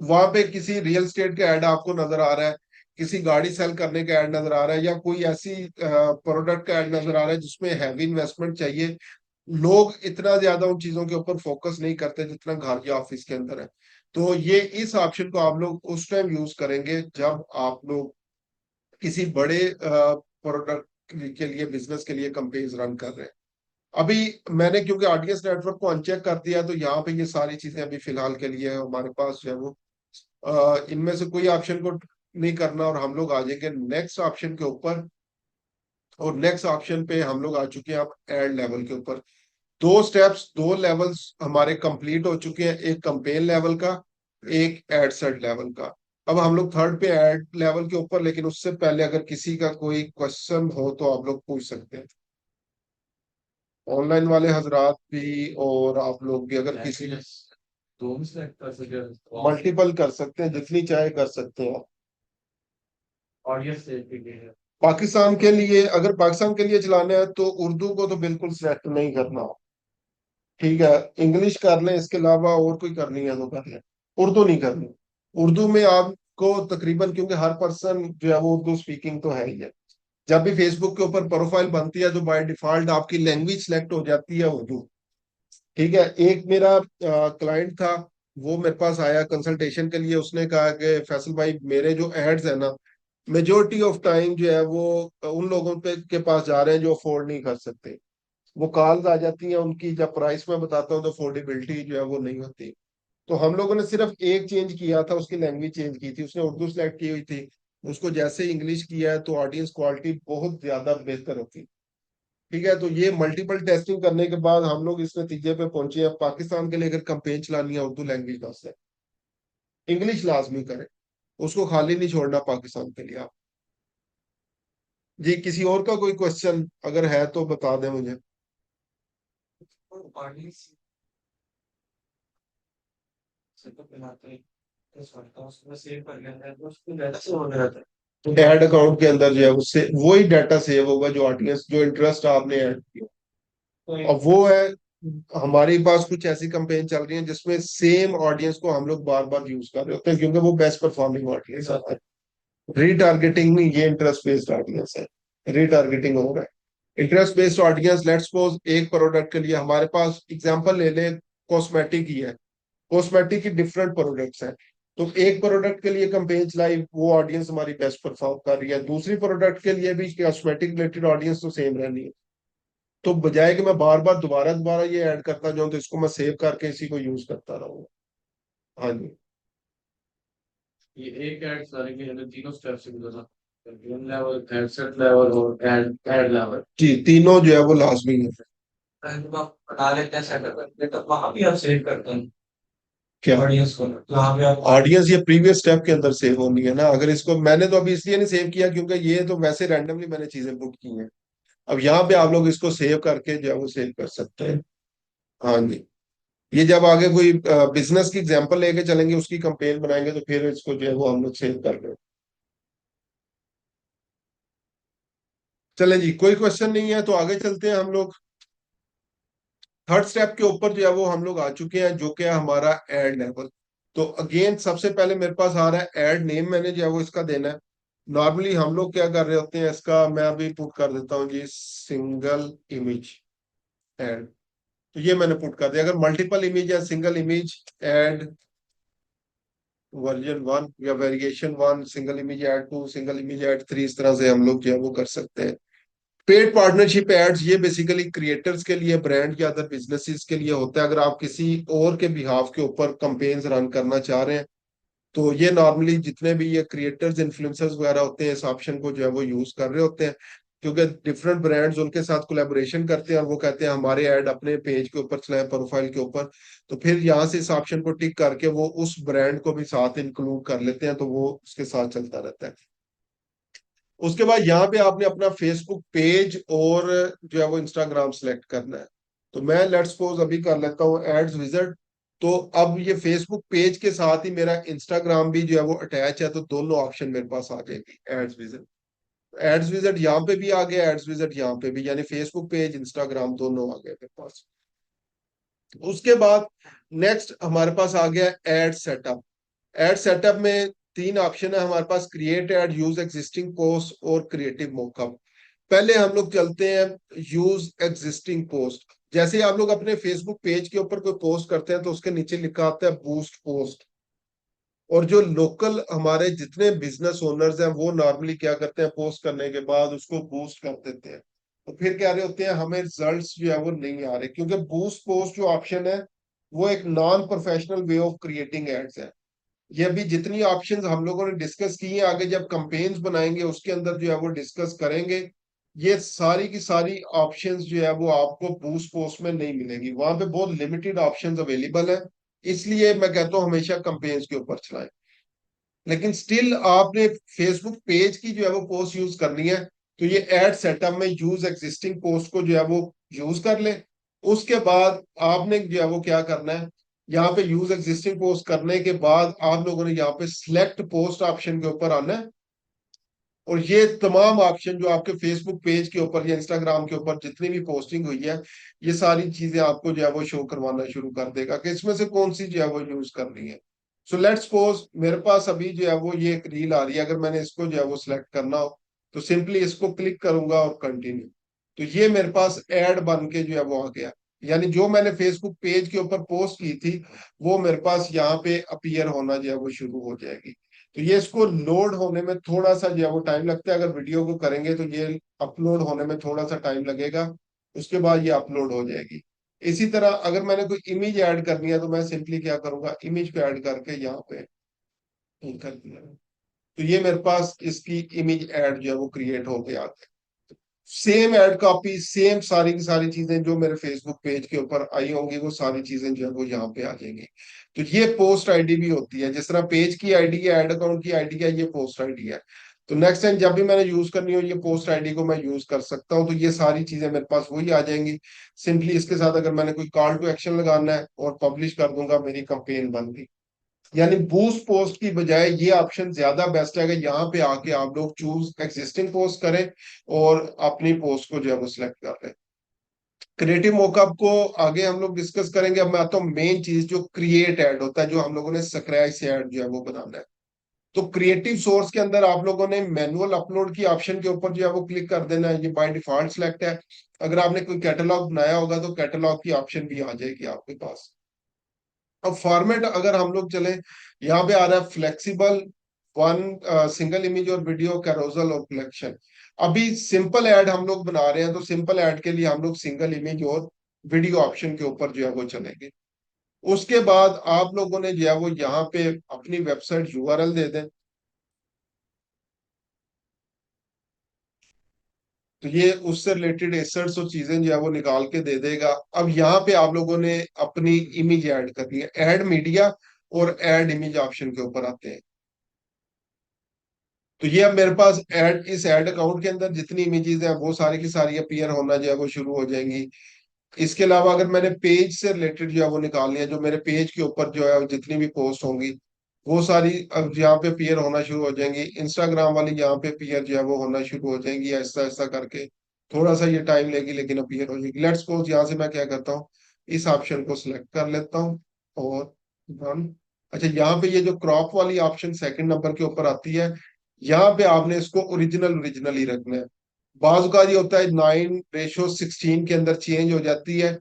वहां पे किसी रियल स्टेट का ऐड आपको नजर आ रहा है, किसी गाड़ी सेल करने का ऐड नजर आ रहा है, या कोई ऐसी प्रोडक्ट का ऐड नजर आ रहा है जिसमें हैवी इन्वेस्टमेंट चाहिए, लोग इतना ज्यादा उन चीजों के ऊपर फोकस नहीं करते जितना घर या ऑफिस के अंदर है। तो ये इस ऑप्शन को आप लोग उस टाइम यूज करेंगे जब आप लोग किसी बड़े प्रोडक्ट के लिए, बिजनेस के लिए कंपेन्स रन कर रहे हैं। अभी मैंने क्योंकि ऑडियंस नेटवर्क को अनचेक कर दिया, तो यहाँ पे ये सारी चीजें अभी फिलहाल के लिए हमारे पास जो है वो इनमें से कोई ऑप्शन को नहीं करना, और हम लोग आ जाएंगे नेक्स्ट ऑप्शन के ऊपर। और नेक्स्ट ऑप्शन पे हम लोग आ चुके हैं अब एड लेवल के ऊपर। दो स्टेप्स, दो लेवल्स हमारे कंप्लीट हो चुके हैं, एक कंपेन लेवल का, एक एड सेट लेवल का। अब हम लोग थर्ड पे एड लेवल के ऊपर, लेकिन उससे पहले अगर किसी का कोई क्वेश्चन हो तो आप लोग पूछ सकते हैं, ऑनलाइन वाले हजरात भी, और आप लोग भी अगर किसी मल्टीपल कर सकते हैं, जितनी चाहे कर सकते हैं। ऑडियंस से भी है। पाकिस्तान के लिए, अगर पाकिस्तान के लिए चलाना है तो उर्दू को तो बिल्कुल सेलेक्ट नहीं करना। ठीक है, इंग्लिश कर लें, इसके अलावा और कोई करनी है तो कर लें, उर्दू नहीं करनी। उर्दू में आपको तकरीबन, क्योंकि हर पर्सन जो है वो उर्दू स्पीकिंग तो है ही है। जब भी फेसबुक के ऊपर प्रोफाइल बनती है तो बाय डिफॉल्ट आपकी लैंग्वेज सेलेक्ट हो जाती है उर्दू। ठीक है, एक मेरा क्लाइंट था, वो मेरे पास आया कंसल्टेशन के लिए। उसने कहा कि फैसल भाई, मेरे जो एड्स है ना, मेजोरिटी ऑफ टाइम जो है वो उन लोगों पे के पास जा रहे हैं जो अफोर्ड नहीं कर सकते। वो कॉल्स आ जाती हैं उनकी, जब प्राइस में बताता हूँ तो अफोर्डेबिलिटी जो है वो नहीं होती। तो हम लोगों ने सिर्फ एक चेंज किया था, उसकी लैंग्वेज चेंज की थी। उसने उर्दू सेलेक्ट की हुई थी, उसको जैसे इंग्लिश किया है तो ऑडियंस क्वालिटी बहुत ज्यादा बेहतर होती। ठीक है, तो ये मल्टीपल टेस्टिंग करने के बाद हम लोग इस नतीजे पे पहुंचे हैं, पाकिस्तान के लिए अगर कंपेन चलानी है उर्दू लैंग्वेज का से इंग्लिश लाजमी करें, उसको खाली नहीं छोड़ना पाकिस्तान के लिए आप। जी, किसी और का कोई क्वेश्चन अगर है तो बता दें मुझे। सेटअप बनाते हैं, इस करता उसमें सेव कर लेते हैं तो उसको ज्यादा से हो जाता है। ऐड अकाउंट के अंदर जो है उससे वही डाटा सेव होगा, जो ऑडियंस, जो इंटरेस्ट आपने ऐड किया। तो अब वो है, हमारे पास कुछ ऐसी कंपेन चल रही है जिसमें सेम ऑडियंस को हम लोग बार बार यूज कर रहे होते हैं, क्योंकि वो बेस्ट परफॉर्मिंग ऑडियंस आता है। रीटारगेटिंग में ये इंटरेस्ट बेस्ड ऑडियंस है, रीटारगेटिंग हो रहा है। Interest based audience, let's suppose एक प्रोडक्ट के लिए हमारे पास एग्जांपल ले ले, कॉस्मेटिक ही है, कॉस्मेटिक की डिफरेंट प्रोडक्ट्स हैं। तो एक प्रोडक्ट के लिए कंपेन चलाई, वो ऑडियंस हमारी बेस्ट परफॉर्म कर रही है, दूसरी प्रोडक्ट के लिए भी कॉस्मेटिक रिलेटेड ऑडियंस तो सेम रहनी है। तो बजाय कि मैं बार बार दोबारा दोबारा ये ऐड करता जाऊं, तो इसको मैं सेव करके इसी को यूज करता रहूंगा। हाँ जी। ये एक ऐड सारे के अंदर तीनों स्टेप से गुजरना, गेम लेवल, हेडसेट लेवल और ऐड ऐड लेवल। जी, तीनों जो है वो लाजमी है। जब आप बना लेते हैं सेटअप करते हैं तो वहां भी आप सेव करते हैं क्या? ऑडियंस को, जहाँ पे आप ऑडियंस ये प्रीवियस स्टेप के अंदर सेव होनी है ना। अगर इसको मैंने तो अभी इसलिए नहीं सेव किया क्योंकि ये तो वैसे रैंडमली मैंने चीजें पुट की हैं। अब यहाँ पे आप लोग इसको सेव करके जो है वो सेव कर सकते हैं। हाँ जी। ये जब आगे कोई बिजनेस की एग्जांपल लेके चलेंगे, उसकी कंपेन बनाएंगे, तो फिर इसको जो है वो हम लोग सेव कर रहे हैं। चलें जी, कोई क्वेश्चन नहीं है तो आगे चलते हैं हम लोग। थर्ड स्टेप के ऊपर जो है वो हम लोग आ चुके हैं, जो कि है हमारा एड लेवल। तो अगेन सबसे पहले मेरे पास आ रहा है एड नेम, मैंने जो है वो इसका देना है। नॉर्मली हम लोग क्या कर रहे होते हैं, इसका मैं अभी पुट कर देता हूँ जी, सिंगल इमेज एड। तो ये मैंने पुट कर दिया। अगर मल्टीपल इमेज या सिंगल इमेज एड वर्जन 1 या variation 1, single image add 2, single image add 3, इस तरह से हम लोग जो है वो कर सकते हैं। पेड पार्टनरशिप एड्स ये बेसिकली क्रिएटर्स के लिए, ब्रांड या अदर बिजनेसेस के लिए होता है। अगर आप किसी और के बिहाफ के ऊपर कंपेन्स रन करना चाह रहे हैं, तो ये नॉर्मली जितने भी ये क्रिएटर्स, इन्फ्लुएंसर्स वगैरह होते हैं, इस ऑप्शन को जो है वो यूज कर रहे होते हैं। क्योंकि डिफरेंट ब्रांड्स उनके साथ कोलैबोरेशन करते हैं और वो कहते हैं हमारे ऐड अपने पेज के ऊपर चलाएं, प्रोफाइल के ऊपर। तो फिर यहाँ से इस ऑप्शन को टिक करके वो उस ब्रांड को भी साथ इंक्लूड कर लेते हैं, तो वो उसके साथ चलता रहता है। उसके बाद यहाँ पे आपने अपना फेसबुक पेज और जो है वो इंस्टाग्राम सेलेक्ट करना है। तो मैं लेट्स सपोज अभी कर लेता हूँ एड्स विजिट। तो अब ये फेसबुक पेज के साथ ही मेरा इंस्टाग्राम भी जो है वो अटैच है, तो दोनों ऑप्शन मेरे पास आ जाएगी एड्स विजिट। एड्स विजिट यहाँ पे भी आ गया, एड्स विजिट यहाँ पे भी, यानी फेसबुक पेज, इंस्टाग्राम दोनों आ गए मेरे पास। उसके बाद नेक्स्ट हमारे पास आ गया एड सेटअप। एड सेटअप में तीन ऑप्शन है हमारे पास, create ad, use existing post और क्रिएटिव मॉकअप। पहले हम लोग चलते हैं यूज एग्जिस्टिंग पोस्ट। जैसे आप लोग अपने फेसबुक पेज के ऊपर कोई पोस्ट करते हैं तो उसके नीचे लिखा आता है बूस्ट पोस्ट। और जो लोकल हमारे जितने बिजनेस ओनर्स हैं वो नॉर्मली क्या करते हैं, पोस्ट करने के बाद उसको बूस्ट कर देते हैं। तो फिर कह रहे होते हैं हमें रिजल्ट्स जो है वो नहीं आ रहे, क्योंकि बूस्ट पोस्ट जो ऑप्शन है वो एक non professional way of creating ads है। ये अभी जितनी ऑप्शंस हम लोगों ने डिस्कस की हैं, आगे जब कंपेन्स बनाएंगे उसके अंदर जो है वो डिस्कस करेंगे। ये सारी की सारी ऑप्शंस जो है वो आपको बूस्ट पोस्ट में नहीं मिलेगी, वहां पे बहुत लिमिटेड ऑप्शंस अवेलेबल है। इसलिए मैं कहता हूँ हमेशा कंपेन्स के ऊपर चलाएं। लेकिन स्टिल आपने फेसबुक पेज की जो है वो पोस्ट यूज करनी है, तो ये एड सेटअप में यूज एग्जिस्टिंग पोस्ट को जो है वो यूज कर ले। उसके बाद आपने जो है वो क्या करना है, यहाँ पे यूज एग्जिस्टिंग पोस्ट करने के बाद आप लोगों ने यहाँ पे सिलेक्ट पोस्ट ऑप्शन के ऊपर आना है। और ये तमाम ऑप्शन जो आपके फेसबुक पेज के ऊपर या इंस्टाग्राम के ऊपर जितनी भी पोस्टिंग हुई है, ये सारी चीजें आपको जो है वो शो करवाना शुरू कर देगा कि इसमें से कौन सी जो है वो यूज करनी है। सो लेट्स सपोज मेरे पास अभी जो है वो ये एक रील आ रही है, अगर मैंने इसको जो है वो सिलेक्ट करना हो तो सिंपली इसको क्लिक करूंगा और कंटिन्यू, तो ये मेरे पास ऐड बन के जो है वो आ गया। यानी जो मैंने फेसबुक पेज के ऊपर पोस्ट की थी वो मेरे पास यहाँ पे अपीयर होना जो है वो शुरू हो जाएगी। तो ये इसको लोड होने में थोड़ा सा जो है वो टाइम लगता है, अगर वीडियो को करेंगे तो ये अपलोड होने में थोड़ा सा टाइम लगेगा, उसके बाद ये अपलोड हो जाएगी। इसी तरह अगर मैंने कोई इमेज ऐड करनी है तो मैं सिंपली क्या करूंगा, इमेज को ऐड करके यहाँ पे कर दिया, तो ये मेरे पास इसकी इमेज ऐड जो है वो क्रिएट हो गया। सेम ऐड कॉपी, सेम सारी की सारी चीजें जो मेरे फेसबुक पेज के ऊपर आई होंगी वो सारी चीजें जो है वो यहाँ पे आ जाएंगी। तो ये पोस्ट आईडी भी होती है, जिस तरह पेज की आईडी है, ऐड अकाउंट की आईडी है, ये पोस्ट आईडी है। तो नेक्स्ट टाइम जब भी मैंने यूज करनी हो ये पोस्ट आईडी को मैं यूज कर सकता हूँ, तो ये सारी चीजें मेरे पास वही आ जाएंगी। सिंपली इसके साथ अगर मैंने कोई कॉल टू एक्शन लगाना है और पब्लिश कर दूंगा, मेरी कंपेन बन गई। यानी बूस्ट पोस्ट की बजाय ये ऑप्शन ज्यादा बेस्ट है कि यहाँ पे आके आप लोग चूज एक्जिस्टिंग पोस्ट करें और अपनी पोस्ट को जो है वो सिलेक्ट कर लें। क्रिएटिव मोकअप को आगे हम लोग डिस्कस करेंगे। अब मैं आता हूँ मेन चीज, जो क्रिएट ऐड होता है, जो हम लोगों ने स्क्रैच से ऐड जो है वो बनाना है। तो क्रिएटिव सोर्स के अंदर आप लोगों ने मैनुअल अपलोड की ऑप्शन के ऊपर जो है वो क्लिक कर देना है, ये बाय डिफॉल्ट सिलेक्ट है। अगर आपने कोई कैटलॉग बनाया होगा तो कैटलॉग की ऑप्शन भी आ जाएगी आपके पास। अब फॉर्मेट अगर हम लोग चले, यहाँ पे आ रहा है फ्लेक्सिबल वन सिंगल इमेज और वीडियो कैरोजल और कलेक्शन। अभी सिंपल ऐड हम लोग बना रहे हैं, तो सिंपल ऐड के लिए हम लोग सिंगल इमेज और वीडियो ऑप्शन के ऊपर जो है वो चलेंगे। उसके बाद आप लोगों ने जो है वो यहाँ पे अपनी वेबसाइट यूआरएल दे दें, तो ये उससे रिलेटेड एसेट्स और चीजें जो है वो निकाल के दे देगा। अब यहाँ पे आप लोगों ने अपनी इमेज ऐड करनी है, ऐड मीडिया और ऐड इमेज ऑप्शन के ऊपर आते हैं। तो ये अब मेरे पास ऐड, इस ऐड अकाउंट के अंदर जितनी इमेजेस हैं वो सारी की सारी अपीयर होना जो है वो शुरू हो जाएंगी। इसके अलावा अगर मैंने पेज से रिलेटेड जो है वो निकालनी है, जो मेरे पेज के ऊपर जो है जितनी भी पोस्ट होंगी वो सारी अब यहाँ पे अपीयर होना शुरू हो जाएंगी। इंस्टाग्राम वाली यहाँ पे अपीयर जो है वो होना शुरू हो जाएंगी, ऐसा ऐसा करके। थोड़ा सा ये टाइम लेगी लेकिन अपीयर हो जाएगी। लेट्स सपोज यहाँ से मैं क्या करता हूँ, इस ऑप्शन को सिलेक्ट कर लेता हूँ और डन। अच्छा, यहाँ पे ये जो क्रॉप वाली ऑप्शन सेकंड नंबर के ऊपर आती है, यहाँ पे आपने इसको ओरिजिनल ओरिजिनल ही रखना है। बाजू का ये होता है 9:16 के अंदर चेंज हो जाती है,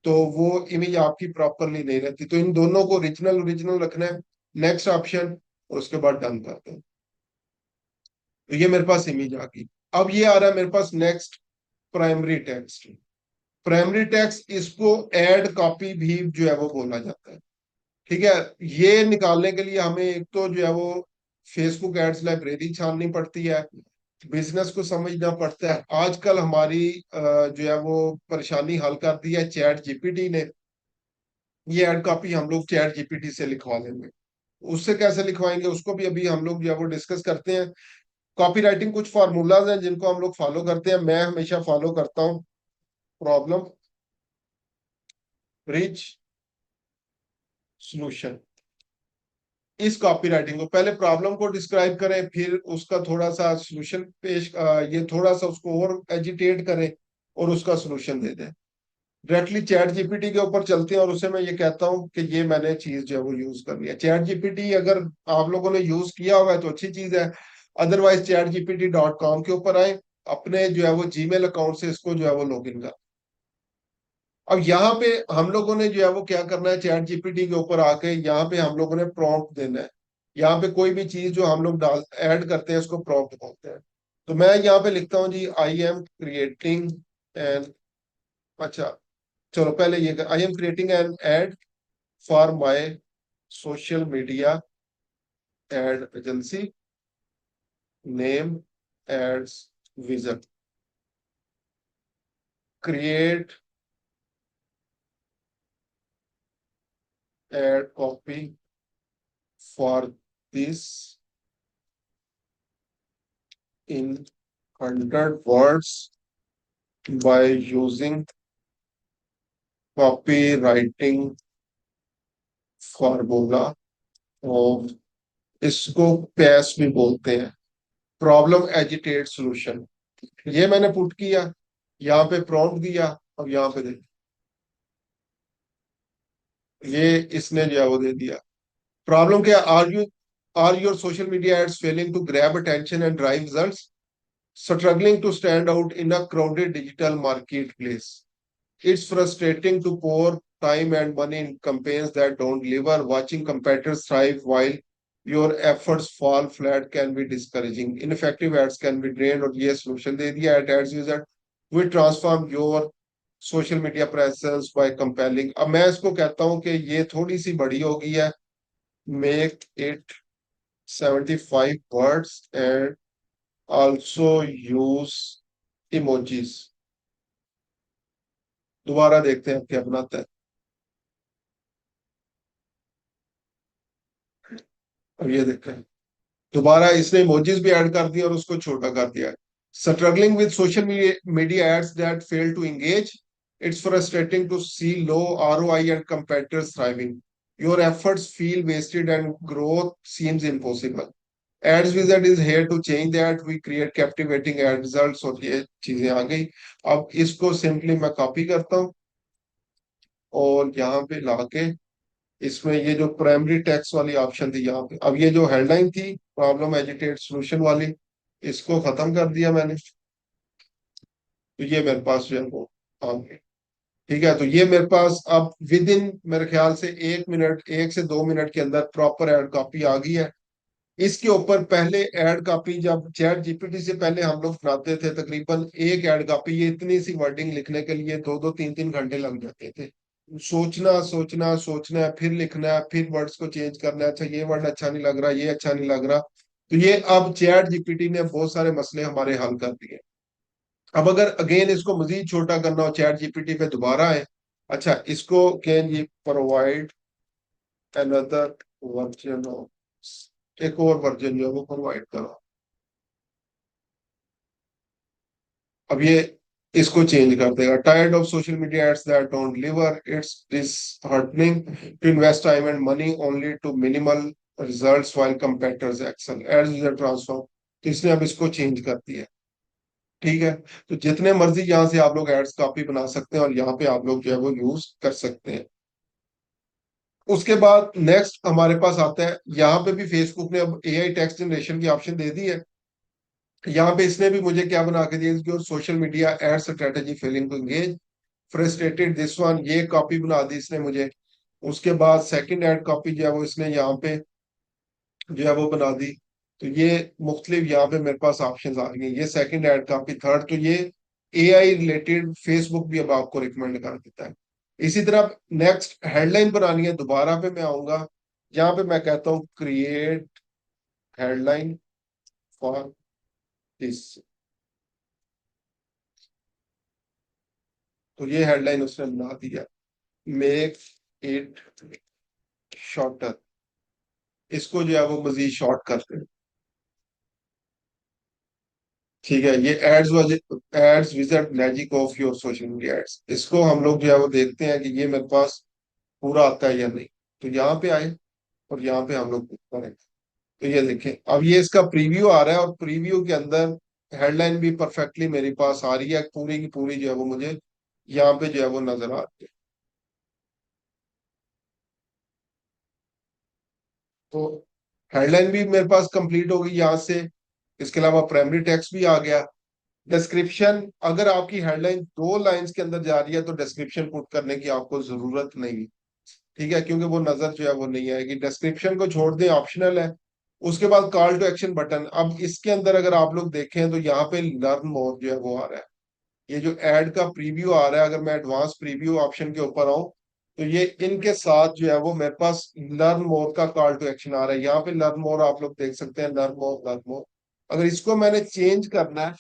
तो वो इमेज आपकी प्रॉपरली नहीं रहती। तो इन दोनों को ओरिजिनल ओरिजिनल रखना है। नेक्स्ट ऑप्शन, और उसके बाद डन करते हैं। तो ये मेरे पास इमेज आ गई। अब ये आ रहा है मेरे पास next, primary text. Primary text इसको ऐड कॉपी भी जो है वो बोला जाता है। ठीक है, ये निकालने के लिए हमें एक तो जो है वो फेसबुक एड्स लाइब्रेरी छाननी पड़ती है, बिजनेस को समझना पड़ता है। आजकल हमारी जो है वो परेशानी हल कर दी है चैट जीपीटी ने। ये एड कॉपी हम लोग चैट जीपीटी से लिखवा लेंगे। उससे कैसे लिखवाएंगे उसको भी अभी हम लोग जो है वो डिस्कस करते हैं। कॉपी राइटिंग कुछ फार्मूलाज हैं जिनको हम लोग फॉलो करते हैं, मैं हमेशा फॉलो करता हूँ। Problem, rich, solution. इस कॉपी राइटिंग को पहले प्रॉब्लम को डिस्क्राइब करें, फिर उसका थोड़ा सा सोल्यूशन ये थोड़ा सा उसको और एजिटेट करें और उसका सोल्यूशन दे दें। डायरेक्टली चैट जीपीटी के ऊपर चलते हैं और उसे मैं ये कहता हूँ कि ये मैंने चीज जो है वो यूज करनी है। चैट जीपीटी अगर आप लोगों ने यूज किया हुआ है तो अच्छी चीज है, अदरवाइज chatgpt.com के ऊपर आए, अपने जो है वो जीमेल अकाउंट से इसको जो है वो लॉग इन कर। अब यहाँ पे हम लोगों ने जो है वो क्या करना है, चैट जीपीटी के ऊपर आके यहाँ पे हम लोगों ने प्रॉम्प्ट देना है। यहाँ पे कोई भी चीज जो हम लोग डाल ऐड करते हैं उसको प्रॉम्प्ट बोलते हैं। तो मैं यहाँ पे लिखता हूँ जी, आई एम क्रिएटिंग एन, अच्छा चलो पहले ये, I am creating an ad for my social media ad agency, name ads vision, create ad copy for this in 100 words by using copywriting formula of, इसको पैस भी बोलते हैं, प्रॉब्लम एजिटेट सोल्यूशन, ये मैंने पुट किया, यहाँ पे प्रॉम्प्ट दिया, अब यहाँ पे देख, ये इसने जो है वो दे दिया। प्रॉब्लम क्या, are your social media ads failing to grab attention and drive results, struggling to stand out in a crowded digital marketplace. It's frustrating to pour time and money in campaigns that don't deliver. Watching competitors thrive while your efforts fall flat can be discouraging. Ineffective ads can be drained, और ये solution दे दिया at ads user. We transform your social media presence by compelling. अब मैं इसको कहता हूं कि ये थोड़ी सी बड़ी हो गई है, make it 75 words and also use emojis. दोबारा देखते हैं क्या बनाता है। अब ये देखते हैं, दोबारा इसने इमोजीज भी ऐड कर दिया और उसको छोटा कर दिया है। Struggling with social media ads that fail to engage, it's frustrating to see low ROI and competitors thriving, your efforts feel wasted and growth seems impossible. Ads wizard is here to change that, we create captivating ad results, और ये चीजें आ गई। अब इसको simply मैं copy करता हूँ और यहाँ पे लाके इसमें ये जो प्राइमरी टेक्स्ट वाली ऑप्शन थी यहाँ पे, अब ये जो हेडलाइन थी प्रॉब्लम एजिटेट सोल्यूशन वाली, इसको खत्म कर दिया मैंने, तो ये मेरे पास जो है वो आ गया। ठीक है, तो ये मेरे पास अब विद इन मेरे ख्याल से 1 मिनट, 1 से 2 मिनट के अंदर प्रॉपर एड कॉपी आ गई है। इसके ऊपर पहले एड कॉपी जब चैट जीपीटी से पहले हम लोग बनाते थे, तकरीबन एक एड कॉपी, ये इतनी सी वर्डिंग लिखने के लिए 2-2 3-3 घंटे लग जाते थे। सोचना सोचना सोचना है, फिर लिखना है, फिर वर्ड्स को चेंज करना है, अच्छा ये वर्ड अच्छा नहीं लग रहा, ये अच्छा नहीं लग रहा। तो ये अब चैट जीपीटी ने बहुत सारे मसले हमारे हल कर दिए। अब अगर अगेन इसको मजीद छोटा करना हो, चैट जीपीटी पे दोबारा है, अच्छा इसको कैन ये प्रोवाइड अनदर वर्जन ऑफ, एक और वर्जन जो है वो प्रोवाइड करो। अब ये इसको चेंज कर देगा, tired of social media ads that don't deliver, it's disheartening to invest time and money only to minimal results while competitors excel, ads user transform, तो इसने अब इसको चेंज कर दिया। ठीक है, तो जितने मर्जी यहाँ से आप लोग एड्स कॉपी बना सकते हैं और यहाँ पे आप लोग जो है वो यूज कर सकते हैं। उसके बाद नेक्स्ट हमारे पास आता है, यहाँ पे भी फेसबुक ने अब एआई टेक्स्ट जनरेशन की ऑप्शन दे दी है। यहाँ पे इसने भी मुझे क्या बना के दिया, your social media ad strategy failing to engage, frustrated this one, ये कॉपी बना दी इसने मुझे। उसके बाद सेकंड एड कॉपी जो है वो इसने यहाँ पे जो है वो बना दी। तो ये मुख्तलिफ यहाँ पे मेरे पास ऑप्शन आ गई, ये सेकंड एड कॉपी, थर्ड, तो ये एआई रिलेटेड फेसबुक भी अब आपको रिकमेंड कर देता है। इसी तरह नेक्स्ट हेडलाइन बनानी है, दोबारा पे मैं आऊंगा, यहाँ पे मैं कहता हूँ क्रिएट हेडलाइन फॉर दिस, तो ये हेडलाइन उसने बना दिया, मेक इट शॉर्टर, इसको जो है वो मजीद शॉर्ट करते हैं। ठीक है, ये ads visit magic of your social media ads, इसको हम लोग जो है वो देखते हैं कि ये मेरे पास पूरा आता है या नहीं। तो यहाँ पे आए और यहाँ पे हम लोग करें, तो ये देखें, अब ये इसका प्रीव्यू आ रहा है और प्रीव्यू के अंदर हेडलाइन भी परफेक्टली मेरे पास आ रही है, पूरी की पूरी जो है वो मुझे यहाँ पे जो है वो नजर आ रही है। तो हेडलाइन भी मेरे पास कंप्लीट हो गई यहाँ से, इसके अलावा प्राइमरी टेक्स्ट भी आ गया। डिस्क्रिप्शन, अगर आपकी हेडलाइन 2 लाइंस के अंदर जा रही है तो डिस्क्रिप्शन पुट करने की आपको जरूरत नहीं। ठीक है, क्योंकि वो नजर जो है वो नहीं आएगी, डिस्क्रिप्शन को छोड़ दें, ऑप्शनल है। उसके बाद कॉल टू एक्शन बटन, अब इसके अंदर अगर आप लोग देखें तो यहाँ पे लर्न मोर जो है वो आ रहा है, ये जो एड का प्रीव्यू आ रहा है, अगर मैं एडवांस प्रीव्यू ऑप्शन के ऊपर आऊं तो ये इनके साथ जो है वो मेरे पास लर्न मोर का कॉल टू एक्शन आ रहा है। यहाँ पे लर्न मोर आप लोग देख सकते हैं, लर्न मोर लर्न मोर, अगर इसको मैंने चेंज करना है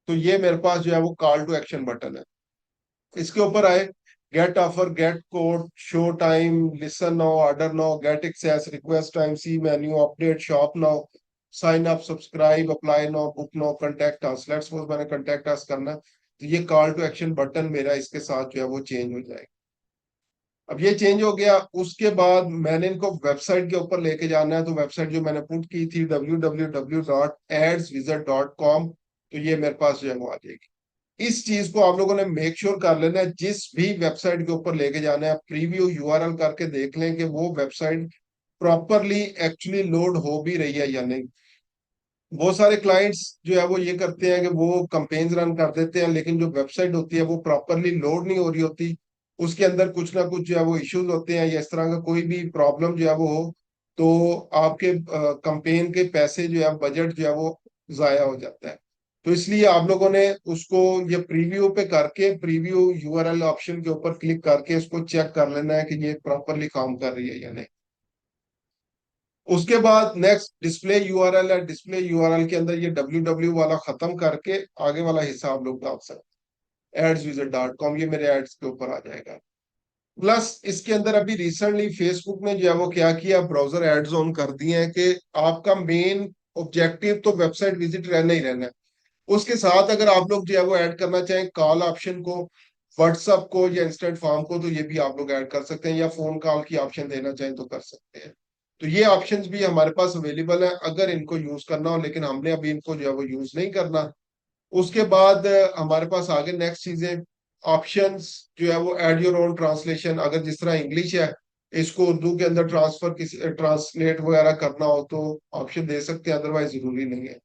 तो ये मेरे पास जो है वो कॉल टू एक्शन बटन है। इसके ऊपर आए, get offer, get code, show time, listen now, order now, get access, request time, see menu, update, shop now, sign up, subscribe, apply now, book now, contact us, let's suppose मैंने contact us करना है, तो ये call to action button मेरा इसके साथ जो है वो चेंज हो जाएगा। अब ये चेंज हो गया। उसके बाद मैंने इनको वेबसाइट के ऊपर लेके जाना है, तो वेबसाइट जो मैंने पुट की थी www.adswizard.com, तो ये मेरे पास जो है वो आ जाएगी। इस चीज को आप लोगों ने मेक श्योर कर लेना है, जिस भी वेबसाइट के ऊपर लेके जाना है प्रीव्यू यूआरएल करके देख लें कि वो वेबसाइट प्रॉपरली एक्चुअली लोड हो भी रही है या नहीं। बहुत सारे क्लाइंट्स जो है वो ये करते हैं कि वो कंपेन्स रन कर देते हैं, लेकिन जो वेबसाइट होती है वो प्रॉपरली लोड नहीं हो रही होती, उसके अंदर कुछ ना कुछ जो है वो इश्यूज होते हैं, या इस तरह का कोई भी प्रॉब्लम जो है वो हो, तो आपके कंपेन के पैसे जो है, बजट जो है वो जाया हो जाता है। तो इसलिए आप लोगों ने उसको ये प्रीव्यू पे करके, प्रीव्यू यूआरएल ऑप्शन के ऊपर क्लिक करके उसको चेक कर लेना है कि ये प्रॉपरली काम कर रही है या नहीं। उसके बाद नेक्स्ट डिस्प्ले यूआरएल है। डिस्प्ले यूआरएल के अंदर ये www वाला खत्म करके आगे वाला हिस्सा आप लोग डाल सकते हैं, adswizard.com, ये मेरे एड्स के ऊपर आ जाएगा। प्लस इसके अंदर अभी रिसेंटली फेसबुक ने जो है वो क्या किया, ब्राउजर एड्स ऑन कर दिए हैं कि आपका मेन ऑब्जेक्टिव तो वेबसाइट विजिट रहना ही रहना है। उसके साथ अगर आप लोग जो है वो ऐड करना चाहें कॉल ऑप्शन को, व्हाट्सअप को या इंस्टेंट फॉर्म को, तो ये भी आप लोग ऐड कर सकते हैं, या फोन कॉल की ऑप्शन देना चाहें तो कर सकते हैं। तो ये ऑप्शंस भी हमारे पास अवेलेबल है अगर इनको यूज करना हो, लेकिन हमने अभी इनको जो है वो यूज नहीं करना। उसके बाद हमारे पास आगे नेक्स्ट चीजें, ऑप्शंस जो है वो ऐड योर ओन ट्रांसलेशन, अगर जिस तरह इंग्लिश है इसको उर्दू के अंदर ट्रांसफर किसी ट्रांसलेट वगैरह करना हो तो ऑप्शन दे सकते हैं, अदरवाइज जरूरी नहीं है।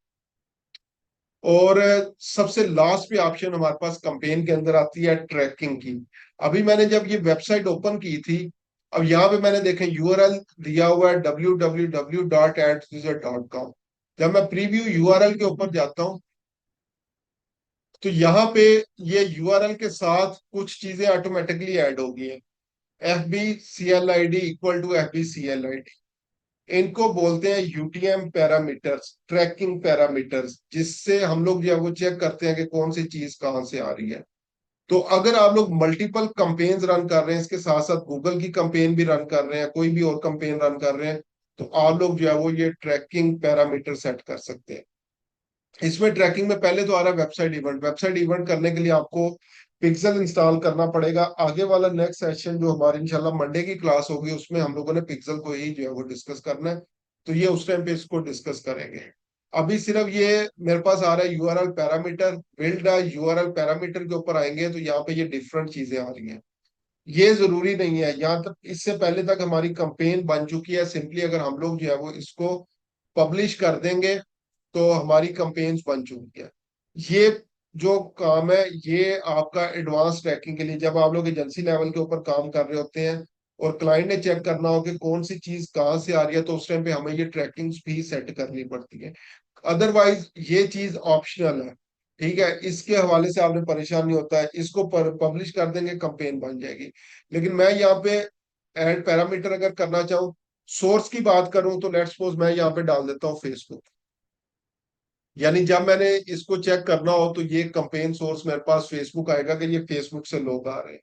और सबसे लास्ट पे ऑप्शन हमारे पास कंपेन के अंदर आती है ट्रैकिंग की। अभी मैंने जब ये वेबसाइट ओपन की थी, अब यहाँ पे मैंने देखें यूआरएल दिया हुआ है www.advisor.com। जब मैं प्रीव्यू यूआरएल के ऊपर जाता हूँ तो यहाँ पे ये यूआरएल के साथ कुछ चीजें ऑटोमेटिकली ऐड हो गई है। FBCLID इक्वल टू FBCLID, इनको बोलते हैं यूटीएम पैरामीटर्स, ट्रैकिंग पैरामीटर्स, जिससे हम लोग जो है वो चेक करते हैं कि कौन सी चीज कहाँ से आ रही है। तो अगर आप लोग मल्टीपल कंपेन्स रन कर रहे हैं, इसके साथ साथ गूगल की कंपेन भी रन कर रहे हैं, कोई भी और कंपेन रन कर रहे हैं, तो आप लोग जो है वो ये ट्रैकिंग पैरामीटर सेट कर सकते हैं। इसमें ट्रैकिंग में पहले तो आ रहा है वेबसाइट इवेंट। वेबसाइट इवेंट करने के लिए आपको पिक्सल इंस्टॉल करना पड़ेगा। आगे वाला नेक्स्ट सेशन जो हमारी इंशाल्लाह मंडे की क्लास होगी, उसमें हम लोगों ने पिक्सल को ही जो है वो डिस्कस करना है, तो ये उस टाइम पे इसको डिस्कस करेंगे। अभी सिर्फ ये मेरे पास आ रहा है URL parameter, build URL parameter के ऊपर आएंगे तो यहाँ पे ये डिफरेंट चीजें आ रही हैं। ये जरूरी नहीं है, यहाँ तक इससे पहले तक हमारी कंपेन बन चुकी है, सिंपली अगर हम लोग जो है वो इसको पब्लिश कर देंगे तो हमारी कंपेन्स बन चुकी है। ये जो काम है ये आपका एडवांस ट्रैकिंग के लिए, जब आप लोग एजेंसी लेवल के ऊपर काम कर रहे होते हैं और क्लाइंट ने चेक करना हो कि कौन सी चीज कहाँ से आ रही है, तो उस टाइम पे हमें ये ट्रैकिंग भी सेट करनी पड़ती है। अदरवाइज ये चीज ऑप्शनल है, ठीक है, इसके हवाले से आपने परेशान नहीं होता है, इसको पब्लिश कर देंगे कंपेन बन जाएगी। लेकिन मैं यहाँ पे ऐड पैरामीटर अगर करना चाहूँ, सोर्स की बात करूं, तो लेट्स सपोज मैं यहाँ पे डाल देता हूँ फेसबुक, यानी जब मैंने इसको चेक करना हो तो ये कंपेन सोर्स मेरे पास फेसबुक आएगा कि ये फेसबुक से लोग आ रहे हैं।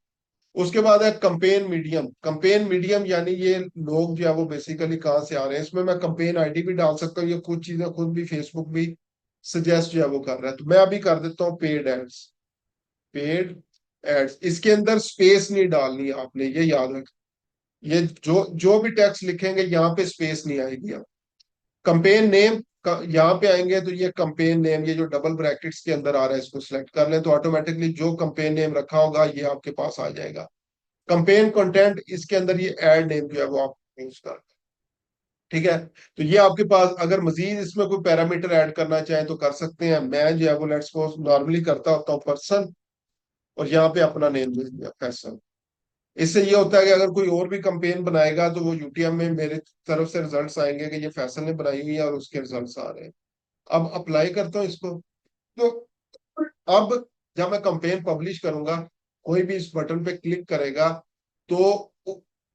उसके बाद है कंपेन मीडियम। कंपेन मीडियम यानी ये लोग जो है वो बेसिकली कहाँ से आ रहे हैं, इसमें मैं कंपेन आईडी भी डाल सकता हूँ, ये कुछ चीजें खुद भी फेसबुक भी सजेस्ट जो है वो कर रहा है। तो मैं अभी कर देता हूँ पेड एड्स। पेड एड्स, इसके अंदर स्पेस नहीं डालनी है आपने, ये याद रख, ये जो जो भी टेक्स्ट लिखेंगे यहाँ पे स्पेस नहीं आएगी। कंपेन नेम, यहाँ पे आएंगे तो ये कंपेन नेम, ये जो डबल ब्रैकेट्स के अंदर आ रहा है इसको सिलेक्ट कर लें, तो ऑटोमेटिकली जो कंपेन नेम रखा होगा ये आपके पास आ जाएगा। कंपेन कंटेंट, इसके अंदर ये ऐड नेम जो है वो आप यूज कर, ठीक है। तो ये आपके पास, अगर मजीद इसमें कोई पैरामीटर ऐड करना चाहे तो कर सकते हैं। मैं जो है वो लेट्स सपोज नॉर्मली करता होता हूँ पर्सन, और यहाँ पे अपना नेम दे दिया फैसल। इससे ये होता है कि अगर कोई और भी कंपेन बनाएगा तो वो यूटीएम में मेरे तरफ से रिजल्ट्स आएंगे कि ये फैसल ने बनाई हुई है और उसके रिजल्ट्स आ रहे हैं। अब अप्लाई करता हूँ इसको, तो अब जब मैं कंपेन पब्लिश करूंगा, कोई भी इस बटन पे क्लिक करेगा तो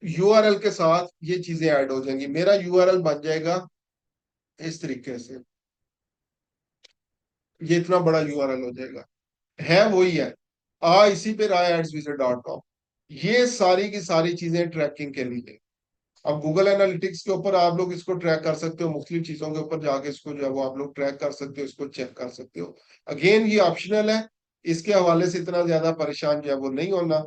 यूआरएल के साथ ये चीजें ऐड हो जाएंगी। मेरा यूआरएल बन जाएगा इस तरीके से, ये इतना बड़ा यूआरएल हो जाएगा, है वही है, इसी पे रहा adswizard.com। ये सारी की सारी चीजें ट्रैकिंग के लिए। अब गूगल एनालिटिक्स के ऊपर आप लोग इसको ट्रैक कर सकते हो, मुख्तलिफ चीजों के ऊपर जाके इसको जो है वो आप लोग ट्रैक कर सकते हो, इसको चेक कर सकते हो। अगेन ये ऑप्शनल है, इसके हवाले से इतना ज्यादा परेशान जो है वो नहीं होना।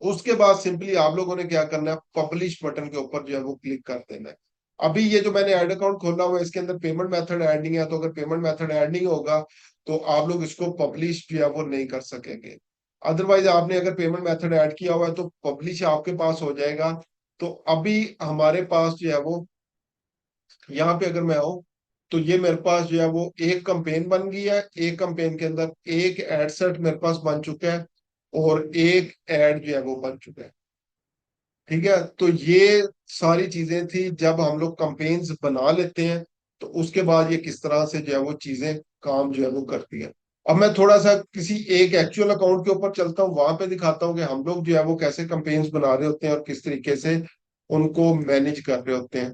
उसके बाद सिंपली आप लोगों ने क्या करना है, पब्लिश बटन के ऊपर जो है वो क्लिक कर देना है। अभी ये जो मैंने ऐड अकाउंट खोला हुआ है इसके अंदर पेमेंट मेथड ऐड नहीं है, तो अगर पेमेंट मेथड ऐड नहीं होगा तो आप लोग इसको पब्लिश जो है वो नहीं कर सकेंगे। अदरवाइज आपने अगर पेमेंट मेथड ऐड किया हुआ है तो पब्लिश आपके पास हो जाएगा। तो अभी हमारे पास जो है वो, यहाँ पे अगर मैं आऊँ तो ये मेरे पास जो है वो एक कंपेन बन गई है, एक कंपेन के अंदर एक एड सेट मेरे पास बन चुका है और एक एड जो है वो बन चुका है। ठीक है, तो ये सारी चीजें थी जब हम लोग कंपेन्स बना लेते हैं, तो उसके बाद ये किस तरह से जो है वो चीजें काम जो है वो करती है। अब मैं थोड़ा सा किसी एक एक्चुअल अकाउंट के ऊपर चलता हूँ, वहां पे दिखाता हूँ कि हम लोग जो है वो कैसे कंपेन्स बना रहे होते हैं और किस तरीके से उनको मैनेज कर रहे होते हैं।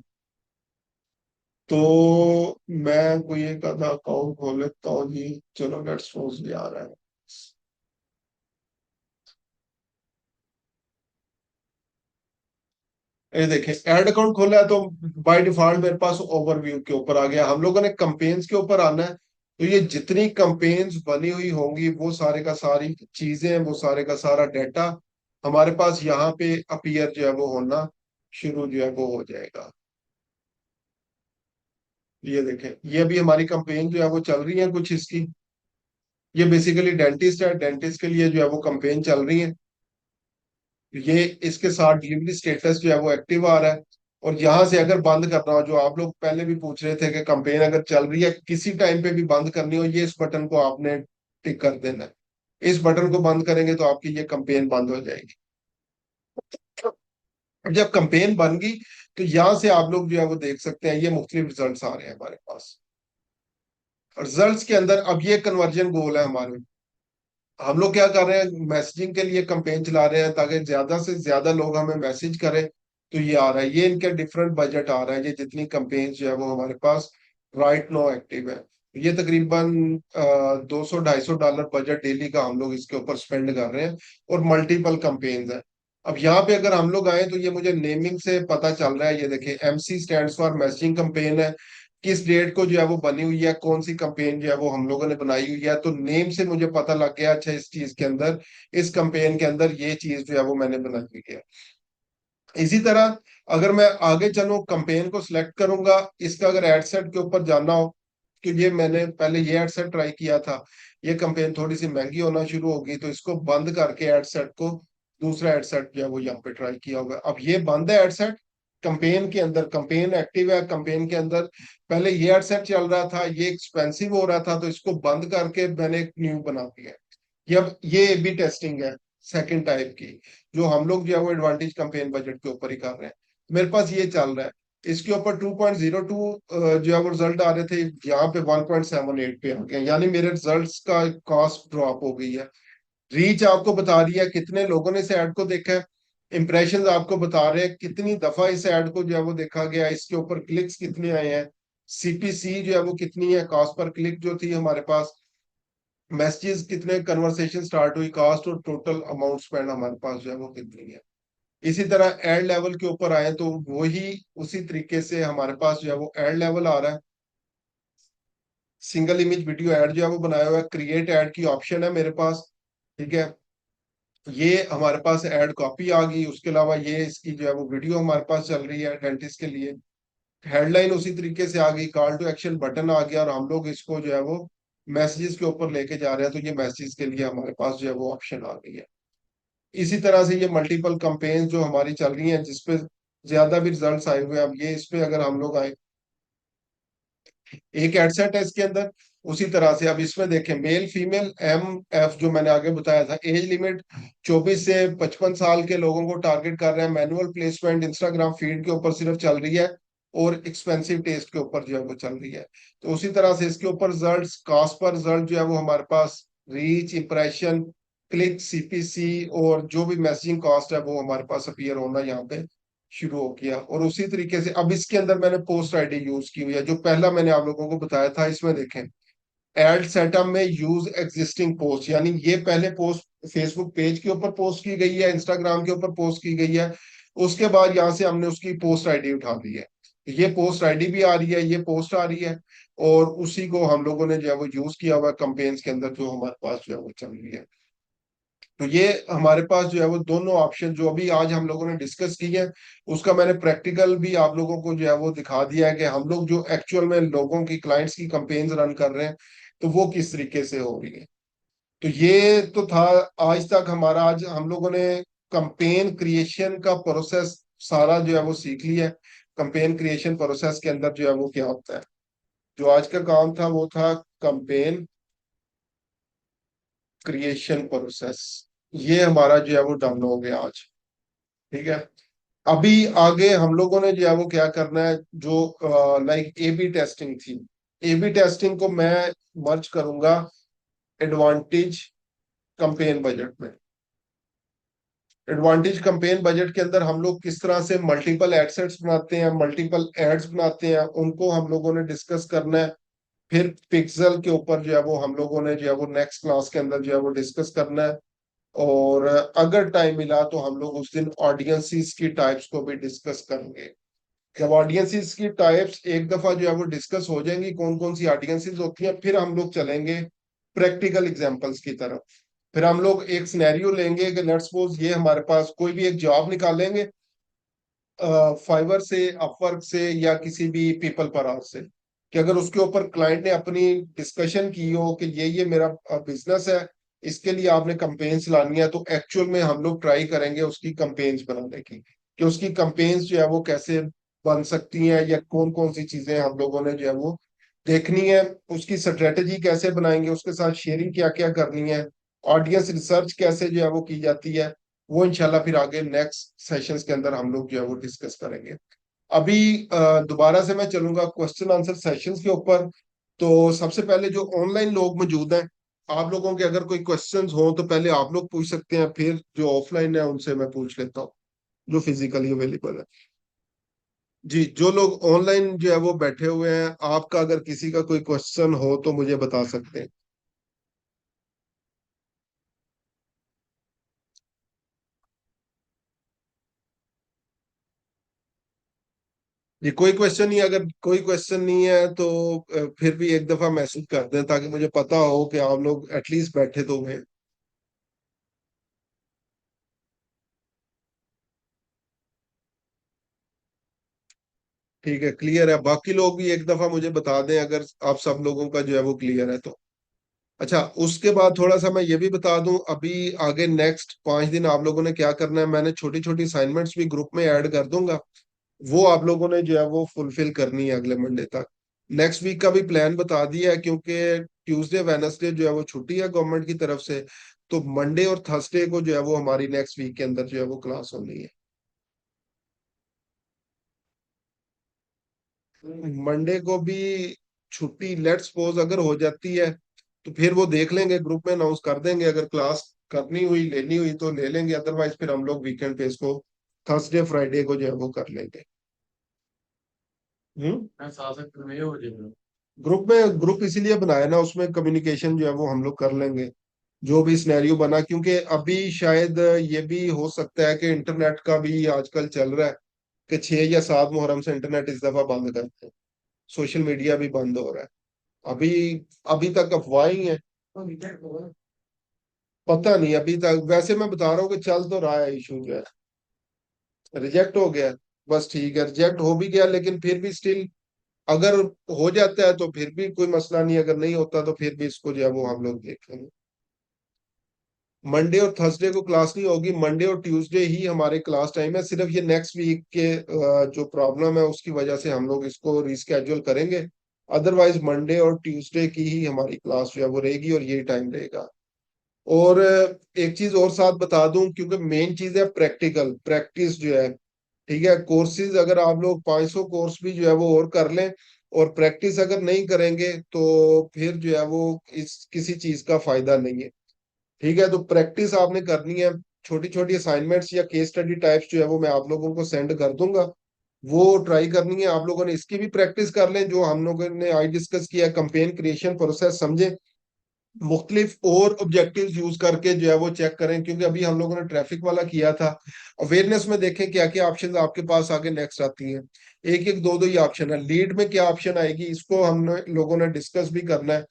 तो मैं कोई एक आधा अकाउंट खोल लेता हूँ जी, चलो लेट्स सपोज ये आ रहा है। ये देखें ऐड अकाउंट खोला है तो बाय डिफॉल्ट मेरे पास ओवरव्यू के ऊपर आ गया। हम लोगों ने कंपेन्स के ऊपर आना है, तो ये जितनी कंपेन्स बनी हुई होंगी वो सारे का सारी चीजें, वो सारे का सारा डाटा हमारे पास यहाँ पे अपीयर जो है वो होना शुरू जो है वो हो जाएगा। ये देखें, ये भी हमारी कंपेन जो है वो चल रही है कुछ इसकी। ये बेसिकली डेंटिस्ट है, डेंटिस्ट के लिए जो है वो कंपेन चल रही है। ये इसके साथ डिलीवरी स्टेटस जो है वो एक्टिव आ रहा है। और यहां से अगर बंद करना हो, जो आप लोग पहले भी पूछ रहे थे कि कंपेन अगर चल रही है किसी टाइम पे भी बंद करनी हो, ये इस बटन को आपने टिक कर देना है। इस बटन को बंद करेंगे तो आपकी ये कंपेन बंद हो जाएगी। जब कंपेन बन गई तो यहां से आप लोग जो है वो देख सकते हैं ये मुख्तलिफ रिजल्ट्स आ रहे हैं हमारे पास। रिजल्ट्स के अंदर अब ये कन्वर्जन गोल है हमारे। हम लोग क्या कर रहे हैं, मैसेजिंग के लिए कंपेन चला रहे हैं ताकि ज्यादा से ज्यादा लोग हमें मैसेज करें। तो ये आ रहा है, ये इनके डिफरेंट बजट आ रहा है, ये जितनी कंपेन जो है वो हमारे पास राइट नो एक्टिव है। ये तकरीबन 200-250 डॉलर बजट डेली का हम लोग इसके ऊपर स्पेंड कर रहे हैं और मल्टीपल कंपेन्स है। अब यहाँ पे अगर हम लोग आए तो ये मुझे नेमिंग से पता चल रहा है, ये देखिए MC stands for messaging campaign है। किस डेट को जो है वो बनी हुई है, कौन सी कंपेन जो है वो हम लोगों ने बनाई हुई है, तो नेम से मुझे पता लग गया अच्छा इस चीज के अंदर, इस कंपेन के अंदर ये चीज जो है वो मैंने बनाई हुई है। इसी तरह अगर मैं आगे चलूं, कंपेन को सिलेक्ट करूंगा, इसका अगर एड सेट के ऊपर जाना हो तो ये मैंने पहले ये एड सेट ट्राई किया था, ये कंपेन थोड़ी सी महंगी होना शुरू होगी तो इसको बंद करके एड सेट को दूसरा एड सेट जो है वो यहाँ पे ट्राई किया होगा। अब ये बंद है एड सेट, कंपेन के अंदर कंपेन एक्टिव है, कंपेन के अंदर पहले ये एड सेट चल रहा था, ये एक्सपेंसिव हो रहा था तो इसको बंद करके मैंने एक न्यू बना दिया। ये अब ये भी टेस्टिंग है सेकंड टाइप की, जो हम लोग जो है वो एडवांटेज कैंपेन बजट के ऊपर ही कर रहे हैं। मेरे पास ये चल रहा है, इसके ऊपर 2.02 जो है वो रिजल्ट आ रहे थे, यहाँ पे 1.78 पे आ गए, यानी मेरे रिजल्ट्स का कॉस्ट ड्रॉप हो गई है। रीच आपको बता रही है कितने लोगों ने इस ऐड को देखा है, इंप्रेशंस आपको बता रहे हैं कितनी दफा इस ऐड को जो है वो देखा गया है, इसके ऊपर क्लिक्स कितने आए हैं, CPC जो है वो कितनी है, कॉस्ट पर क्लिक जो थी हमारे पास, मैसेजेस कितने, कन्वर्सेशन स्टार्ट हुई, कास्ट और टोटल अमाउंट स्पेंड हमारे पास जो है वो कितनी है। इसी तरह एड लेवल के ऊपर आए तो वही उसी तरीके से हमारे पास जो है वो एड लेवल आ रहा है। सिंगल इमेज वीडियो ऐड जो है वो बनाया हुआ है, क्रिएट ऐड की ऑप्शन है मेरे पास। ठीक है, ये हमारे पास ऐड कॉपी आ गई, उसके अलावा ये इसकी जो है वो वीडियो हमारे पास चल रही है डेंटिस्ट के लिए। हेडलाइन उसी तरीके से आ गई, कॉल टू एक्शन बटन आ गया और हम लोग इसको जो है वो मैसेजेस के ऊपर लेके जा रहे हैं, तो ये मैसेज के लिए हमारे पास जो है वो ऑप्शन आ गई है। इसी तरह से ये मल्टीपल कंपेन जो हमारी चल रही हैं जिसपे ज्यादा भी रिजल्ट्स आए हुए हैं, अब ये इस पे अगर हम लोग आए, एक एडसेट है इसके अंदर, उसी तरह से अब इसमें देखें मेल फीमेल MF जो मैंने आगे बताया था, एज लिमिट 24 से 55 साल के लोगों को टारगेट कर रहे हैं, मैनुअल प्लेसमेंट इंस्टाग्राम फीड के ऊपर सिर्फ चल रही है और एक्सपेंसिव टेस्ट के ऊपर जो है वो चल रही है। तो उसी तरह से इसके ऊपर रिजल्ट, कास्ट पर रिजल्ट जो है वो हमारे पास रीच, इंप्रेशन, क्लिक, CPC और जो भी मैसेजिंग कॉस्ट है वो हमारे पास अपीयर होना यहाँ पे शुरू हो गया। और उसी तरीके से अब इसके अंदर मैंने पोस्ट आईडी यूज की हुई है, जो पहला मैंने आप लोगों को बताया था, इसमें देखें एड सेटअप में यूज एग्जिस्टिंग पोस्ट, यानी ये पहले पोस्ट फेसबुक पेज के ऊपर पोस्ट की गई है, इंस्टाग्राम के ऊपर पोस्ट की गई है, उसके बाद यहाँ से हमने उसकी पोस्ट आईडी उठा दी है। ये पोस्ट आईडी भी आ रही है, ये पोस्ट आ रही है, और उसी को हम लोगों ने जो है वो यूज किया हुआ है कंपेन्स के अंदर जो हमारे पास जो है वो चल रही है। तो ये हमारे पास जो है वो दोनों ऑप्शन जो अभी आज हम लोगों ने डिस्कस की है, उसका मैंने प्रैक्टिकल भी आप लोगों को जो है वो दिखा दिया है कि हम लोग जो एक्चुअल में लोगों की क्लाइंट्स की कंपेन्स रन कर रहे हैं तो वो किस तरीके से हो रही है। तो ये तो था आज तक हमारा, आज हम लोगों ने कंपेन क्रिएशन का प्रोसेस सारा जो है वो सीख लिया है। कंपेन क्रिएशन प्रोसेस के अंदर जो है वो क्या होता है, जो आज का काम था वो था कंपेन क्रिएशन प्रोसेस। ये हमारा जो है वो डन हो गया आज। ठीक है। अभी आगे हम लोगों ने जो है वो क्या करना है, जो लाइक ए बी टेस्टिंग थी, ए बी टेस्टिंग को मैं मर्ज करूंगा एडवांटेज कंपेन बजट में। एडवांटेज कंपेन बजट के अंदर हम लोग किस तरह से मल्टीपल एडसेट्स बनाते हैं, मल्टीपल एड्स बनाते हैं, उनको हम लोगों ने डिस्कस करना है। फिर पिक्सल के ऊपर जो है वो हम लोगों ने जो है वो नेक्स्ट क्लास के अंदर जो है वो डिस्कस करना है। और अगर टाइम मिला तो हम लोग उस दिन ऑडियंसेस की टाइप्स को भी डिस्कस करेंगे। जब ऑडियंसेस की टाइप्स एक दफा जो है वो डिस्कस हो जाएंगी, कौन कौन सी ऑडियंसेस होती हैं, फिर हम लोग चलेंगे प्रैक्टिकल एग्जांपल्स की तरफ। फिर हम लोग एक सिनेरियो लेंगे कि लेट्स सपोज ये हमारे पास कोई भी एक जॉब निकालेंगे फाइवर से, अपवर्क से, या किसी भी पीपल पर आवर से, कि अगर उसके ऊपर क्लाइंट ने अपनी डिस्कशन की हो कि ये मेरा बिजनेस है, इसके लिए आपने कंपेन्स लानी है, तो एक्चुअल में हम लोग ट्राई करेंगे उसकी कंपेन्स बनाने की, कि उसकी कंपेन्स जो है वो कैसे बन सकती हैं, या कौन कौन सी चीजें हम लोगों ने जो है वो देखनी है, उसकी स्ट्रेटेजी कैसे बनाएंगे, उसके साथ शेयरिंग क्या क्या करनी है, ऑडियंस रिसर्च कैसे जो है वो की जाती है। वो इंशाल्लाह फिर आगे नेक्स्ट सेशंस के अंदर हम लोग जो है वो डिस्कस करेंगे। अभी दोबारा से मैं चलूंगा क्वेश्चन आंसर सेशंस के ऊपर। तो सबसे पहले जो ऑनलाइन लोग मौजूद हैं, आप लोगों के अगर कोई क्वेश्चंस हो तो पहले आप लोग पूछ सकते हैं, फिर जो ऑफलाइन है उनसे मैं पूछ लेता हूँ, जो फिजिकली अवेलेबल है। जी, जो लोग ऑनलाइन जो है वो बैठे हुए हैं, आपका अगर किसी का कोई क्वेश्चन हो तो मुझे बता सकते हैं। जी, कोई क्वेश्चन नहीं, अगर कोई क्वेश्चन नहीं है तो फिर भी एक दफा मैसेज कर दें ताकि मुझे पता हो कि आप लोग एटलीस्ट बैठे तो हुए हैं। ठीक है, क्लियर है, बाकी लोग भी एक दफा मुझे बता दें अगर आप सब लोगों का जो है वो क्लियर है तो। अच्छा, उसके बाद थोड़ा सा मैं ये भी बता दूं, अभी आगे नेक्स्ट 5 दिन आप लोगों ने क्या करना है, मैंने छोटी छोटी असाइनमेंट्स भी ग्रुप में ऐड कर दूंगा। वो आप लोगों ने जो है वो फुलफिल करनी है अगले मंडे तक। नेक्स्ट वीक का भी प्लान बता दिया है, क्योंकि ट्यूसडे वेनसडे जो है वो छुट्टी है गवर्नमेंट की तरफ से। तो मंडे और थर्सडे को जो है वो हमारी नेक्स्ट वीक के अंदर जो है वो क्लास होनी है। मंडे को भी छुट्टी लेट्स सपोज अगर हो जाती है तो फिर वो देख लेंगे, ग्रुप में अनाउंस कर देंगे, अगर क्लास करनी हुई लेनी हुई तो ले लेंगे, अदरवाइज फिर हम लोग वीकेंड पे इसको थर्सडे फ्राइडे को जो है वो कर लेंगे। हम्म। ग्रुप इसीलिए बनाया ना, उसमें कम्युनिकेशन जो है वो हम लोग कर लेंगे, जो भी सिनेरियो बना, क्योंकि अभी शायद ये भी हो सकता है कि इंटरनेट का भी आजकल चल रहा है कि 6 या 7 मुहर्रम से इंटरनेट इस दफा बंद करते हैं, सोशल मीडिया भी बंद हो रहा है। अभी अभी तक अफवाह ही है, पता नहीं अभी तक, वैसे मैं बता रहा हूँ कि चल तो रहा है इशू जो है। रिजेक्ट हो गया, बस ठीक है, रिजेक्ट हो भी गया, लेकिन फिर भी स्टिल अगर हो जाता है तो फिर भी कोई मसला नहीं, अगर नहीं होता तो फिर भी इसको जो है वो हम लोग देख लेंगे। मंडे और थर्सडे को क्लास नहीं होगी, मंडे और ट्यूसडे ही हमारे क्लास टाइम है, सिर्फ ये नेक्स्ट वीक के जो प्रॉब्लम है उसकी वजह से हम लोग इसको रिस्केड्यूल करेंगे। अदरवाइज मंडे और ट्यूसडे की ही हमारी क्लास जो है वो रहेगी और यही टाइम रहेगा। और एक चीज और साथ बता दूं, क्योंकि मेन चीज है प्रैक्टिकल प्रैक्टिस जो है। ठीक है, कोर्सेज अगर आप लोग 500 कोर्स भी जो है वो और कर लें, और प्रैक्टिस अगर नहीं करेंगे तो फिर जो है वो इस किसी चीज का फायदा नहीं है। ठीक है, तो प्रैक्टिस आपने करनी है। छोटी छोटी असाइनमेंट्स या केस स्टडी टाइप्स जो है वो मैं आप लोगों को सेंड कर दूंगा, वो ट्राई करनी है। आप लोगों ने इसकी भी प्रैक्टिस कर लें, जो हम लोगों ने आज डिस्कस किया, कंपेन क्रिएशन प्रोसेस समझे, मुख्तलिफ और ऑब्जेक्टिव्स यूज करके जो है वो चेक करें, क्योंकि अभी हम लोगों ने ट्रैफिक वाला किया था। अवेयरनेस में देखें क्या क्या ऑप्शंस आपके पास आगे नेक्स्ट आती हैं। एक एक दो दो ही ऑप्शन है, लीड में क्या ऑप्शन आएगी इसको हम लोगों ने डिस्कस भी करना है।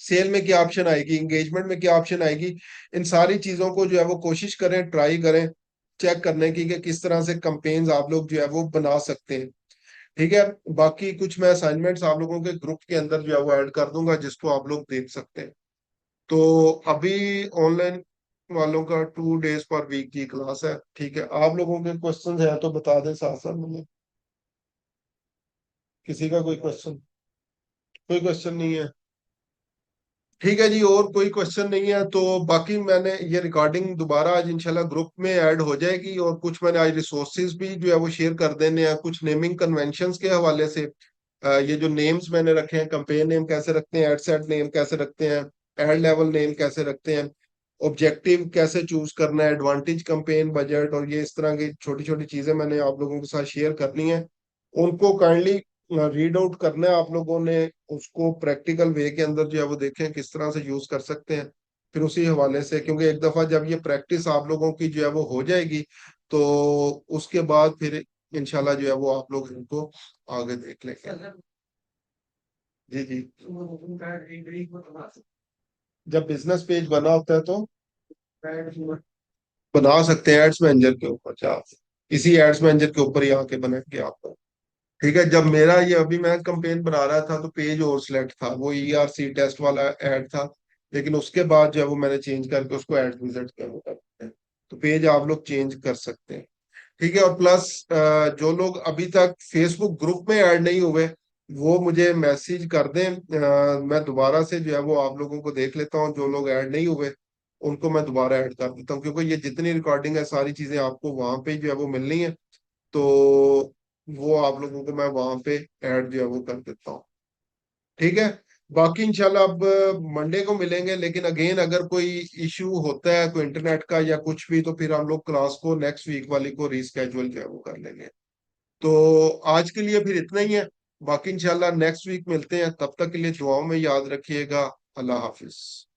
सेल में क्या ऑप्शन आएगी, एंगेजमेंट में क्या ऑप्शन आएगी। इन सारी चीजों को जो है वो कोशिश करें, ट्राई करें चेक करने की कि किस तरह से कंपेन्स आप लोग जो है वो बना सकते हैं। ठीक है। बाकी कुछ मैं असाइनमेंट्स आप लोगों के ग्रुप के अंदर जो है वो ऐड कर दूंगा, जिसको आप लोग देख सकते हैं। तो अभी ऑनलाइन वालों का 2 डेज पर वीक की क्लास है। ठीक है, आप लोगों के क्वेश्चन है तो बता दें साथ साथ मुझे। किसी का कोई क्वेश्चन? कोई क्वेश्चन नहीं है? ठीक है जी, और कोई क्वेश्चन नहीं है तो बाकी मैंने ये रिकॉर्डिंग दोबारा आज इंशाल्लाह ग्रुप में ऐड हो जाएगी, और कुछ मैंने आज रिसोर्सेज भी जो है वो शेयर कर देने हैं, कुछ नेमिंग कन्वेंशंस के हवाले से। ये जो नेम्स मैंने रखे हैं, कंपेन नेम कैसे रखते हैं, एड सेट नेम कैसे रखते हैं, एड लेवल नेम कैसे रखते हैं, ऑब्जेक्टिव कैसे चूज करना है, एडवांटेज कंपेन बजट, और ये इस तरह की छोटी छोटी चीजें मैंने आप लोगों के साथ शेयर करनी है। उनको काइंडली रीड आउट करना है आप लोगों ने, उसको प्रैक्टिकल वे के अंदर जो है वो देखें किस तरह से यूज कर सकते हैं। फिर उसी हवाले से, क्योंकि एक दफा जब ये प्रैक्टिस आप लोगों की जो है वो हो जाएगी, तो उसके बाद फिर इंशाल्लाह जो है वो आप लोग इनको आगे देख लेंगे। जी जी। उनका एक को बना जब बिजनेस पेज बना होता है तो सकते बना सकते हैं एड्स मैनेजर के ऊपर, क्या इसी एड्स मैनेजर के ऊपर ही आके बनाएंगे आप। ठीक है। जब मेरा ये अभी मैं कंपेन बना रहा था तो पेज और सिलेक्ट था, वो ईआरसी टेस्ट वाला ऐड था, लेकिन उसके बाद जो है वो मैंने चेंज करके उसको ऐड विजिट कर, तो पेज आप लोग चेंज कर सकते हैं। ठीक है। और प्लस जो लोग अभी तक फेसबुक ग्रुप में ऐड नहीं हुए, वो मुझे मैसेज कर दें। मैं दोबारा से जो है वो आप लोगों को देख लेता हूँ, जो लोग ऐड नहीं हुए उनको मैं दोबारा ऐड कर देता हूँ, क्योंकि ये जितनी रिकॉर्डिंग है सारी चीजें आपको वहां पे जो है वो मिलनी है। तो वो आप लोगों को मैं वहां पे ऐड जो है वो कर देता हूँ। ठीक है। बाकी इंशाल्लाह अब मंडे को मिलेंगे, लेकिन अगेन अगर कोई इश्यू होता है कोई इंटरनेट का या कुछ भी, तो फिर हम लोग क्लास को नेक्स्ट वीक वाली को रीस्केड्यूल जो है वो कर लेंगे। तो आज के लिए फिर इतना ही है। बाकी इंशाल्लाह नेक्स्ट वीक मिलते हैं, तब तक के लिए दुआओं में याद रखिएगा। अल्लाह हाफिज।